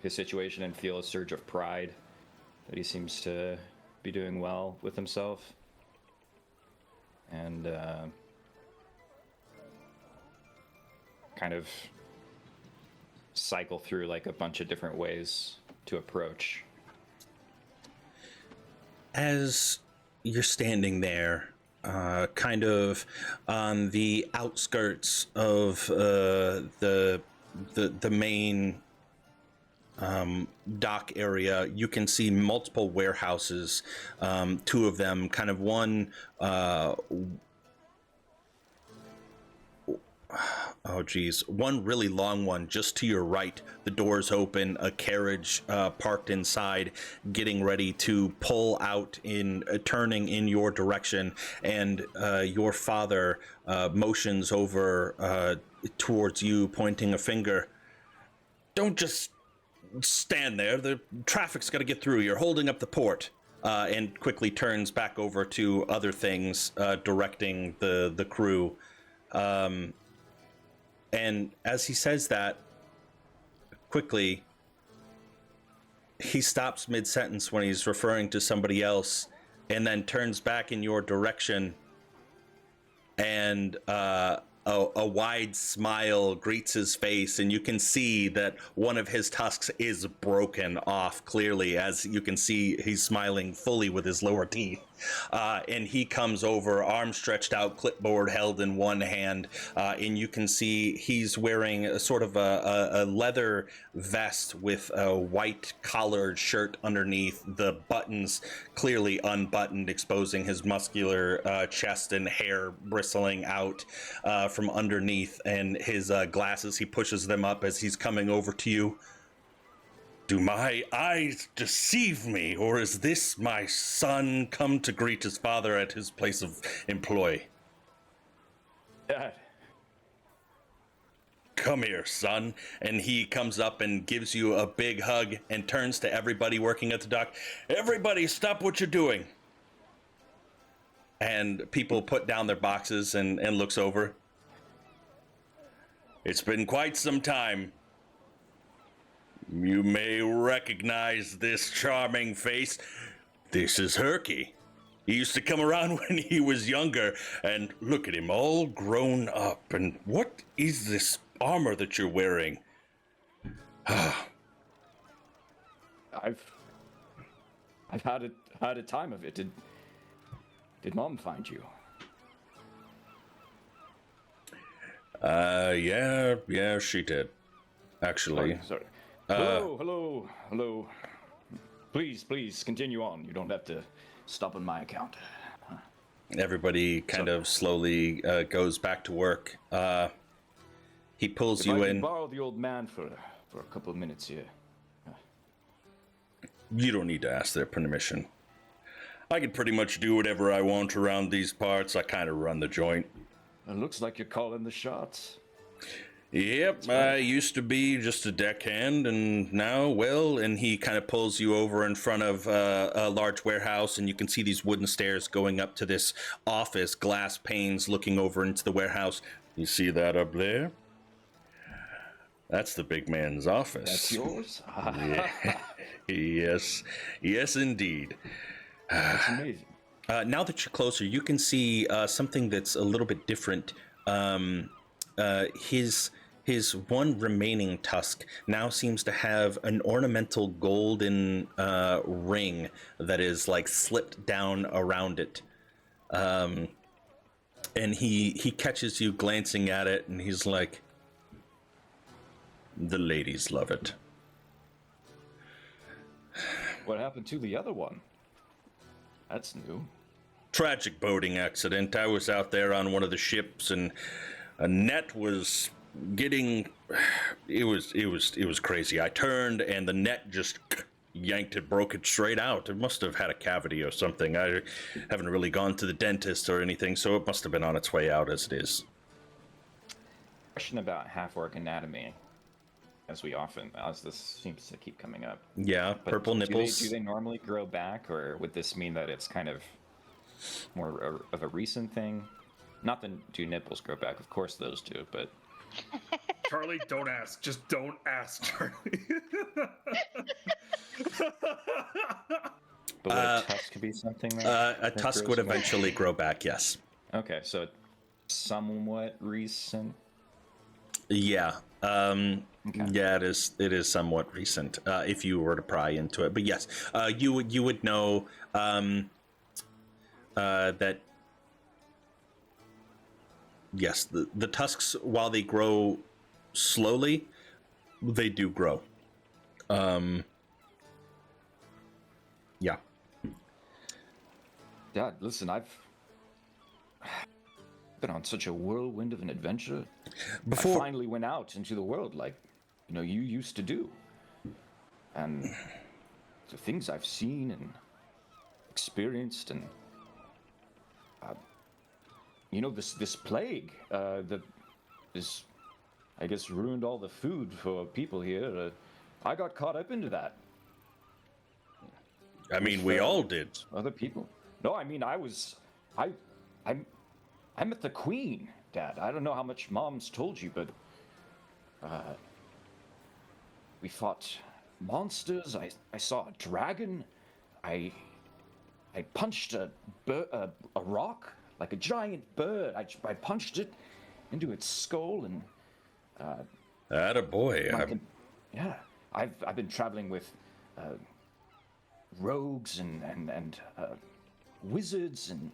[SPEAKER 5] his situation and feel a surge of pride that he seems to be doing well with himself. And kind of cycle through like a bunch of different ways to approach. As
[SPEAKER 1] You're standing there, kind of on the outskirts of the main dock area. You can see multiple warehouses, two of them, kind of one oh geez, one really long one just to your right. The doors open, a carriage parked inside, getting ready to pull out in turning in your direction, and your father motions over towards you, pointing a finger. Don't just stand there. The traffic's got to get through. You're holding up the port. And quickly turns back over to other things, directing the crew. And as he says that, quickly, he stops mid-sentence when he's referring to somebody else, and then turns back in your direction, and a wide smile greets his face, and you can see that one of his tusks is broken off clearly, as you can see he's smiling fully with his lower teeth. And he comes over, arm stretched out, clipboard held in one hand, and you can see he's wearing a sort of a leather vest with a white collared shirt underneath, the buttons clearly unbuttoned, exposing his muscular chest and hair bristling out from underneath, and his glasses, he pushes them up as he's coming over to you. Do my eyes deceive me, or is this my son come to greet his father at his place of employ?
[SPEAKER 5] Dad.
[SPEAKER 1] Come here, son. And he comes up and gives you a big hug and turns to everybody working at the dock. Everybody stop what you're doing. And people put down their boxes and looks over. It's been quite some time. You may recognize this charming face. This is Herky. He used to come around when he was younger, and look at him, all grown up. And what is this armor that you're wearing?
[SPEAKER 5] I've had a time of it. Did Mom find you?
[SPEAKER 1] Yeah, she did. Actually.
[SPEAKER 5] Sorry. Hello. Please continue on. You don't have to stop on my account.
[SPEAKER 1] Everybody kind of slowly goes back to work. He pulls
[SPEAKER 5] If
[SPEAKER 1] you
[SPEAKER 5] I
[SPEAKER 1] in.
[SPEAKER 5] can borrow the old man for a couple of minutes here.
[SPEAKER 1] You don't need to ask their permission. I can pretty much do whatever I want around these parts. I kind of run the joint.
[SPEAKER 5] It looks like you're calling the shots.
[SPEAKER 1] Yep, I used to be just a deckhand, and now, well, and he kind of pulls you over in front of a large warehouse, and you can see these wooden stairs going up to this office, glass panes looking over into the warehouse. You see that up there? That's the big man's office.
[SPEAKER 5] That's yours?
[SPEAKER 1] Yeah. Yes, indeed.
[SPEAKER 5] That's amazing.
[SPEAKER 1] Now that you're closer, you can see something that's a little bit different. His one remaining tusk now seems to have an ornamental golden ring that is like slipped down around it. And he catches you glancing at it, and he's like, "The ladies love it."
[SPEAKER 5] What happened to the other one? That's new.
[SPEAKER 1] Tragic boating accident. I was out there on one of the ships, and a net was getting. It was crazy. I turned, and the net just yanked it, broke it straight out. It must have had a cavity or something. I haven't really gone to the dentist or anything, so it must have been on its way out as it is.
[SPEAKER 5] Question about half-orc anatomy, as this seems to keep coming up.
[SPEAKER 1] Yeah,
[SPEAKER 5] But
[SPEAKER 1] purple nipples.
[SPEAKER 5] Do they normally grow back, or would this mean that it's kind of more of a recent thing? Not that do nipples grow back, of course those do, but...
[SPEAKER 4] Charlie, don't ask. Just don't ask, Charlie.
[SPEAKER 5] But would a tusk be something that...
[SPEAKER 1] A tusk would eventually grow back, yes.
[SPEAKER 5] Okay, so somewhat recent?
[SPEAKER 1] Yeah.
[SPEAKER 5] Okay.
[SPEAKER 1] Yeah, it is somewhat recent, if you were to pry into it. But yes, you would know that yes, the tusks, while they grow slowly, they do grow. Yeah.
[SPEAKER 5] Dad, listen, been on such a whirlwind of an adventure. I
[SPEAKER 1] Before
[SPEAKER 5] finally went out into the world like, you used to do. And the things I've seen and experienced, and this plague that is, I guess, ruined all the food for people here. I got caught up into that.
[SPEAKER 1] I mean, we all did.
[SPEAKER 5] Other people. No, I mean, I met the Queen, Dad. I don't know how much Mom's told you, but we fought monsters. I saw a dragon. I punched a rock like a giant bird. I punched it into its skull, and
[SPEAKER 1] Attaboy.
[SPEAKER 5] yeah. I've been traveling with rogues and wizards and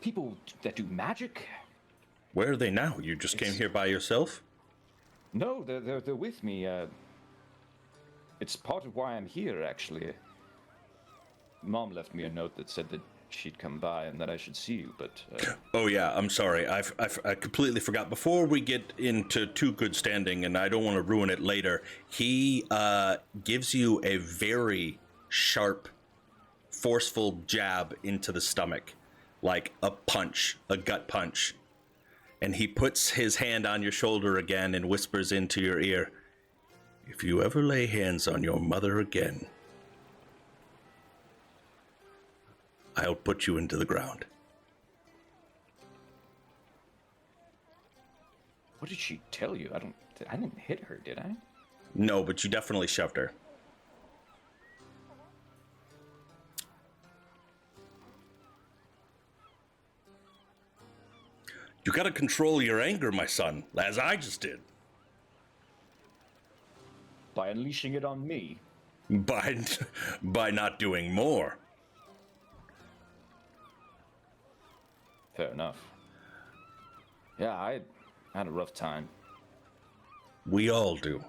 [SPEAKER 5] people that do magic.
[SPEAKER 1] Where are they now? You just came here by yourself?
[SPEAKER 5] No, they're with me. It's part of why I'm here, actually. Mom left me a note that said that she'd come by and that I should see you, but...
[SPEAKER 1] Oh yeah, I'm sorry. I completely forgot. Before we get into too good standing, and I don't want to ruin it later, he gives you a very sharp, forceful jab into the stomach. Like a punch, a gut punch. And he puts his hand on your shoulder again and whispers into your ear, "If you ever lay hands on your mother again, I'll put you into the ground."
[SPEAKER 5] What did she tell you? I didn't hit her, did I?
[SPEAKER 1] No, but you definitely shoved her. You gotta control your anger, my son, as I just did.
[SPEAKER 5] By unleashing it on me.
[SPEAKER 1] By not doing more.
[SPEAKER 5] Fair enough. Yeah, I had a rough time.
[SPEAKER 1] We all do.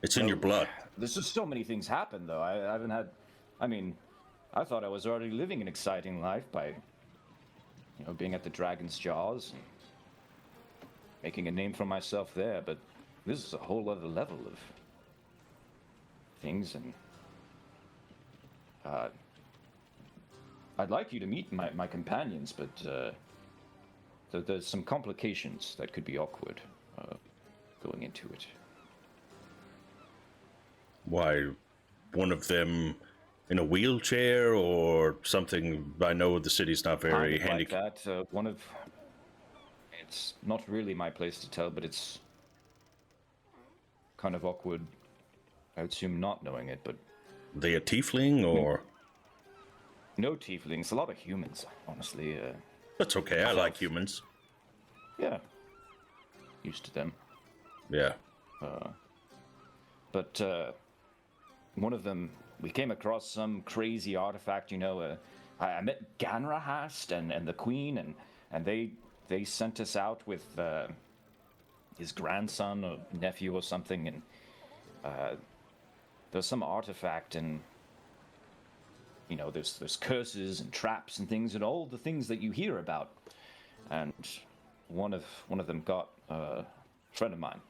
[SPEAKER 1] It's in your blood.
[SPEAKER 5] There's just so many things happen, though. I haven't had... I thought I was already living an exciting life by... being at the Dragon's Jaws, and making a name for myself there, but this is a whole other level of things, and I'd like you to meet my companions, but there's some complications that could be awkward going into it.
[SPEAKER 1] Why, one of them in a wheelchair or something? I know the city's not very handy.
[SPEAKER 5] Like that. It's not really my place to tell, but it's kind of awkward. I would assume not knowing it, but...
[SPEAKER 1] They a tiefling, or...?
[SPEAKER 5] No tieflings. A lot of humans, honestly.
[SPEAKER 1] That's okay. I like humans.
[SPEAKER 5] Yeah. Used to them.
[SPEAKER 1] Yeah.
[SPEAKER 5] But one of them, we came across some crazy artifact, I met Ganrahast and the Queen, and they sent us out with his grandson or nephew or something, and there's some artifact, and there's curses and traps and things, and all the things that you hear about. And one of them got a friend of mine.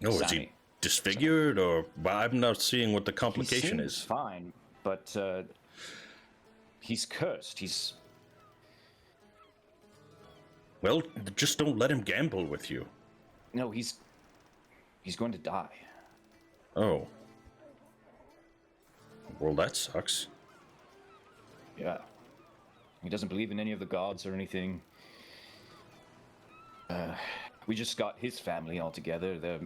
[SPEAKER 1] Oh, is he disfigured, or... Well, I'm not seeing what the complication
[SPEAKER 5] is. Fine, but he's cursed. He's...
[SPEAKER 1] Well, just don't let him gamble with you.
[SPEAKER 5] No, he's going to die.
[SPEAKER 1] Oh. Well, that sucks.
[SPEAKER 5] Yeah. He doesn't believe in any of the gods or anything. We just got his family all together.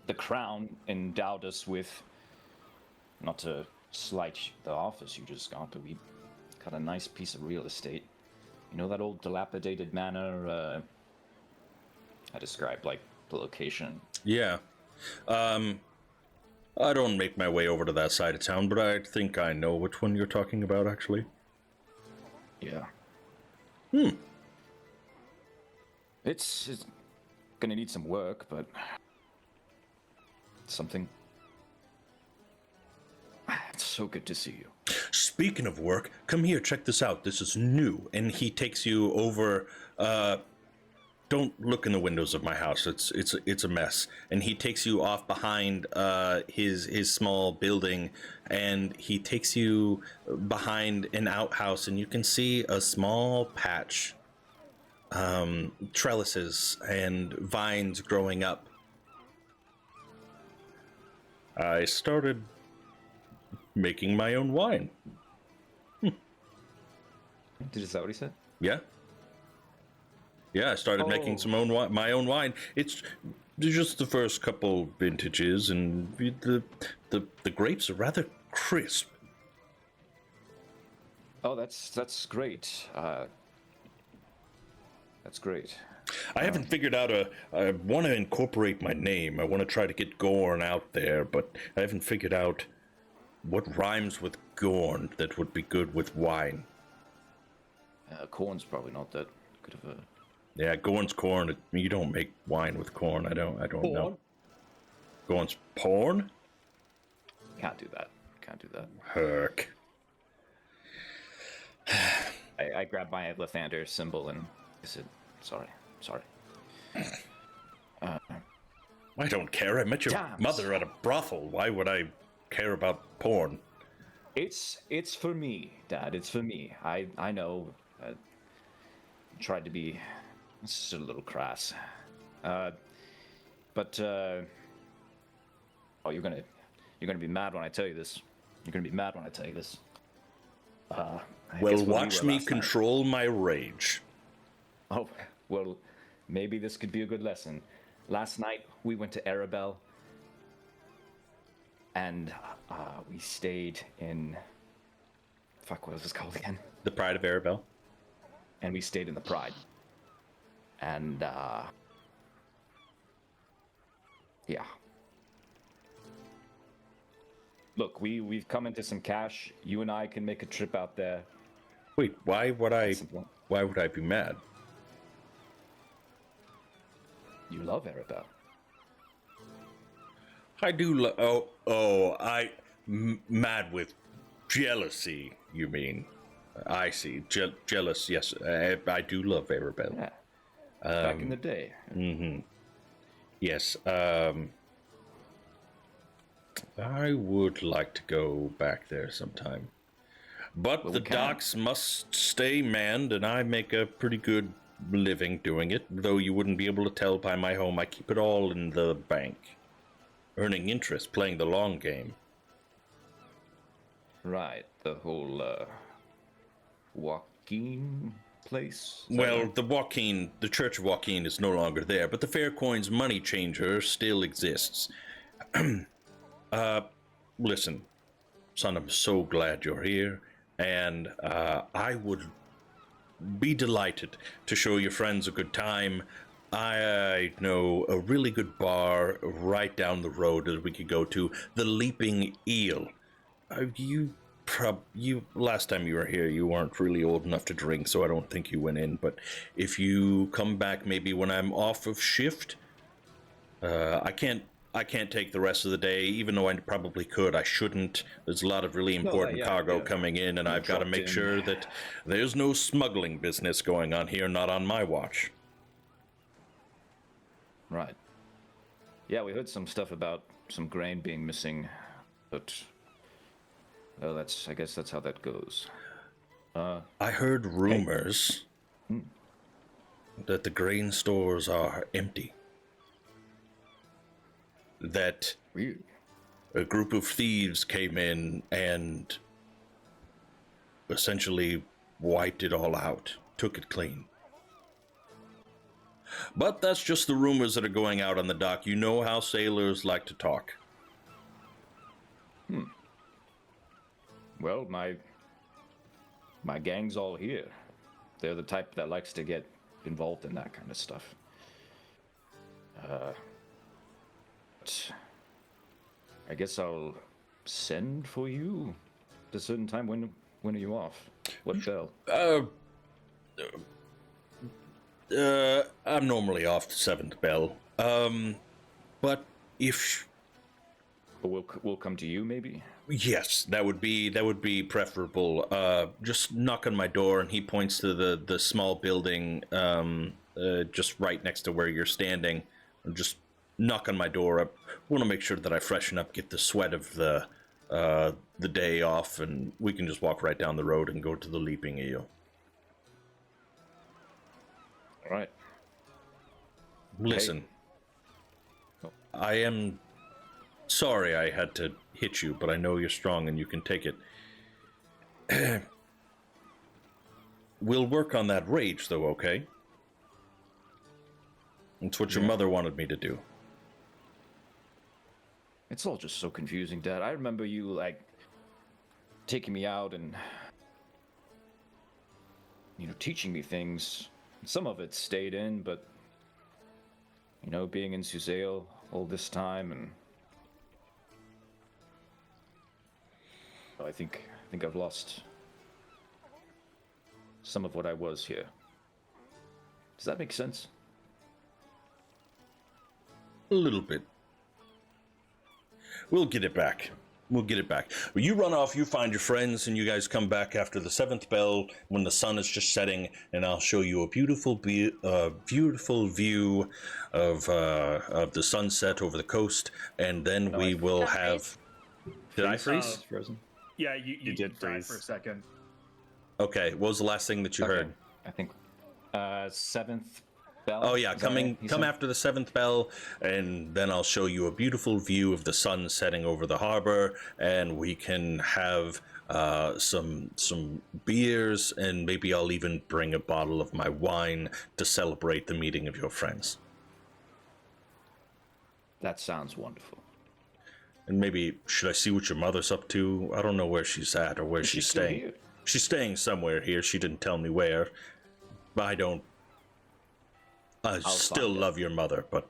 [SPEAKER 5] The crown endowed us with, not to slight the office you just got, but we got a nice piece of real estate. That old dilapidated manor I described, like the location.
[SPEAKER 1] Yeah. I don't make my way over to that side of town, but I think I know which one you're talking about, actually.
[SPEAKER 5] Yeah. It's gonna need some work, but something. It's so good to see you.
[SPEAKER 1] Speaking of work, come here, check this out. This is new. And he takes you over. Don't look in the windows of my house. It's a mess. And he takes you off behind his small building, and he takes you behind an outhouse, and you can see a small patch, trellises and vines growing up. I started making my own wine.
[SPEAKER 5] Is that what he said?
[SPEAKER 1] Yeah. Yeah, I started making my own wine. It's just the first couple vintages, and the grapes are rather crisp.
[SPEAKER 5] Oh, that's great. That's great.
[SPEAKER 1] I haven't figured out I want to incorporate my name. I want to try to get Gorn out there, but I haven't figured out what rhymes with Gorn that would be good with wine.
[SPEAKER 5] Corn's probably not that good of a...
[SPEAKER 1] Yeah, Gorn's corn. You don't make wine with corn. I don't know. Gorn's porn?
[SPEAKER 5] Can't do that.
[SPEAKER 1] Herk.
[SPEAKER 5] I grabbed my Lathander symbol and I said, sorry.
[SPEAKER 1] I don't care. I met your
[SPEAKER 5] Damn.
[SPEAKER 1] mother at a brothel. Why would I care about porn?
[SPEAKER 5] It's for me, Dad. It's for me. I know. Tried to be just a little crass, but oh, you're gonna be mad when I tell you this. I guess
[SPEAKER 1] Well,
[SPEAKER 5] when we
[SPEAKER 1] watch
[SPEAKER 5] were
[SPEAKER 1] me
[SPEAKER 5] last night-
[SPEAKER 1] control my rage.
[SPEAKER 5] Oh, well, maybe this could be a good lesson. Last night we went to Arabelle, and we stayed in. Fuck, what was this called again?
[SPEAKER 1] The Pride of Arabelle.
[SPEAKER 5] And we stayed in the Pride. And, yeah. Look, we've come into some cash. You and I can make a trip out there.
[SPEAKER 1] Wait, why would I be mad?
[SPEAKER 5] You love Arabelle.
[SPEAKER 1] I do mad with jealousy, you mean? I see. Jealous, yes. I do love Arabelle.
[SPEAKER 5] Yeah. Back in the day.
[SPEAKER 1] Yes. I would like to go back there sometime. But
[SPEAKER 5] Well,
[SPEAKER 1] the
[SPEAKER 5] we can.
[SPEAKER 1] docks must stay manned, and I make a pretty good living doing it. Though you wouldn't be able to tell by my home, I keep it all in the bank. Earning interest, playing the long game.
[SPEAKER 5] Right. The whole, Joaquin place? Is that
[SPEAKER 1] Well,
[SPEAKER 5] right?
[SPEAKER 1] the Church of Joaquin is no longer there, but the Faircoins money changer still exists. Listen, son, I'm so glad you're here, and I would be delighted to show your friends a good time. I know a really good bar right down the road that we could go to, the Leaping Eel. You last time you were here, you weren't really old enough to drink, so I don't think you went in. But if you come back, maybe when I'm off of shift, I can't take the rest of the day, even though I probably could. I shouldn't. There's a lot of really important cargo coming in, and I've got to make sure that there's no smuggling business going on here, not on my watch.
[SPEAKER 5] Right. Yeah, we heard some stuff about some grain being missing, but well, I guess that's how that goes.
[SPEAKER 1] I heard rumors that the grain stores are empty. That
[SPEAKER 5] Really?
[SPEAKER 1] a group of thieves came in and essentially wiped it all out, took it clean. But that's just the rumors that are going out on the dock. You know how sailors like to talk.
[SPEAKER 5] Well, my gang's all here. They're the type that likes to get involved in that kind of stuff. I guess I'll send for you at a certain time. When are you off? What bell?
[SPEAKER 1] I'm normally off the 7th bell. But if
[SPEAKER 5] But we'll come to you, maybe.
[SPEAKER 1] Yes, that would be preferable. Just knock on my door, and he points to the small building just right next to where you're standing. And just knock on my door. I want to make sure that I freshen up, get the sweat of the day off, and we can just walk right down the road and go to the Leaping Eel.
[SPEAKER 5] All right.
[SPEAKER 1] Listen,
[SPEAKER 5] Oh.
[SPEAKER 1] I am sorry I had to hit you, but I know you're strong and you can take it. We'll work on that rage, though, okay? It's what your mother wanted me to do.
[SPEAKER 5] It's all just so confusing, Dad. I remember you, like, taking me out and, teaching me things. Some of it stayed in, but, being in Suzail all this time, and I think I've lost some of what I was here. Does that make sense?
[SPEAKER 1] A little bit. We'll get it back. Well, you run off, you find your friends, and you guys come back after the 7th bell when the sun is just setting, and I'll show you a beautiful view of the sunset over the coast, and then we will have... Did I freeze?
[SPEAKER 5] Frozen.
[SPEAKER 4] Yeah, you
[SPEAKER 6] did
[SPEAKER 4] died
[SPEAKER 6] freeze.
[SPEAKER 4] for a second.
[SPEAKER 1] Okay, what was the last thing that you heard?
[SPEAKER 5] I think 7th bell.
[SPEAKER 1] Oh yeah,
[SPEAKER 5] Is that right? You
[SPEAKER 1] come
[SPEAKER 5] said?
[SPEAKER 1] after the 7th bell, and then I'll show you a beautiful view of the sun setting over the harbor, and we can have some beers, and maybe I'll even bring a bottle of my wine to celebrate the meeting of your friends.
[SPEAKER 5] That sounds wonderful.
[SPEAKER 1] And maybe, should I see what your mother's up to? I don't know where she's at or where she's
[SPEAKER 5] still
[SPEAKER 1] staying.
[SPEAKER 5] here?
[SPEAKER 1] She's staying somewhere here. She didn't tell me where. I still
[SPEAKER 5] find
[SPEAKER 1] love your mother, but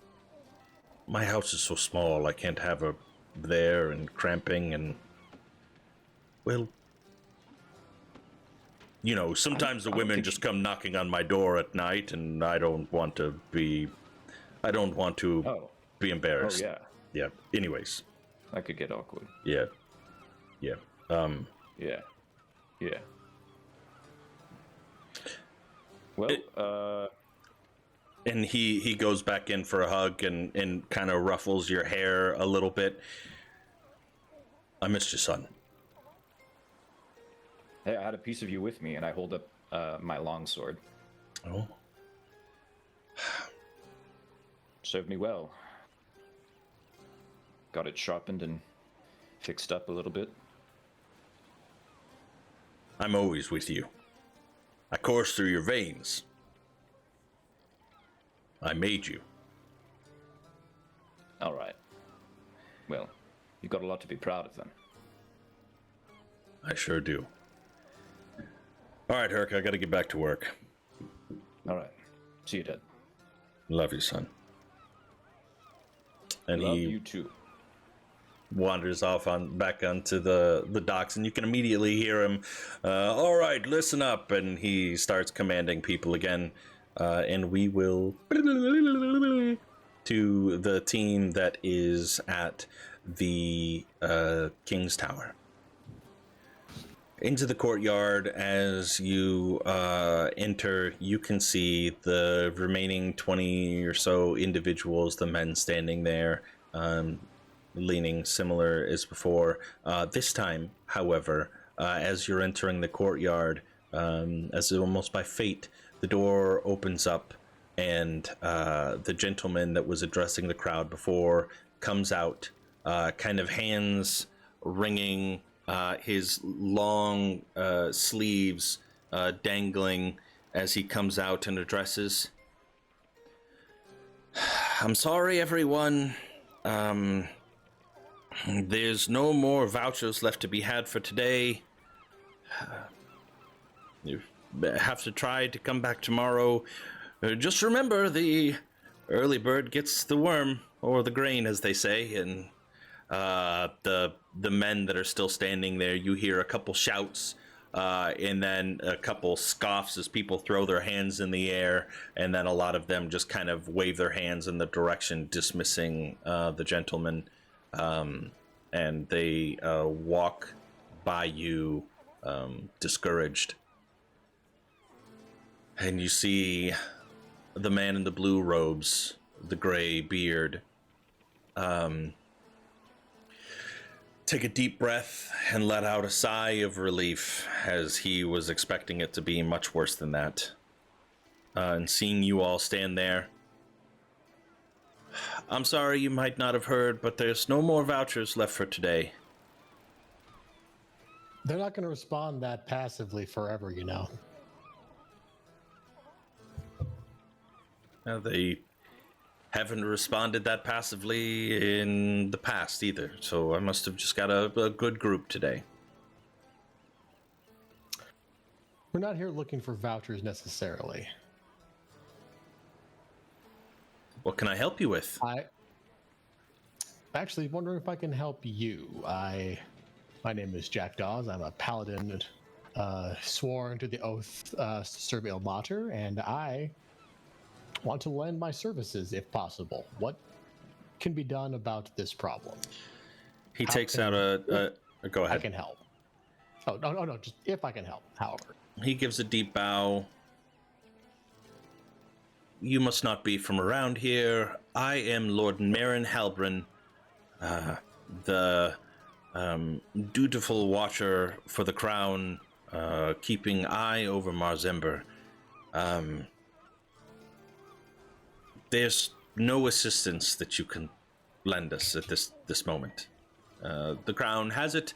[SPEAKER 1] my house is so small. I can't have her there and cramping and... Well... sometimes the women just come knocking on my door at night, and I don't want to be embarrassed.
[SPEAKER 5] Oh, yeah.
[SPEAKER 1] Yeah. Anyways.
[SPEAKER 5] That could get awkward.
[SPEAKER 1] Yeah.
[SPEAKER 5] Yeah. Well,
[SPEAKER 1] And he goes back in for a hug and kind of ruffles your hair a little bit. I missed you, son.
[SPEAKER 5] hey, I had a piece of you with me, and I hold up my longsword.
[SPEAKER 1] Oh.
[SPEAKER 5] Served me well. Got it sharpened and fixed up a little bit.
[SPEAKER 1] I'm always with you. I course through your veins. I made you.
[SPEAKER 5] All right. Well, you've got a lot to be proud of then.
[SPEAKER 1] I sure do. All right, Herc, I gotta get back to work.
[SPEAKER 5] All right. See you, Dad.
[SPEAKER 1] Love you, son. And
[SPEAKER 5] Love
[SPEAKER 1] he
[SPEAKER 5] you too.
[SPEAKER 1] wanders off back onto the docks, and you can immediately hear him. All right, listen up, and he starts commanding people again. And we will to the team that is at the King's Tower. Into the courtyard, as you enter, you can see the remaining 20 or so individuals, the men standing there, leaning similar as before. This time, however, as you're entering the courtyard, as almost by fate, the door opens up, and the gentleman that was addressing the crowd before comes out, kind of hands wringing, his long sleeves dangling as he comes out and addresses. I'm sorry, everyone. There's no more vouchers left to be had for today. You have to try to come back tomorrow. Just remember, the early bird gets the worm, or the grain, as they say. And the men that are still standing there, you hear a couple shouts, and then a couple scoffs as people throw their hands in the air, and then a lot of them just kind of wave their hands in the direction dismissing the gentleman. and they walk by you, discouraged. And you see the man in the blue robes, the gray beard, take a deep breath and let out a sigh of relief, as he was expecting it to be much worse than that. And seeing you all stand there, I'm sorry you might not have heard, but there's no more vouchers left for today.
[SPEAKER 7] They're not going to respond that passively forever, you know.
[SPEAKER 1] They haven't responded that passively in the past either, so I must have just got a good group today.
[SPEAKER 7] We're not here looking for vouchers necessarily.
[SPEAKER 1] What can I help you with?
[SPEAKER 7] I actually wondering if I can help you. My name is Jack Dawes. I'm a paladin sworn to the oath to serve Ilmater, and I want to lend my services if possible. What can be done about this problem?
[SPEAKER 1] He takes out a go ahead.
[SPEAKER 7] I can help. Oh, no, just if I can help, however.
[SPEAKER 1] He gives a deep bow. You must not be from around here. I am Lord Marin Halbrin, the dutiful watcher for the crown, keeping eye over Marsember. There's no assistance that you can lend us at this moment. The crown has it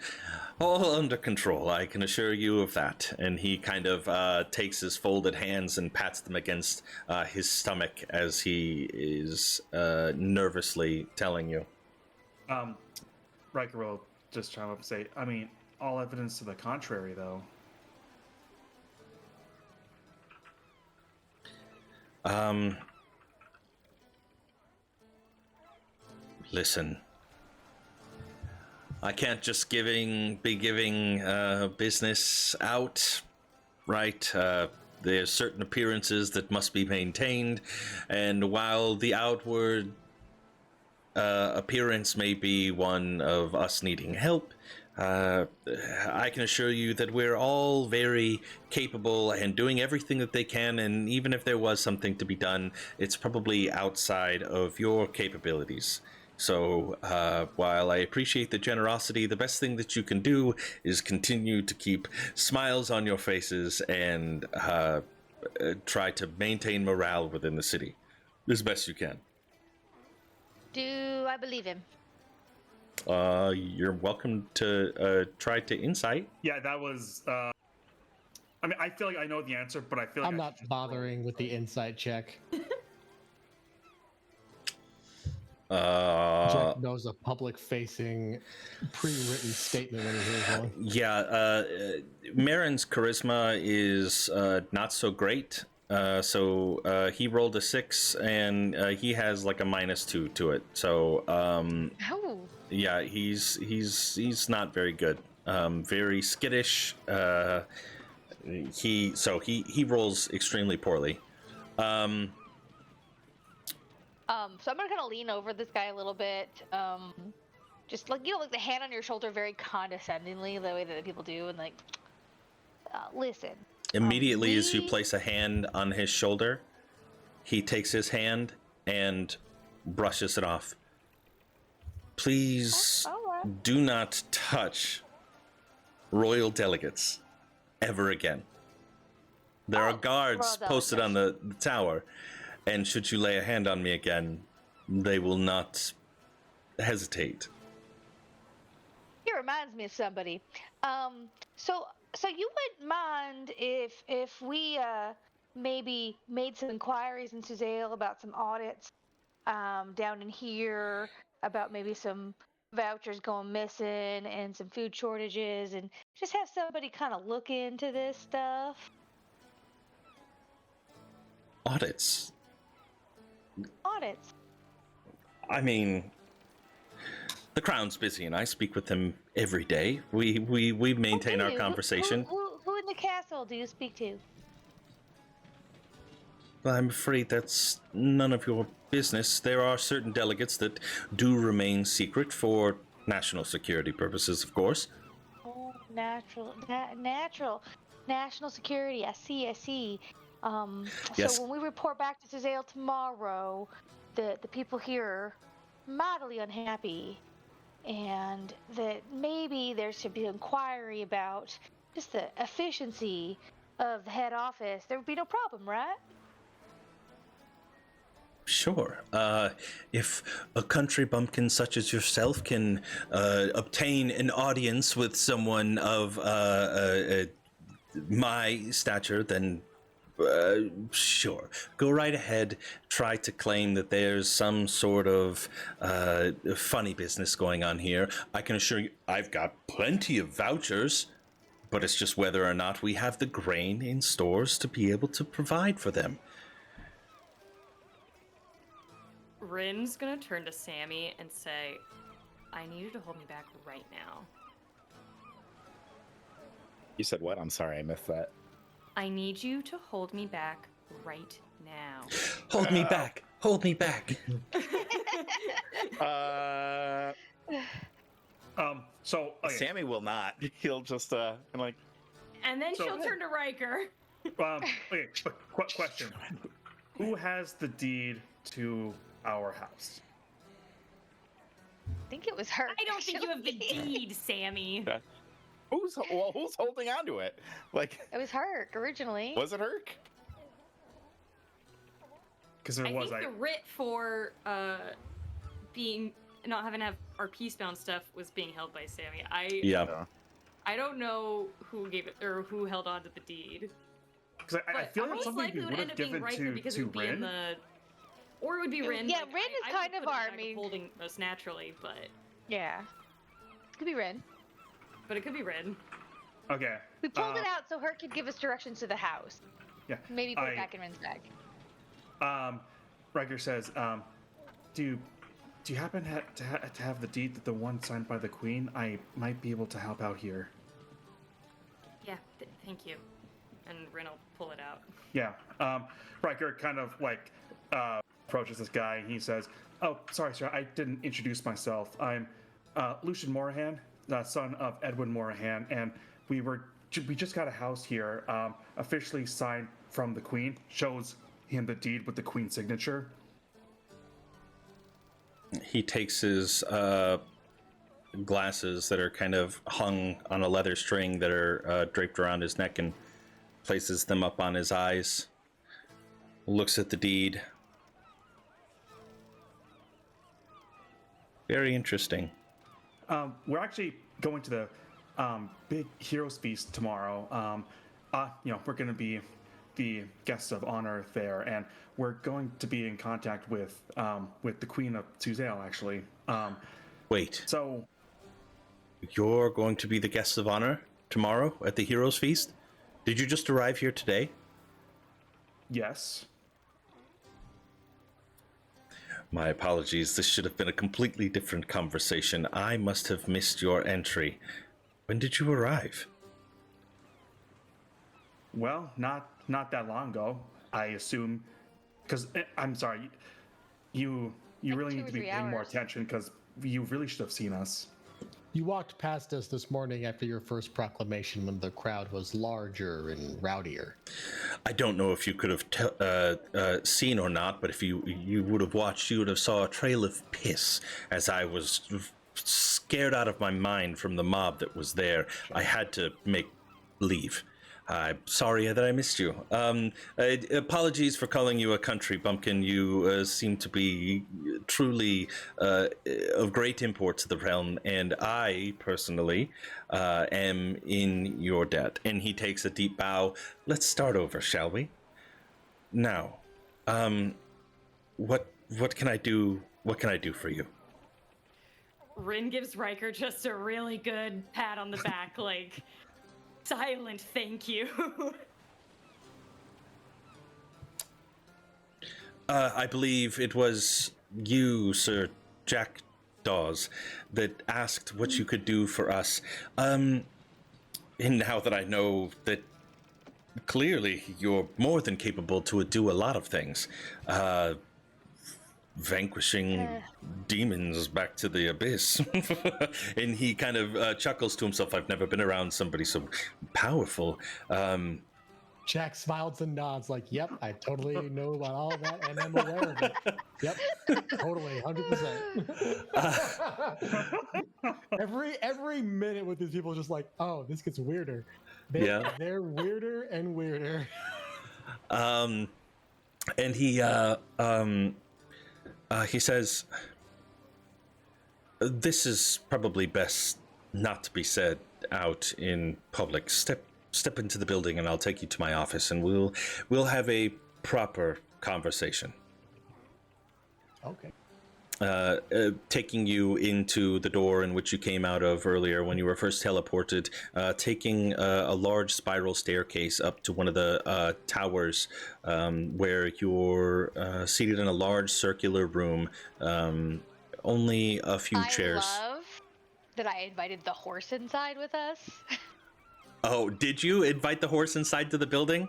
[SPEAKER 1] all under control, I can assure you of that. And he kind of takes his folded hands and pats them against his stomach as he is nervously telling you.
[SPEAKER 4] Riker will just chime up and say, I mean, all evidence to the contrary, though.
[SPEAKER 1] Listen, I can't just be giving business out, right? There's certain appearances that must be maintained, and while the outward appearance may be one of us needing help, I can assure you that we're all very capable and doing everything that they can, and even if there was something to be done, it's probably outside of your capabilities. So while I appreciate the generosity, the best thing that you can do is continue to keep smiles on your faces and try to maintain morale within the city as best you can.
[SPEAKER 2] Do I believe him?
[SPEAKER 1] You're welcome to try to insight.
[SPEAKER 4] Yeah, that was... I mean, I feel like I know the answer, but I feel like
[SPEAKER 7] I'm
[SPEAKER 4] I
[SPEAKER 7] not
[SPEAKER 4] should just
[SPEAKER 7] bothering with the insight check. Jack knows a public-facing, pre-written statement when he hears one.
[SPEAKER 1] Yeah, Marin's charisma is not so great. So he rolled a 6, and he has like a -2 to it. So
[SPEAKER 2] Oh.
[SPEAKER 1] yeah, he's not very good. Very skittish. He rolls extremely poorly.
[SPEAKER 2] So I'm gonna kind of lean over this guy a little bit, just like like the hand on your shoulder, very condescendingly, the way that people do, and like, listen.
[SPEAKER 1] Immediately as you place a hand on his shoulder, he takes his hand and brushes it off. Please do not touch royal delegates ever again. There are guards posted on the tower, and should you lay a hand on me again, they will not hesitate.
[SPEAKER 2] He reminds me of somebody. So you wouldn't mind if we maybe made some inquiries in Suzale about some audits down in here, about maybe some vouchers going missing and some food shortages, and just have somebody kind of look into this stuff.
[SPEAKER 1] Audits?
[SPEAKER 2] Audits.
[SPEAKER 1] I mean, the Crown's busy, and I speak with them every day. We maintain our conversation.
[SPEAKER 2] Who in the castle do you speak to?
[SPEAKER 1] Well, I'm afraid that's none of your business. There are certain delegates that do remain secret for national security purposes, of course.
[SPEAKER 2] Oh, national security. I see.
[SPEAKER 1] Yes.
[SPEAKER 2] So when we report back to Cizale tomorrow, the people here are mightily unhappy, and that maybe there should be inquiry about just the efficiency of the head office. There would be no problem, right?
[SPEAKER 1] Sure. If a country bumpkin such as yourself can obtain an audience with someone of my stature, then sure. Go right ahead. Try to claim that there's some sort of funny business going on here. I can assure you, I've got plenty of vouchers, but it's just whether or not we have the grain in stores to be able to provide for them.
[SPEAKER 3] Rin's gonna turn to Sammy and say, I need you to hold me back right now.
[SPEAKER 6] You said what? I'm sorry, I missed that.
[SPEAKER 3] I need you to hold me back right now.
[SPEAKER 1] Hold me back. Hold me back.
[SPEAKER 4] So okay.
[SPEAKER 6] Sammy will not. He'll just I'm like.
[SPEAKER 3] And then
[SPEAKER 4] So-
[SPEAKER 3] she'll turn to Riker.
[SPEAKER 4] Okay, question. Who has the deed to our house?
[SPEAKER 2] I think it was her.
[SPEAKER 3] I don't think you have the
[SPEAKER 2] actually.
[SPEAKER 3] deed, Sammy.
[SPEAKER 6] Who's holding on to it? Like,
[SPEAKER 2] It was Herc originally.
[SPEAKER 6] was it Herc?
[SPEAKER 4] Because there
[SPEAKER 3] I
[SPEAKER 4] was
[SPEAKER 3] think the writ for being not having to have our peacebound stuff was being held by Sammy.
[SPEAKER 1] Yeah.
[SPEAKER 3] I don't know who gave it or who held on to the deed.
[SPEAKER 4] Because I
[SPEAKER 3] But
[SPEAKER 4] feel like
[SPEAKER 3] most
[SPEAKER 4] something
[SPEAKER 3] likely
[SPEAKER 4] we
[SPEAKER 3] it
[SPEAKER 4] would
[SPEAKER 3] end
[SPEAKER 4] have
[SPEAKER 3] up being
[SPEAKER 4] given
[SPEAKER 3] Riker because it
[SPEAKER 4] to
[SPEAKER 3] would be in
[SPEAKER 4] Rin.
[SPEAKER 3] the, or it would be Rin.
[SPEAKER 2] Yeah,
[SPEAKER 3] like,
[SPEAKER 2] Rin is
[SPEAKER 3] I
[SPEAKER 2] kind
[SPEAKER 3] would
[SPEAKER 2] of
[SPEAKER 3] put it in
[SPEAKER 2] our
[SPEAKER 3] the bag of
[SPEAKER 2] main-
[SPEAKER 3] holding most naturally, but
[SPEAKER 2] Yeah. Could be Rin.
[SPEAKER 3] it could be Rin.
[SPEAKER 4] Okay.
[SPEAKER 2] We pulled it out so Herc could give us directions to the house.
[SPEAKER 4] Yeah.
[SPEAKER 2] Maybe put it back in Rin's bag.
[SPEAKER 4] Riker says, do you happen to have the deed that the one signed by the Queen? I might be able to help out here.
[SPEAKER 3] Yeah, thank you. And Rin will pull it out.
[SPEAKER 4] Yeah. Riker kind of like approaches this guy and he says, "Oh, sorry, sir, I didn't introduce myself. I'm Lucian Morahan, the son of Edwin Morahan, and we just got a house here, officially signed from the Queen. Shows him the deed with the Queen's signature."
[SPEAKER 1] He takes his glasses that are kind of hung on a leather string that are draped around his neck and places them up on his eyes. Looks at the deed. Very interesting.
[SPEAKER 4] We're actually going to the big Heroes Feast tomorrow. We're going to be the guests of honor there, and we're going to be in contact with the Queen of Cizale, actually.
[SPEAKER 1] Wait,
[SPEAKER 4] So,
[SPEAKER 1] you're going to be the guests of honor tomorrow at the Heroes Feast? Did you just arrive here today?
[SPEAKER 4] yes.
[SPEAKER 1] My apologies. This should have been a completely different conversation. I must have missed your entry. When did you arrive?
[SPEAKER 4] Well, not that long ago, I assume. Because I'm sorry, you
[SPEAKER 2] Like
[SPEAKER 4] really
[SPEAKER 2] 2
[SPEAKER 4] need
[SPEAKER 2] or
[SPEAKER 4] to be
[SPEAKER 2] 3
[SPEAKER 4] paying more
[SPEAKER 2] hours.
[SPEAKER 4] attention because you really should have seen us.
[SPEAKER 7] You walked past us this morning after your first proclamation when the crowd was larger and rowdier.
[SPEAKER 1] I don't know if you could have seen or not, but if you would have watched, you would have saw a trail of piss as I was scared out of my mind from the mob that was there. I had to make leave. I'm sorry that I missed you. Apologies for calling you a country bumpkin. You seem to be truly of great import to the realm, and I, personally, am in your debt. And he takes a deep bow. Let's start over, shall we? Now, what can I do? What can I do for you?
[SPEAKER 3] Rin gives Riker just a really good pat on the back, like, silent thank you.
[SPEAKER 1] I believe it was you, Sir Jack Dawes, that asked what you could do for us. And now that I know that clearly you're more than capable to do a lot of things, vanquishing demons back to the abyss. And he kind of chuckles to himself. I've never been around somebody so powerful.
[SPEAKER 7] Jack smiles and nods like, yep, I totally know about all of that, and I'm aware of it. Yep, totally, 100%. every minute with these people, just like, oh, this gets weirder. They're weirder and weirder.
[SPEAKER 1] And he says, "This is probably best not to be said out in public. Step into the building, and I'll take you to my office, and we'll have a proper conversation."
[SPEAKER 7] Okay.
[SPEAKER 1] Taking you into the door in which you came out of earlier when you were first teleported, taking a large spiral staircase up to one of the towers where you're seated in a large circular room, only a few chairs.
[SPEAKER 2] I love that I invited the horse inside with us.
[SPEAKER 1] Oh, did you invite the horse inside to the building?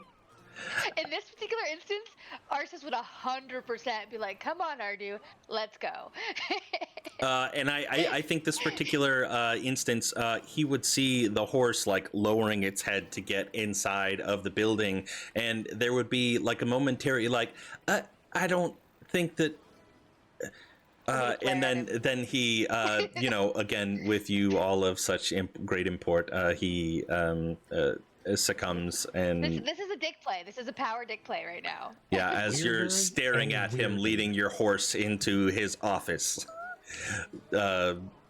[SPEAKER 2] In this particular instance, Arceus would 100% be like, come on, Ardu, let's go.
[SPEAKER 1] And I think this particular instance, he would see the horse like lowering its head to get inside of the building, and there would be like a momentary like, I don't think that. And then he, again with you all of such great import, he succumbs and.
[SPEAKER 2] This is a dick play. This is a power dick play right now.
[SPEAKER 1] Yeah, as you're staring at him leading your horse into his office.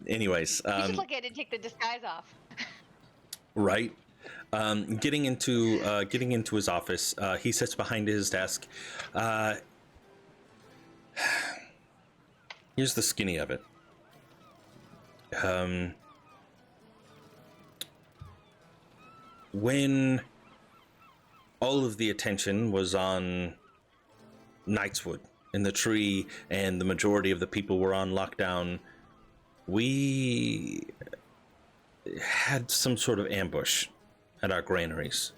[SPEAKER 1] Anyways,
[SPEAKER 2] He's just like I didn't take the disguise off.
[SPEAKER 1] Right. Getting into his office, he sits behind his desk. Here's the skinny of it. When all of the attention was on Knightswood and the tree, and the majority of the people were on lockdown, we had some sort of ambush at our granaries.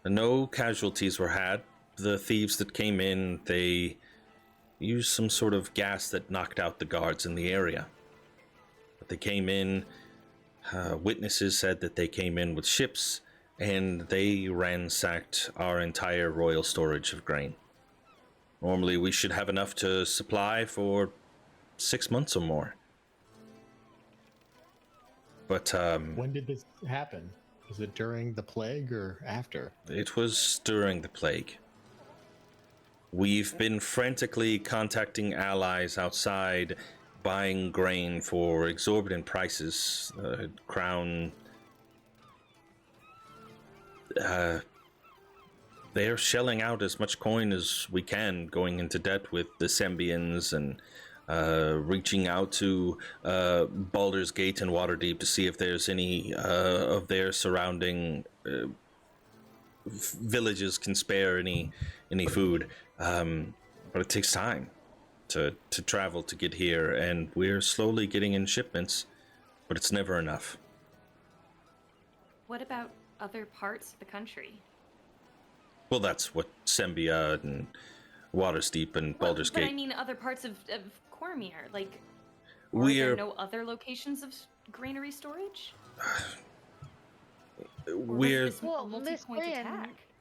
[SPEAKER 1] No casualties were had. The thieves that came in, they used some sort of gas that knocked out the guards in the area. But they came in, witnesses said that they came in with ships, and they ransacked our entire royal storage of grain. Normally we should have enough to supply for 6 months or more. But
[SPEAKER 7] when did this happen? Was it during the plague or after?
[SPEAKER 1] It was during the plague. We've been frantically contacting allies outside, buying grain for exorbitant prices. Crown... they're shelling out as much coin as we can, going into debt with the Sembians, and reaching out to Baldur's Gate and Waterdeep to see if there's any of their surrounding villages can spare any food. But it takes time to travel to get here, and we're slowly getting in shipments, but it's never enough.
[SPEAKER 3] What about other parts of the country?
[SPEAKER 1] Well, that's what Sembia and Waterdeep and Baldur's Gate.
[SPEAKER 3] But I mean other parts of Cormyr, like, are there no other locations of granary storage?
[SPEAKER 1] We're...
[SPEAKER 2] Well, Miss Lynn,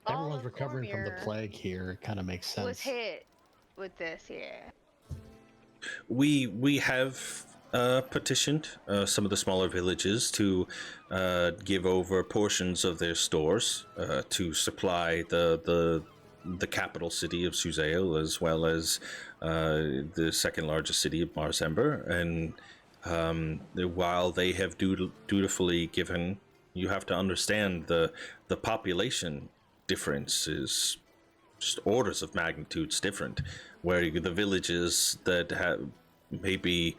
[SPEAKER 7] Everyone's recovering from the plague here. It kind of makes sense.
[SPEAKER 2] Was hit with this, yeah.
[SPEAKER 1] We have petitioned some of the smaller villages to give over portions of their stores to supply the capital city of Suzail, as well as the second largest city of Marsember. And while they have dutifully given, you have to understand the population difference is just orders of magnitudes different, where the villages that have maybe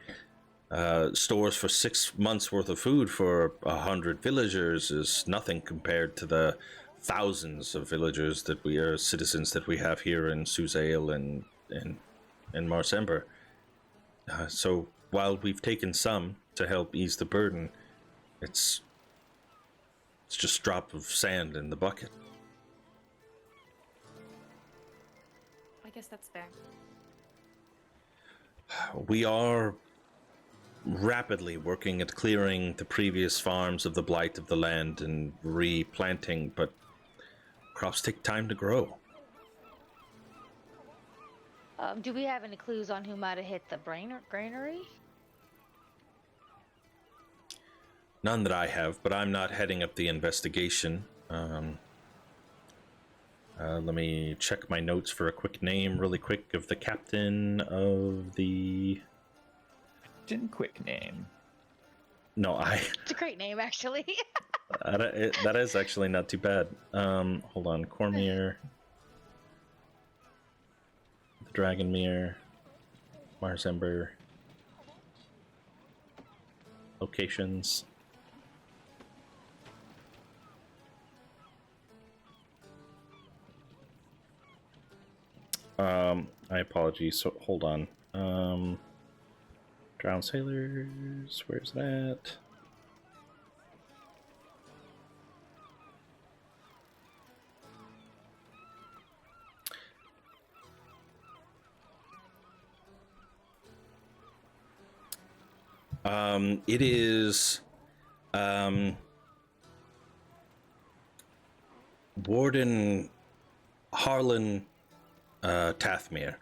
[SPEAKER 1] stores for 6 months worth of food for 100 villagers is nothing compared to the thousands of villagers that we are citizens that we have here in Suzail and Marsember. So while we've taken some to help ease the burden, it's just a drop of sand in the bucket.
[SPEAKER 3] I guess that's fair.
[SPEAKER 1] We are rapidly working at clearing the previous farms of the blight of the land and replanting, but crops take time to grow.
[SPEAKER 2] Do we have any clues on who might have hit the granary?
[SPEAKER 1] None that I have, but I'm not heading up the investigation. Let me check my notes for a quick name really quick of the captain of the...
[SPEAKER 5] Quick name.
[SPEAKER 1] No,
[SPEAKER 2] It's a great name, actually.
[SPEAKER 1] that is actually not too bad. Hold on. Cormyr. The Dragonmere. Marsember. Locations. I apologize. So hold on. Drowned sailors. Where's that? It is Warden Harlan Tathmere.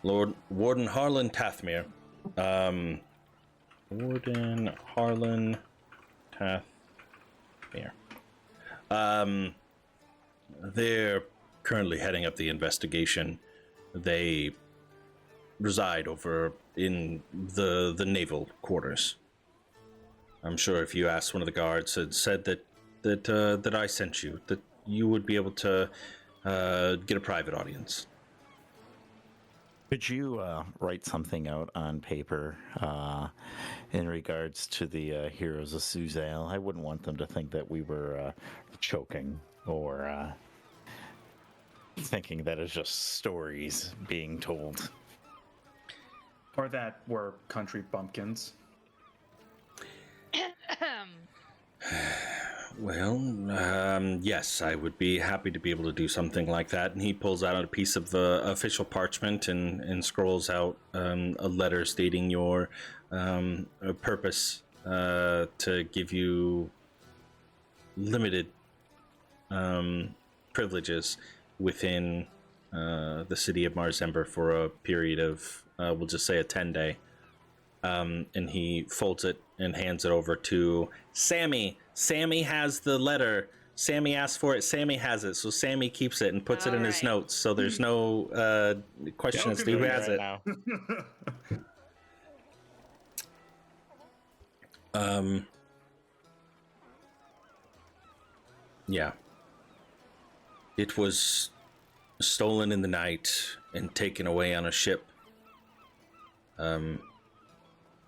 [SPEAKER 1] Warden Harlan Tathmere. Warden Harlan Tathmere. They're currently heading up the investigation. They reside over in the naval quarters. I'm sure if you asked one of the guards, had said that I sent you, that you would be able to get a private audience.
[SPEAKER 6] Could you write something out on paper in regards to the heroes of Suzale? I wouldn't want them to think that we were choking or thinking that it's just stories being told.
[SPEAKER 4] Or that we're country bumpkins.
[SPEAKER 1] Well, yes, I would be happy to be able to do something like that. And he pulls out a piece of official parchment and scrolls out a letter stating your purpose to give you limited privileges within the city of Marsember for a period of, we'll just say, a 10-day. And he folds it and hands it over to Sammy. Sammy has the letter. Sammy asked for it. Sammy has it. So Sammy keeps it and puts it in his notes. So there's no question as to who has it.
[SPEAKER 6] Now.
[SPEAKER 1] Yeah. It was stolen in the night and taken away on a ship.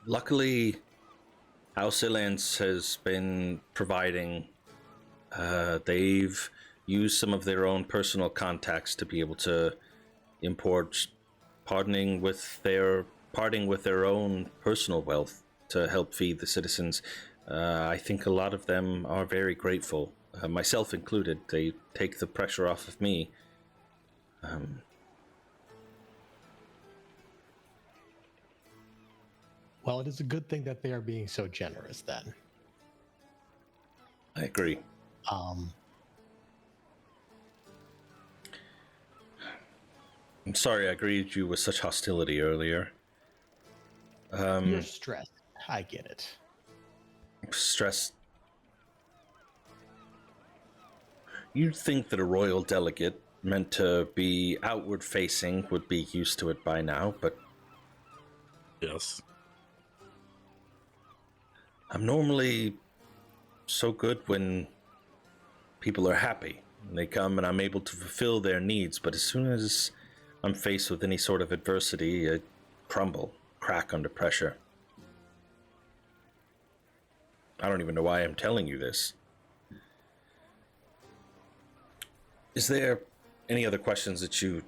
[SPEAKER 1] Luckily, House Ilance has been providing. They've used some of their own personal contacts to be able to import, parting with their own personal wealth to help feed the citizens. I think a lot of them are very grateful, myself included. They take the pressure off of me.
[SPEAKER 7] Well, it is a good thing that they are being so generous then.
[SPEAKER 1] I agree. I'm sorry I greeted you with such hostility earlier.
[SPEAKER 7] You're stressed. I get it.
[SPEAKER 1] Stress. You'd think that a royal delegate meant to be outward facing would be used to it by now, but
[SPEAKER 6] Yes.
[SPEAKER 1] I'm normally so good when people are happy. They come and I'm able to fulfill their needs, but as soon as I'm faced with any sort of adversity, I crumble, crack under pressure. I don't even know why I'm telling you this. Is there any other questions that you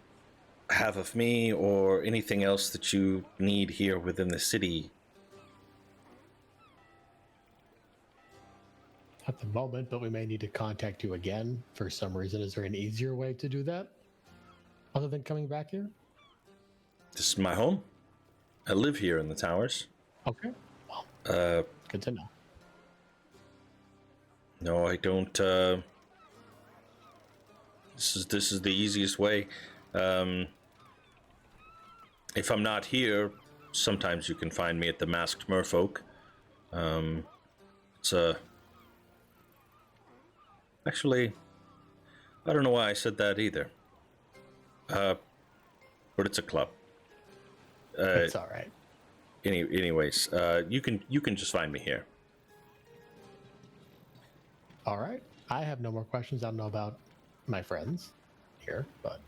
[SPEAKER 1] have of me or anything else that you need here within the city?
[SPEAKER 7] At the moment, but we may need to contact you again for some reason. Is there an easier way to do that? Other than coming back here?
[SPEAKER 1] This is my home. I live here in the towers.
[SPEAKER 7] Okay. Well, good to know.
[SPEAKER 1] No, I don't. This is the easiest way. If I'm not here, sometimes you can find me at the Masked Merfolk. It's a. Actually, I don't know why I said that either. But it's a club.
[SPEAKER 7] It's all right.
[SPEAKER 1] Anyways, you can just find me here.
[SPEAKER 7] All right. I have no more questions. I don't know about my friends here, but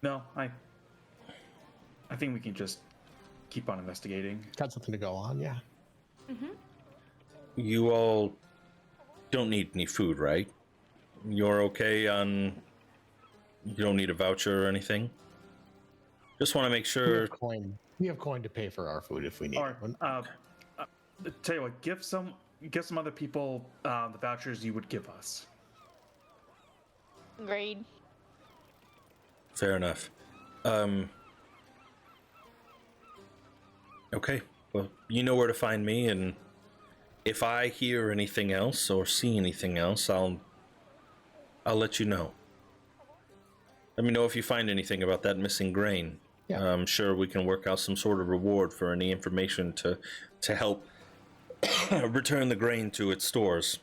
[SPEAKER 4] No, I think we can just keep on investigating.
[SPEAKER 7] got something to go on. Yeah.
[SPEAKER 1] You all don't need any food, right? You're okay on. You don't need a voucher or anything. Just want to make
[SPEAKER 7] We
[SPEAKER 1] sure.
[SPEAKER 7] have coin. We have coin to pay for our food if we need
[SPEAKER 4] Or
[SPEAKER 7] it.
[SPEAKER 4] tell you what, give some other people the vouchers you would give us.
[SPEAKER 2] Agreed.
[SPEAKER 1] Fair enough. Okay. Well, you know where to find me, and if I hear anything else or see anything else, I'll let you know. Let me know if you find anything about that missing grain.
[SPEAKER 7] Yeah.
[SPEAKER 1] I'm sure we can work out some sort of reward for any information to help return the grain to its stores.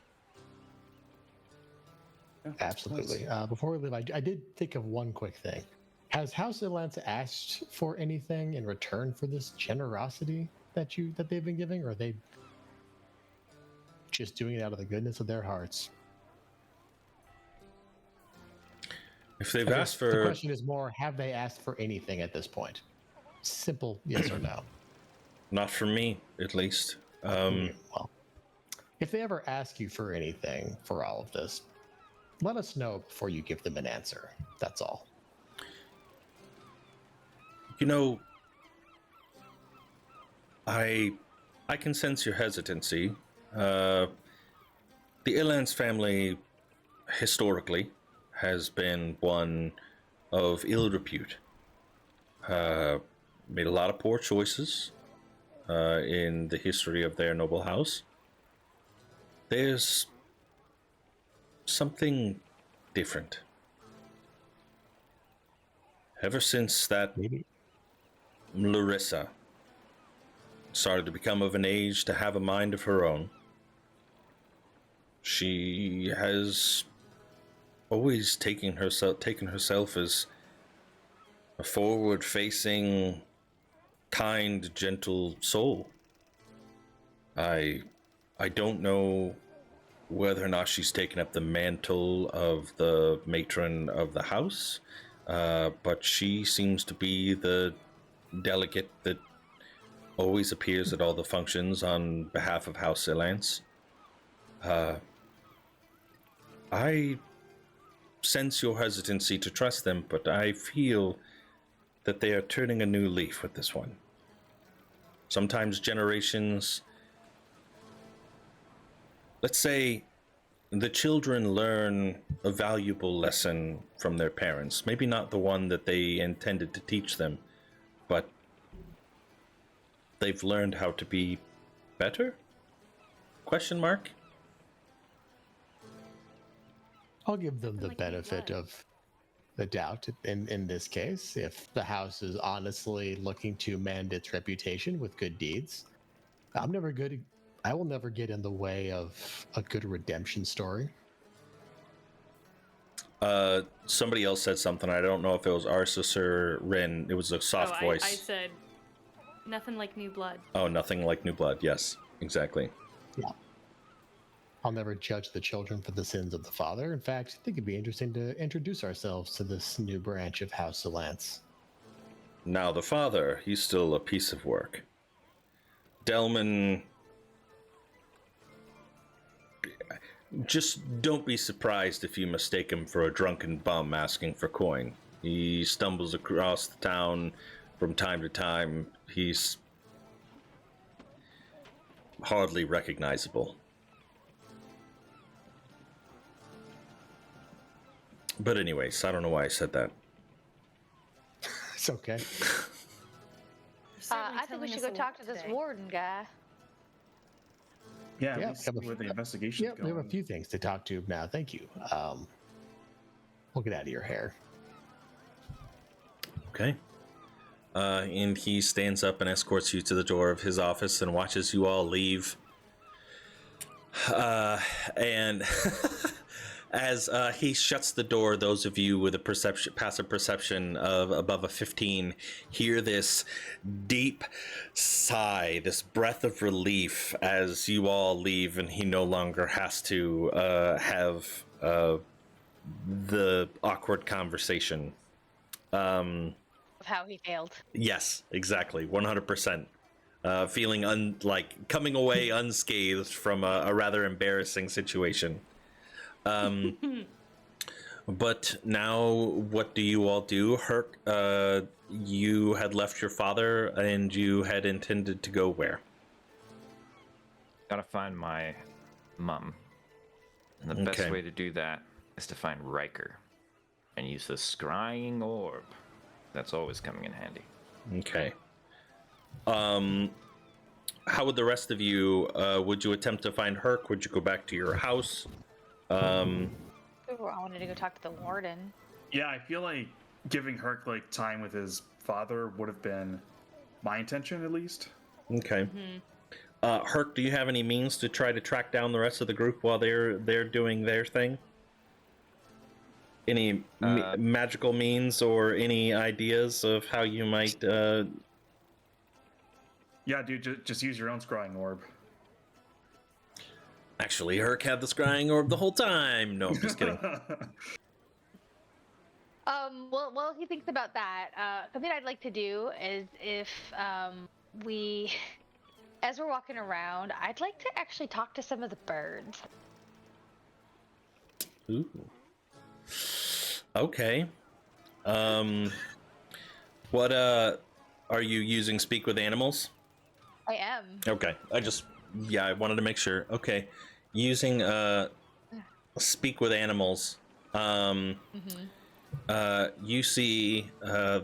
[SPEAKER 7] Absolutely. Before we leave, I did think of one quick thing. Has House Atlanta asked for anything in return for this generosity that they've been giving, or are they just doing it out of the goodness of their hearts?
[SPEAKER 1] If they've
[SPEAKER 7] I guess
[SPEAKER 1] asked
[SPEAKER 7] the
[SPEAKER 1] for,
[SPEAKER 7] question is more: have they asked for anything at this point? Simple yes or no.
[SPEAKER 1] not from me, at least.
[SPEAKER 7] Well, if they ever ask you for anything for all of this, let us know before you give them an answer. That's all.
[SPEAKER 1] You know, I can sense your hesitancy. The Illans family, historically, has been one of ill repute. Made a lot of poor choices in the history of their noble house. There's something different. Ever since that
[SPEAKER 7] Maybe.
[SPEAKER 1] Larissa started to become of an age to have a mind of her own, she has always taken herself as a forward-facing, kind, gentle soul. I don't know whether or not she's taken up the mantle of the matron of the house, but she seems to be the delegate that always appears at all the functions on behalf of House Ilance. I sense your hesitancy to trust them, but I feel that they are turning a new leaf with this one. Sometimes generations, let's say, the children learn a valuable lesson from their parents. Maybe not the one that they intended to teach them, but they've learned how to be better? Question mark?
[SPEAKER 7] I'll give them the
[SPEAKER 3] Like new
[SPEAKER 7] benefit
[SPEAKER 3] blood.
[SPEAKER 7] of the doubt in this case. If the house is honestly looking to mend its reputation with good deeds, I will never get in the way of a good redemption story.
[SPEAKER 1] Somebody else said something. I don't know if it was Arsis or Rin. It was a soft voice.
[SPEAKER 3] I said nothing like new blood.
[SPEAKER 1] Oh, nothing like new blood. Yes, exactly.
[SPEAKER 7] Yeah. I'll never judge the children for the sins of the father. In fact, I think it'd be interesting to introduce ourselves to this new branch of House Ilance.
[SPEAKER 1] Now, the father, he's still a piece of work. Delman, just don't be surprised if you mistake him for a drunken bum asking for coin. He stumbles across the town from time to time. He's hardly recognizable. But anyways, I don't know why I said that.
[SPEAKER 7] It's okay.
[SPEAKER 2] I think we should go talk to this warden guy.
[SPEAKER 4] Yeah,
[SPEAKER 7] Yeah,
[SPEAKER 4] let's see where the investigation's
[SPEAKER 7] Yep, we have a
[SPEAKER 4] going.
[SPEAKER 7] few things to talk to now. Thank you. We'll get out of your hair.
[SPEAKER 1] Okay. And he stands up and escorts you to the door of his office and watches you all leave. And as he shuts the door, those of you with a passive perception of above a 15 hear this deep sigh, this breath of relief as you all leave, and he no longer has to have the awkward conversation.
[SPEAKER 2] Of how he failed.
[SPEAKER 1] Yes, exactly, 100%. Feeling like coming away unscathed from a rather embarrassing situation. But now, what do you all do? Herc, you had left your father, and you had intended to go where?
[SPEAKER 5] Gotta find my mom. And the best
[SPEAKER 1] Okay.
[SPEAKER 5] way to do that is to find Riker and use the scrying orb. That's always coming in handy.
[SPEAKER 1] Okay. How would the rest of you, would you attempt to find Herc? Would you go back to your house?
[SPEAKER 2] I wanted to go talk to the warden.
[SPEAKER 4] Yeah, I feel like giving Herc like time with his father would have been my intention, at least.
[SPEAKER 1] Okay. Herc, do you have any means to try to track down the rest of the group while they're doing their thing? Any magical means or any ideas of how you might?
[SPEAKER 4] Yeah, dude, just use your own scrying orb.
[SPEAKER 1] Actually, Herc had the scrying orb the whole time. No, I'm just kidding.
[SPEAKER 2] Well, he thinks about that. Something I'd like to do is if we, as we're walking around, I'd like to actually talk to some of the birds.
[SPEAKER 1] Ooh. Okay. What are you using? Speak with animals?
[SPEAKER 2] I am.
[SPEAKER 1] Okay. I wanted to make sure. Okay. Using speak with animals. You see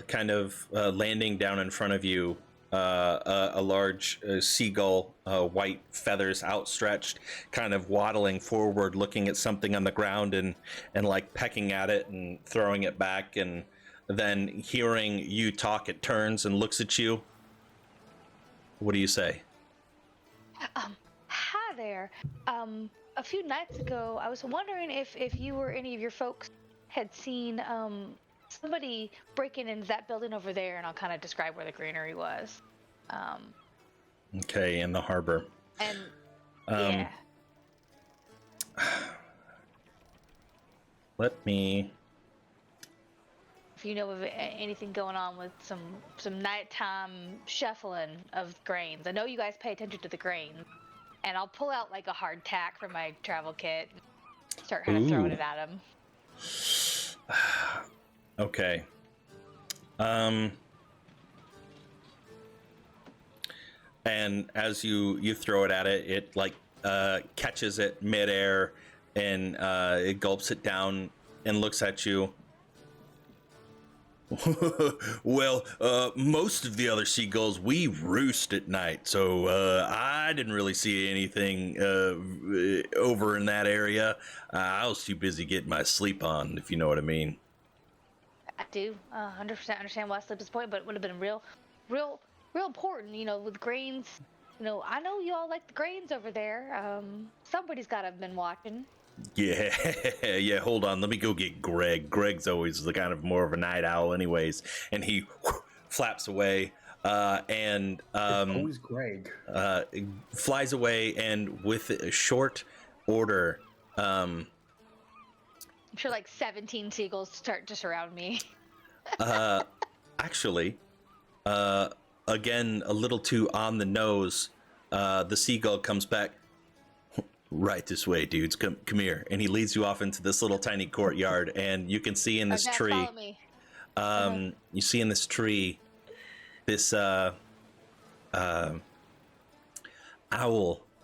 [SPEAKER 1] kind of landing down in front of you a large seagull, white feathers outstretched, kind of waddling forward, looking at something on the ground and like pecking at it and throwing it back, and then hearing you talk, it turns and looks at you. What do you say?
[SPEAKER 2] Hi there. A few nights ago, I was wondering if you or any of your folks had seen somebody breaking into that building over there, and I'll kind of describe where the granary was.
[SPEAKER 1] Okay, in the harbor.
[SPEAKER 2] And
[SPEAKER 1] Um,
[SPEAKER 2] yeah,
[SPEAKER 1] Let me.
[SPEAKER 2] if you know of anything going on with some nighttime shuffling of grains. I know you guys pay attention to the grains, and I'll pull out like a hard tack from my travel kit, and start kind of throwing
[SPEAKER 1] Ooh.
[SPEAKER 2] it at him.
[SPEAKER 1] Okay. And as you throw it at it, it like catches it midair and it gulps it down and looks at you. Well, most of the other seagulls, we roost at night, so I didn't really see anything over in that area. I was too busy getting my sleep on, if you know what I mean.
[SPEAKER 2] I do 100% understand why sleep is important, but it would have been real important, with grains. I know you all like the grains over there. Somebody's got to have been watching.
[SPEAKER 1] Yeah, yeah, hold on. Let me go get Greg. Greg's always the kind of more of a night owl anyways. And he flaps away and
[SPEAKER 4] Always Greg.
[SPEAKER 1] flies away, and with a short order,
[SPEAKER 2] I'm sure like 17 seagulls start to surround me.
[SPEAKER 1] actually, again, a little too on the nose, the seagull comes back. Right this way, dudes. Come here. And he leads you off into this little tiny courtyard, and you can see in this
[SPEAKER 2] Dad,
[SPEAKER 1] tree.
[SPEAKER 2] follow me.
[SPEAKER 1] You see in this tree this owl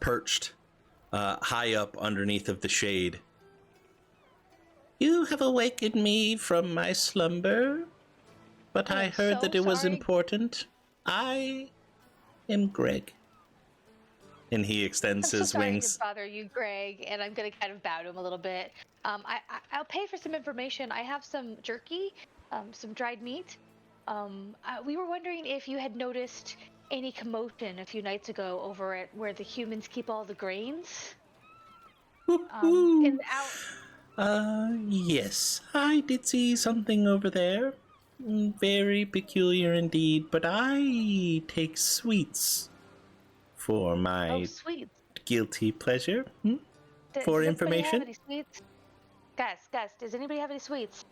[SPEAKER 1] perched high up underneath of the shade. You have awakened me from my slumber. But I
[SPEAKER 2] am
[SPEAKER 1] heard
[SPEAKER 2] so
[SPEAKER 1] that it was
[SPEAKER 2] sorry.
[SPEAKER 1] important. I am Greg. And he
[SPEAKER 2] I'm
[SPEAKER 1] extends
[SPEAKER 2] so
[SPEAKER 1] his
[SPEAKER 2] sorry
[SPEAKER 1] wings.
[SPEAKER 2] to bother you, Greg, and I'm gonna kind of bow to him a little bit. I'll pay for some information. I have some jerky, some dried meat. We were wondering if you had noticed any commotion a few nights ago over at where the humans keep all the grains. In the out.
[SPEAKER 1] Yes, I did see something over there. Very peculiar indeed, but I take sweets for my
[SPEAKER 2] Oh, sweets.
[SPEAKER 1] guilty pleasure.
[SPEAKER 2] Does
[SPEAKER 1] For
[SPEAKER 2] anybody have
[SPEAKER 1] information?
[SPEAKER 2] any sweets? Guys, does anybody have any sweets?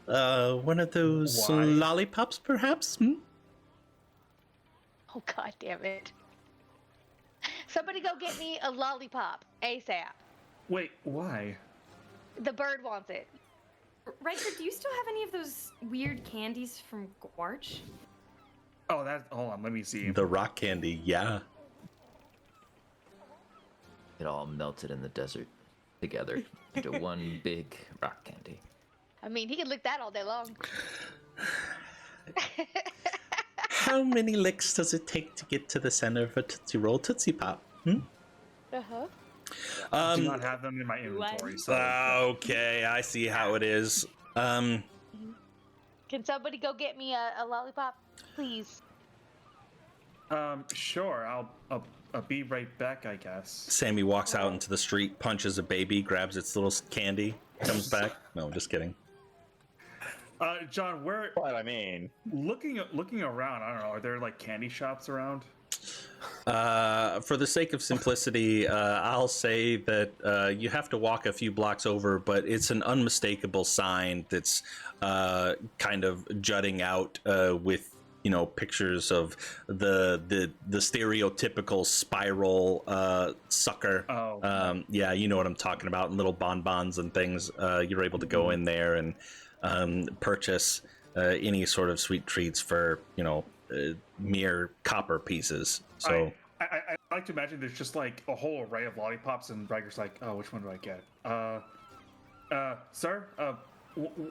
[SPEAKER 1] One of those
[SPEAKER 4] Why?
[SPEAKER 1] lollipops, perhaps?
[SPEAKER 2] Oh, god damn it. Somebody go get me a lollipop ASAP.
[SPEAKER 4] Wait, why?
[SPEAKER 2] The bird wants it.
[SPEAKER 3] Riker, do you still have any of those weird candies from Gwarch?
[SPEAKER 4] Oh, hold on, let me see.
[SPEAKER 1] The rock candy, yeah.
[SPEAKER 8] It all melted in the desert together into one big rock candy.
[SPEAKER 2] I mean, he can lick that all day long.
[SPEAKER 1] How many licks does it take to get to the center of a Tootsie Roll Tootsie Pop?
[SPEAKER 2] Uh-huh.
[SPEAKER 4] I do not have them in my inventory, so.
[SPEAKER 1] Okay, I see how it is.
[SPEAKER 2] Can somebody go get me a lollipop, please?
[SPEAKER 4] Sure, I'll be right back, I guess.
[SPEAKER 1] Sammy walks out into the street, punches a baby, grabs its little candy, comes back. No, just kidding.
[SPEAKER 4] John, where
[SPEAKER 6] What I mean,
[SPEAKER 4] looking around, I don't know, are there like candy shops around?
[SPEAKER 1] For the sake of simplicity, I'll say that you have to walk a few blocks over, but it's an unmistakable sign that's kind of jutting out with pictures of the stereotypical spiral sucker.
[SPEAKER 4] Oh.
[SPEAKER 1] Yeah, you know what I'm talking about. Little bonbons and things. You're able to go in there and purchase any sort of sweet treats for mere copper pieces. So
[SPEAKER 4] I like to imagine there's just like a whole array of lollipops, and Riker's like, oh, which one do I get? Sir,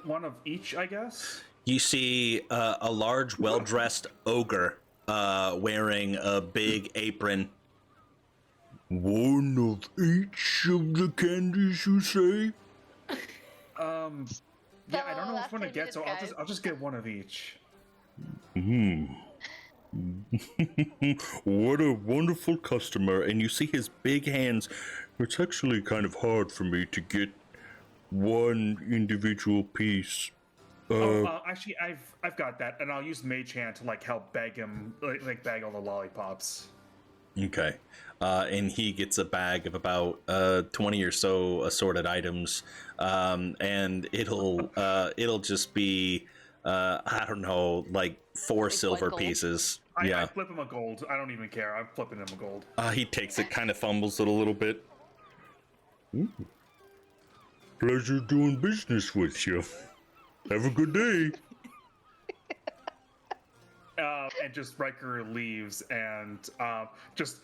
[SPEAKER 4] one of each, I guess.
[SPEAKER 1] you see a large, well-dressed ogre wearing a big apron. One of each of the candies, you say?
[SPEAKER 4] Yeah, I don't know
[SPEAKER 2] that's
[SPEAKER 4] which one to
[SPEAKER 2] 10
[SPEAKER 4] get, so
[SPEAKER 2] minutes,
[SPEAKER 4] I'll just get one of each.
[SPEAKER 1] What a wonderful customer. And you see his big hands. It's actually kind of hard for me to get one individual piece.
[SPEAKER 4] Actually, I've got that, and I'll use Mage Hand to like help bag him, like bag all the lollipops.
[SPEAKER 1] Okay. And he gets a bag of about 20 or so assorted items. And it'll just be I don't know, like 4 silver
[SPEAKER 2] gold.
[SPEAKER 1] pieces.
[SPEAKER 4] I flip him a gold. I don't even care. I'm flipping him a gold.
[SPEAKER 1] He takes it, kind of fumbles it a little bit. Ooh. Pleasure doing business with you. Have a good day.
[SPEAKER 4] And just Riker leaves, and just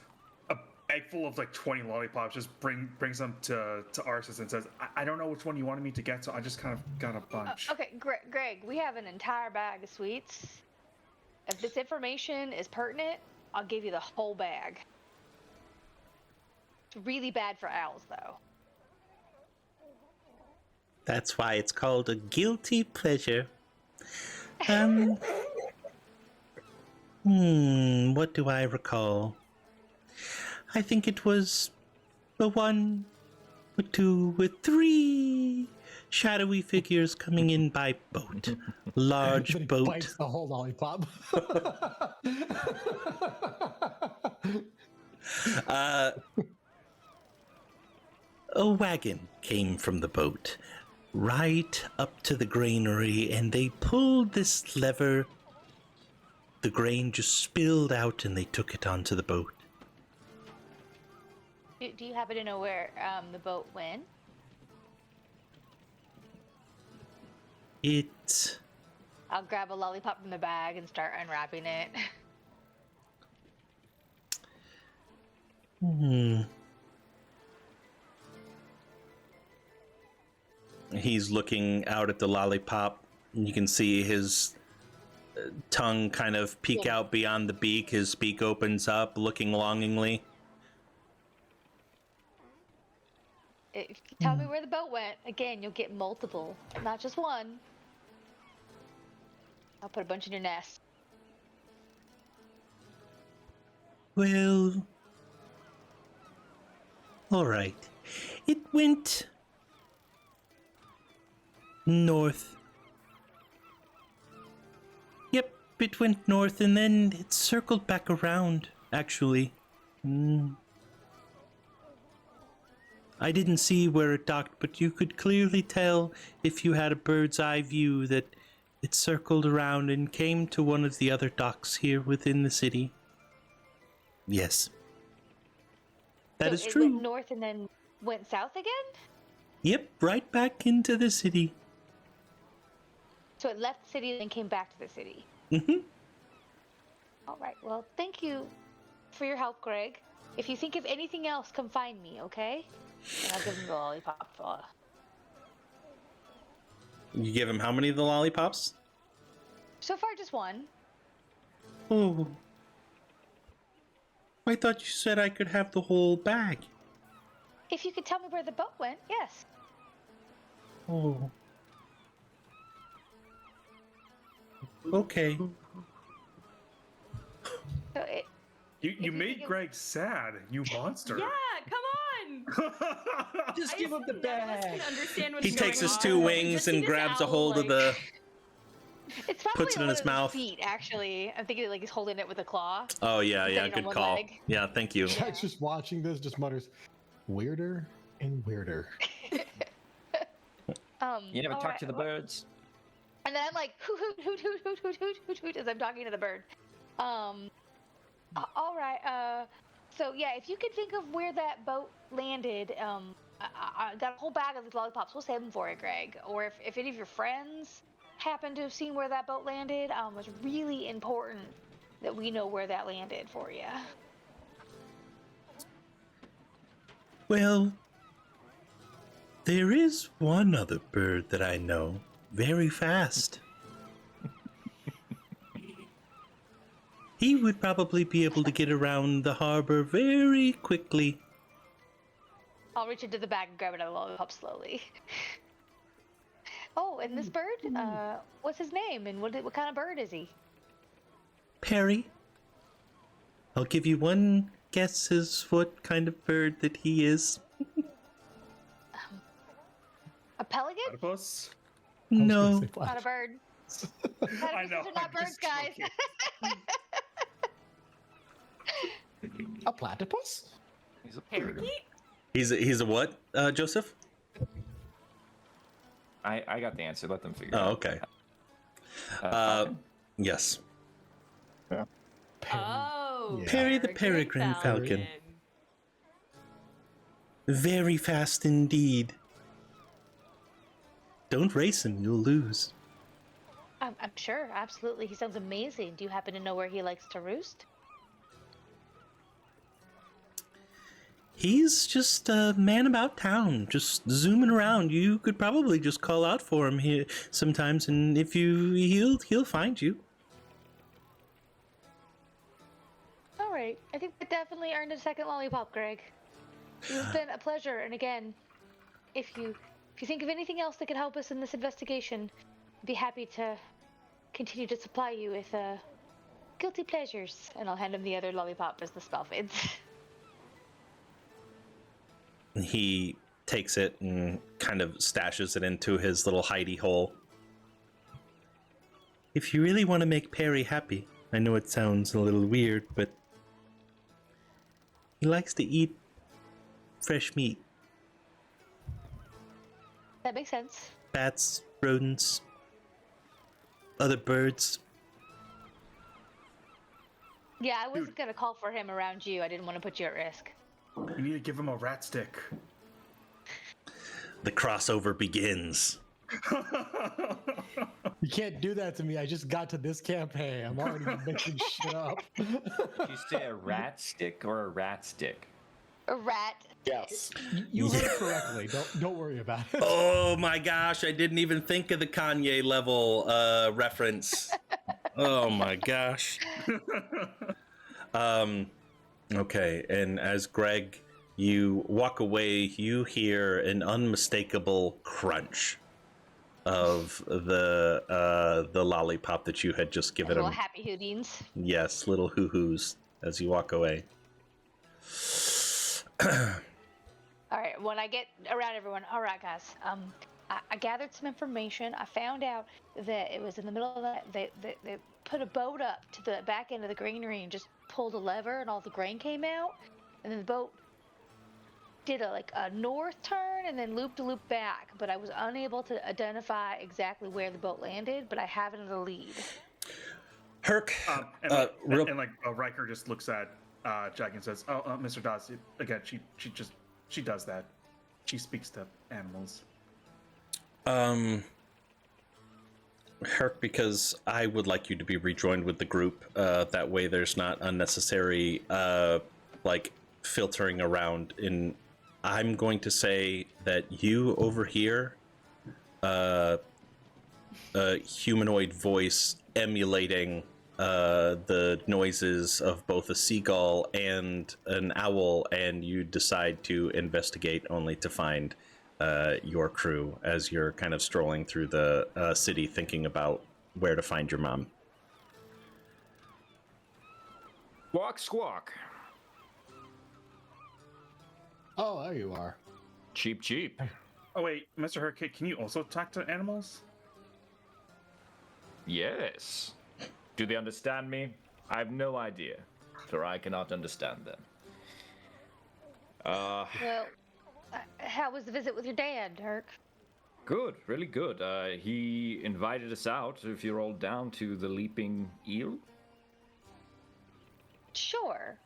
[SPEAKER 4] a bag full of like 20 lollipops just brings them to Arsis and says, I don't know which one you wanted me to get, so I just kind of got a bunch.
[SPEAKER 2] Okay, Greg, we have an entire bag of sweets. If this information is pertinent, I'll give you the whole bag. It's really bad for owls, though.
[SPEAKER 1] That's why it's called a guilty pleasure. What do I recall? I think it was a 1, a 2, a 3 shadowy figures coming in by boat. Large
[SPEAKER 7] Then he
[SPEAKER 1] boat.
[SPEAKER 7] bites the whole lollipop.
[SPEAKER 1] A wagon came from the boat right up to the granary, and they pulled this lever. The grain just spilled out, and they took it onto the boat.
[SPEAKER 2] Do you happen to know where the boat went? I'll grab a lollipop from the bag and start unwrapping it.
[SPEAKER 1] He's looking out at the lollipop. You can see his tongue kind of peek out beyond the beak. His beak opens up, looking longingly.
[SPEAKER 2] If you tell me where the boat went, again, you'll get multiple, not just one. I'll put a bunch in your nest.
[SPEAKER 1] Well, all right. It went north. Yep, it went north and then it circled back around, actually. I didn't see where it docked, but you could clearly tell if you had a bird's eye view that it circled around and came to one of the other docks here within the city. Yes. That is true.
[SPEAKER 2] It went north and then went south again?
[SPEAKER 1] Yep, right back into the city.
[SPEAKER 2] So it left the city and then came back to the city.
[SPEAKER 1] Mm-hmm.
[SPEAKER 2] All right. Well, thank you for your help, Greg. If you think of anything else, come find me, okay? And I'll give him the lollipop.
[SPEAKER 1] You give him how many of the lollipops?
[SPEAKER 2] So far, just one.
[SPEAKER 1] Oh. I thought you said I could have the whole bag.
[SPEAKER 2] If you could tell me where the boat went, yes.
[SPEAKER 1] Oh. Okay.
[SPEAKER 2] So it,
[SPEAKER 4] You made Greg sad, you monster.
[SPEAKER 3] Yeah, come on.
[SPEAKER 5] Just give him the bag.
[SPEAKER 3] Understand what's
[SPEAKER 1] He takes
[SPEAKER 3] going
[SPEAKER 1] his
[SPEAKER 3] on.
[SPEAKER 1] two
[SPEAKER 3] Does
[SPEAKER 1] wings
[SPEAKER 3] he
[SPEAKER 1] and
[SPEAKER 3] just
[SPEAKER 1] grabs a
[SPEAKER 3] owl,
[SPEAKER 1] hold of the...
[SPEAKER 2] it's probably
[SPEAKER 1] Puts it in
[SPEAKER 2] one
[SPEAKER 1] his
[SPEAKER 2] of
[SPEAKER 1] mouth.
[SPEAKER 2] Feet, actually. I'm thinking like he's holding it with a claw.
[SPEAKER 1] Oh, yeah,
[SPEAKER 2] He's
[SPEAKER 1] yeah,
[SPEAKER 2] laying on
[SPEAKER 1] good
[SPEAKER 2] one
[SPEAKER 1] call.
[SPEAKER 2] leg.
[SPEAKER 1] Yeah, thank you.
[SPEAKER 7] Jack's just watching this, just mutters, weirder and weirder.
[SPEAKER 5] You never
[SPEAKER 2] all
[SPEAKER 5] talk
[SPEAKER 2] right,
[SPEAKER 5] to the birds.
[SPEAKER 2] And then I'm like, hoot, hoot, hoot, hoot, hoot, hoot, hoot, hoot, hoot, as I'm talking to the bird. All right, so yeah, if you could think of where that boat landed, I got a whole bag of these lollipops. We'll save them for you, Greg. Or if any of your friends happen to have seen where that boat landed, it's really important that we know where that landed for you.
[SPEAKER 1] Well, there is one other bird that I know very fast. He would probably be able to get around the harbor very quickly.
[SPEAKER 2] I'll reach into the bag and grab another lollipop slowly. Oh, and this bird, what's his name, and what kind of bird is he?
[SPEAKER 1] Perry, I'll give you one guess as what kind of bird that he is.
[SPEAKER 2] A pelican?
[SPEAKER 4] Platypus?
[SPEAKER 1] No.
[SPEAKER 2] Not a bird.
[SPEAKER 4] I know.
[SPEAKER 2] Platypuses are not
[SPEAKER 4] I'm
[SPEAKER 2] birds,
[SPEAKER 4] just
[SPEAKER 2] guys.
[SPEAKER 4] joking.
[SPEAKER 7] A platypus?
[SPEAKER 5] He's a bird.
[SPEAKER 3] Parakeet?
[SPEAKER 1] He's a what, Joseph?
[SPEAKER 5] I got the answer. Let them figure it
[SPEAKER 1] Oh,
[SPEAKER 5] out.
[SPEAKER 1] okay.
[SPEAKER 5] Falcon.
[SPEAKER 1] Yes.
[SPEAKER 3] Oh.
[SPEAKER 7] Yeah.
[SPEAKER 1] Perry the peregrine falcon. Very fast indeed. Don't race him, you'll lose.
[SPEAKER 2] I'm sure, absolutely. He sounds amazing. Do you happen to know where he likes to roost?
[SPEAKER 1] He's just a man about town, just zooming around. You could probably just call out for him here sometimes, and if he'll find you.
[SPEAKER 2] All right. I think we definitely earned a second lollipop, Greg. It's been a pleasure. And again, if you think of anything else that could help us in this investigation, I'd be happy to continue to supply you with guilty pleasures. And I'll hand him the other lollipop as the spell fades.
[SPEAKER 1] He takes it and kind of stashes it into his little hidey hole. If you really want to make Perry happy, I know it sounds a little weird, but he likes to eat fresh meat.
[SPEAKER 2] That makes sense.
[SPEAKER 1] Bats, rodents, other birds.
[SPEAKER 2] Yeah, I wasn't gonna call for him around you. I didn't want to put you at risk.
[SPEAKER 4] You need to give him a rat stick.
[SPEAKER 1] The crossover begins.
[SPEAKER 7] You can't do that to me. I just got to this campaign. I'm already making shit up.
[SPEAKER 5] Did you say a rat stick or a rat stick?
[SPEAKER 2] A rat.
[SPEAKER 6] Yes.
[SPEAKER 7] You heard it correctly. Don't worry about it.
[SPEAKER 1] Oh my gosh, I didn't even think of the Kanye level reference. Oh my gosh. Okay, and as Greg, you walk away, you hear an unmistakable crunch of the lollipop that you had just given
[SPEAKER 2] Little
[SPEAKER 1] him.
[SPEAKER 2] happy houdins.
[SPEAKER 1] Yes, little hoo-hoos as you walk away.
[SPEAKER 2] All right, when I get around everyone, all right, guys. I gathered some information. I found out that it was in the middle of that. They put a boat up to the back end of the granary and just pulled a lever, and all the grain came out. And then the boat did a north turn and then loop to loop back. But I was unable to identify exactly where the boat landed. But I have it in the lead.
[SPEAKER 1] Herc,
[SPEAKER 4] Riker just looks at Jack and says, "Oh, Mr. Dawes, again, she does that. She speaks to animals."
[SPEAKER 1] Herc, because I would like you to be rejoined with the group. That way, there's not unnecessary filtering around. And I'm going to say that you over here, a humanoid voice emulating the noises of both a seagull and an owl, and you decide to investigate only to find your crew as you're kind of strolling through the city thinking about where to find your mom.
[SPEAKER 5] Squawk, squawk.
[SPEAKER 7] Oh, there you are.
[SPEAKER 5] Cheap, cheap.
[SPEAKER 4] Oh wait, Mr. Hurricane, can you also talk to animals?
[SPEAKER 5] Yes. Do they understand me? I have no idea, for I cannot understand them.
[SPEAKER 2] Well, how was the visit with your dad, Herc?
[SPEAKER 5] Good, really good. He invited us out, if you're all down, to the Leaping Eel.
[SPEAKER 2] Sure.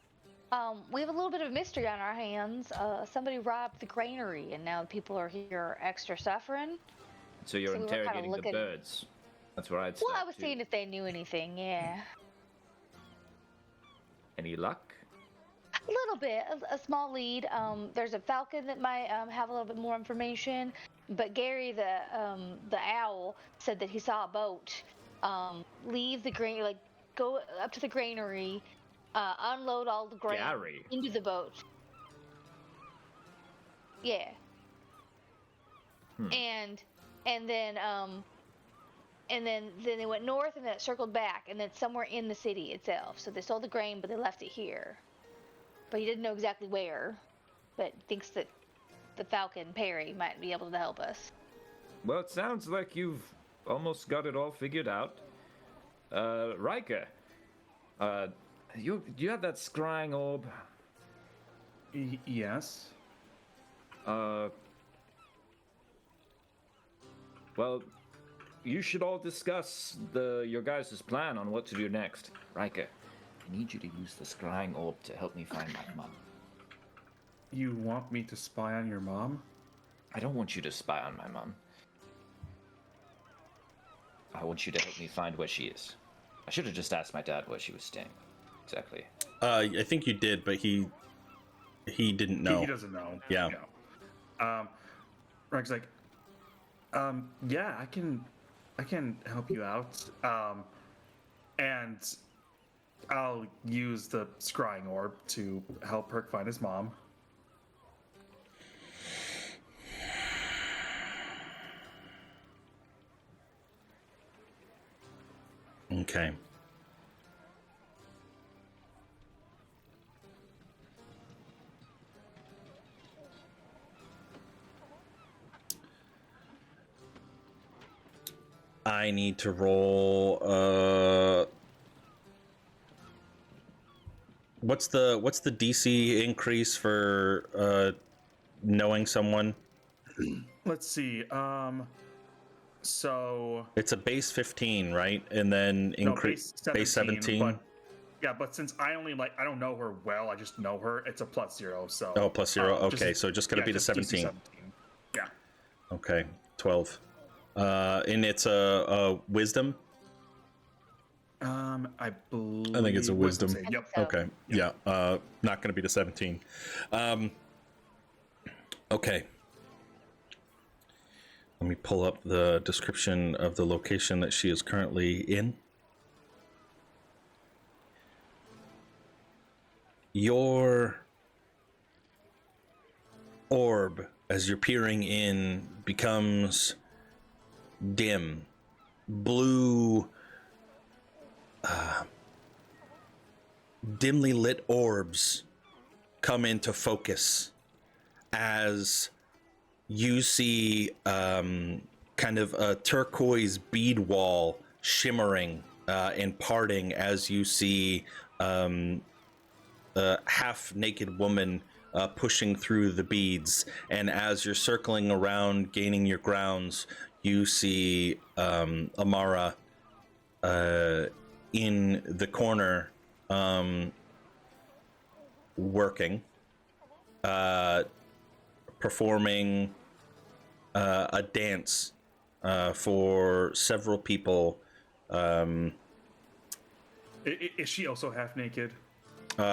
[SPEAKER 2] We have a little bit of mystery on our hands. Somebody robbed the granary, and now the people are here extra suffering.
[SPEAKER 5] So you're
[SPEAKER 2] So we were kinda
[SPEAKER 5] interrogating the
[SPEAKER 2] looking-
[SPEAKER 5] birds. That's where I'd
[SPEAKER 2] Well, I
[SPEAKER 5] start,
[SPEAKER 2] was
[SPEAKER 5] too.
[SPEAKER 2] seeing if they knew anything, yeah.
[SPEAKER 5] Any luck?
[SPEAKER 2] A little bit, a small lead. There's a falcon that might have a little bit more information, but Gary, the owl, said that he saw a boat leave the granary, go up to the granary, unload all the grain
[SPEAKER 5] Gary?
[SPEAKER 2] into the boat. Yeah. And then they went north and then it circled back and then somewhere in the city itself. So they sold the grain, but they left it here. But he didn't know exactly where. But thinks that the Falcon Perry might be able to help us.
[SPEAKER 5] Well, it sounds like you've almost got it all figured out. Riker, do you have that scrying orb?
[SPEAKER 4] Yes.
[SPEAKER 5] Well, you should all discuss your guys' plan on what to do next. Riker, I need you to use the scrying orb to help me find my mom.
[SPEAKER 4] You want me to spy on your mom?
[SPEAKER 5] I don't want you to spy on my mom. I want you to help me find where she is. I should have just asked my dad where she was staying. Exactly.
[SPEAKER 1] I think you did, but he didn't know.
[SPEAKER 4] He doesn't know.
[SPEAKER 1] Yeah.
[SPEAKER 4] Reg's like, yeah, I can help you out. And I'll use the scrying orb to help Herc find his mom.
[SPEAKER 1] Okay. I need to roll what's the DC increase for knowing someone?
[SPEAKER 4] Let's see. So
[SPEAKER 1] It's a base 15, right? And then increase base 17.
[SPEAKER 4] But, yeah, but since I don't know her well, I just know her. It's a +0. So
[SPEAKER 1] Oh, +0. Okay, so just gonna be the
[SPEAKER 4] just DC
[SPEAKER 1] 17.
[SPEAKER 4] Yeah.
[SPEAKER 1] Okay, 12. And it's a wisdom.
[SPEAKER 4] I believe.
[SPEAKER 1] I think it's a wisdom.
[SPEAKER 4] save. Yep.
[SPEAKER 2] So-
[SPEAKER 1] Okay. Yeah. Not going to be the 17. Okay. Let me pull up the description of the location that she is currently in. your orb, as you're peering in, becomes dim. Blue, dimly lit orbs come into focus as you see kind of a turquoise bead wall shimmering and parting as you see a half-naked woman pushing through the beads. And as you're circling around, gaining your grounds, you see Amara in the corner working, performing a dance for several people.
[SPEAKER 4] Is she also half naked?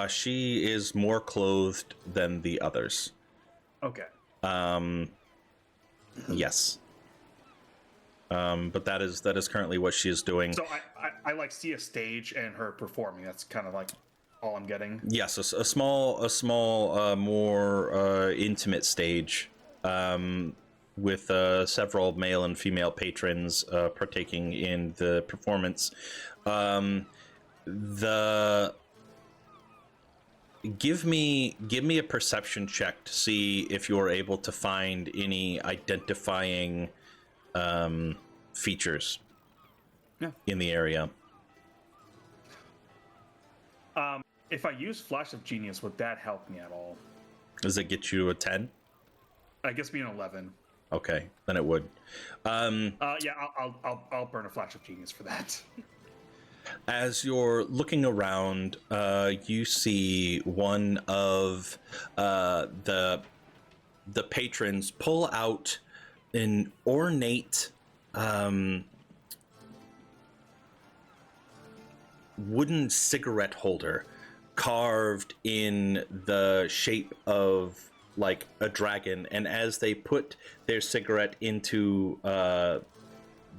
[SPEAKER 1] She is more clothed than the others.
[SPEAKER 4] Okay.
[SPEAKER 1] Yes. But that is currently what she is doing.
[SPEAKER 4] So I like see a stage and her performing. That's kind of like all I'm getting.
[SPEAKER 1] Yes, a small, more intimate stage, with several male and female patrons partaking in the performance. Give me a perception check to see if you're able to find any identifying features in the area.
[SPEAKER 4] If I use Flash of Genius, would that help me at all?
[SPEAKER 1] Does it get you a 10?
[SPEAKER 4] I guess me an 11.
[SPEAKER 1] Okay, then it would.
[SPEAKER 4] Yeah, I'll burn a Flash of Genius for that.
[SPEAKER 1] As you're looking around, you see one of the patrons pull out an ornate wooden cigarette holder carved in the shape of like a dragon, and as they put their cigarette into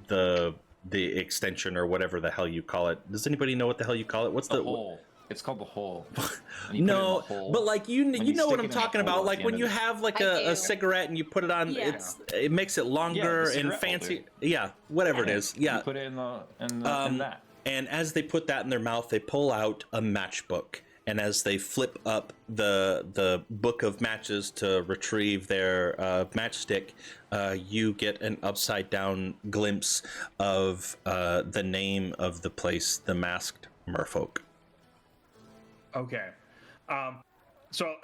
[SPEAKER 1] the extension or whatever the hell you call it. Does anybody know what the hell you call it? What's the
[SPEAKER 5] hole? It's called the hole.
[SPEAKER 1] No, but like you know what I'm talking about. Like when you
[SPEAKER 5] have
[SPEAKER 1] have like a cigarette and you put it on,
[SPEAKER 3] Yeah.
[SPEAKER 1] it makes it longer and
[SPEAKER 5] cigarette
[SPEAKER 1] fancy.
[SPEAKER 5] holder.
[SPEAKER 1] Yeah, whatever it is. Yeah.
[SPEAKER 5] You put it in that.
[SPEAKER 1] And as they put that in their mouth, they pull out a matchbook. And as they flip up the book of matches to retrieve their matchstick, you get an upside down glimpse of the name of the place, the Masked Merfolk.
[SPEAKER 4] Okay. So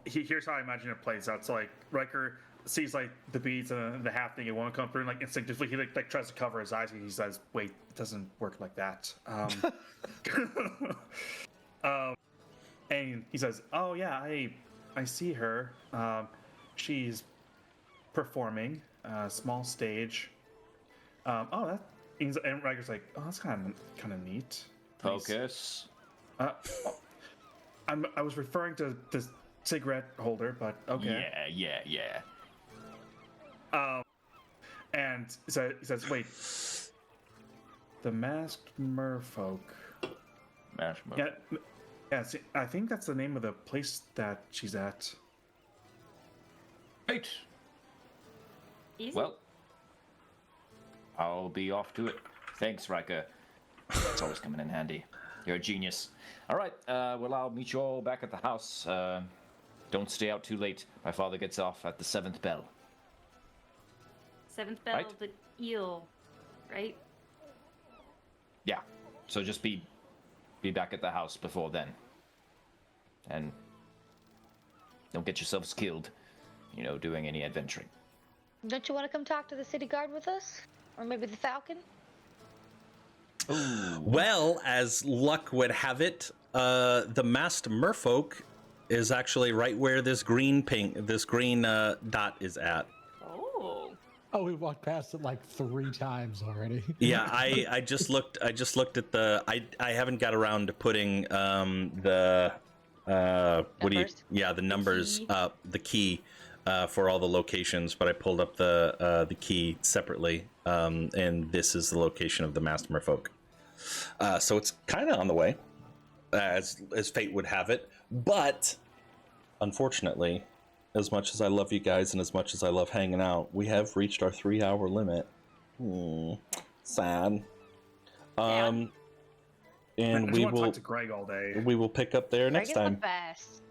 [SPEAKER 4] here's how I imagine it plays out. So like Riker sees like the beads and the half naked woman come through, and like instinctively he like tries to cover his eyes, and he says, "Wait, it doesn't work like that." And he says, "Oh yeah, I see her. She's performing small stage. Oh, that." And Riker's like, "Oh, that's kind of neat."
[SPEAKER 5] Focus.
[SPEAKER 4] I was referring to the cigarette holder, but okay.
[SPEAKER 5] Yeah.
[SPEAKER 4] And so he says, "Wait, the Masked Merfolk."
[SPEAKER 5] Marsember.
[SPEAKER 4] Yeah. See, I think that's the name of the place that she's at.
[SPEAKER 5] Right.
[SPEAKER 3] Easy.
[SPEAKER 5] Well, I'll be off to it. Thanks, Riker. It's always coming in handy. You're a genius. All right. Well, I'll meet you all back at the house. Don't stay out too late. My father gets off at the 7th bell.
[SPEAKER 3] 7th bell,
[SPEAKER 5] Right.
[SPEAKER 3] the eel, right?
[SPEAKER 5] Yeah. So just be back at the house before then. And don't get yourselves killed, doing any adventuring.
[SPEAKER 2] Don't you want to come talk to the city guard with us? Or maybe the Falcon?
[SPEAKER 1] Well, as luck would have it, the Masked Merfolk is actually right where this green dot is at.
[SPEAKER 3] Oh.
[SPEAKER 7] Oh, we walked past it like 3 times already.
[SPEAKER 1] Yeah, I just looked at the. I haven't got around to putting the
[SPEAKER 2] Numbers?
[SPEAKER 1] the numbers
[SPEAKER 3] key.
[SPEAKER 1] up, the key for all the locations, but I pulled up the key separately, and this is the location of the Masked Merfolk. So it's kind of on the way. as fate would have it. But unfortunately, as much as I love you guys and as much as I love hanging out, we have reached our 3-hour limit. Sad.
[SPEAKER 3] Yeah.
[SPEAKER 1] And
[SPEAKER 4] I just want to talk to Greg all day.
[SPEAKER 1] we will pick up there
[SPEAKER 2] Greg
[SPEAKER 1] next
[SPEAKER 2] is the
[SPEAKER 1] time.
[SPEAKER 2] best.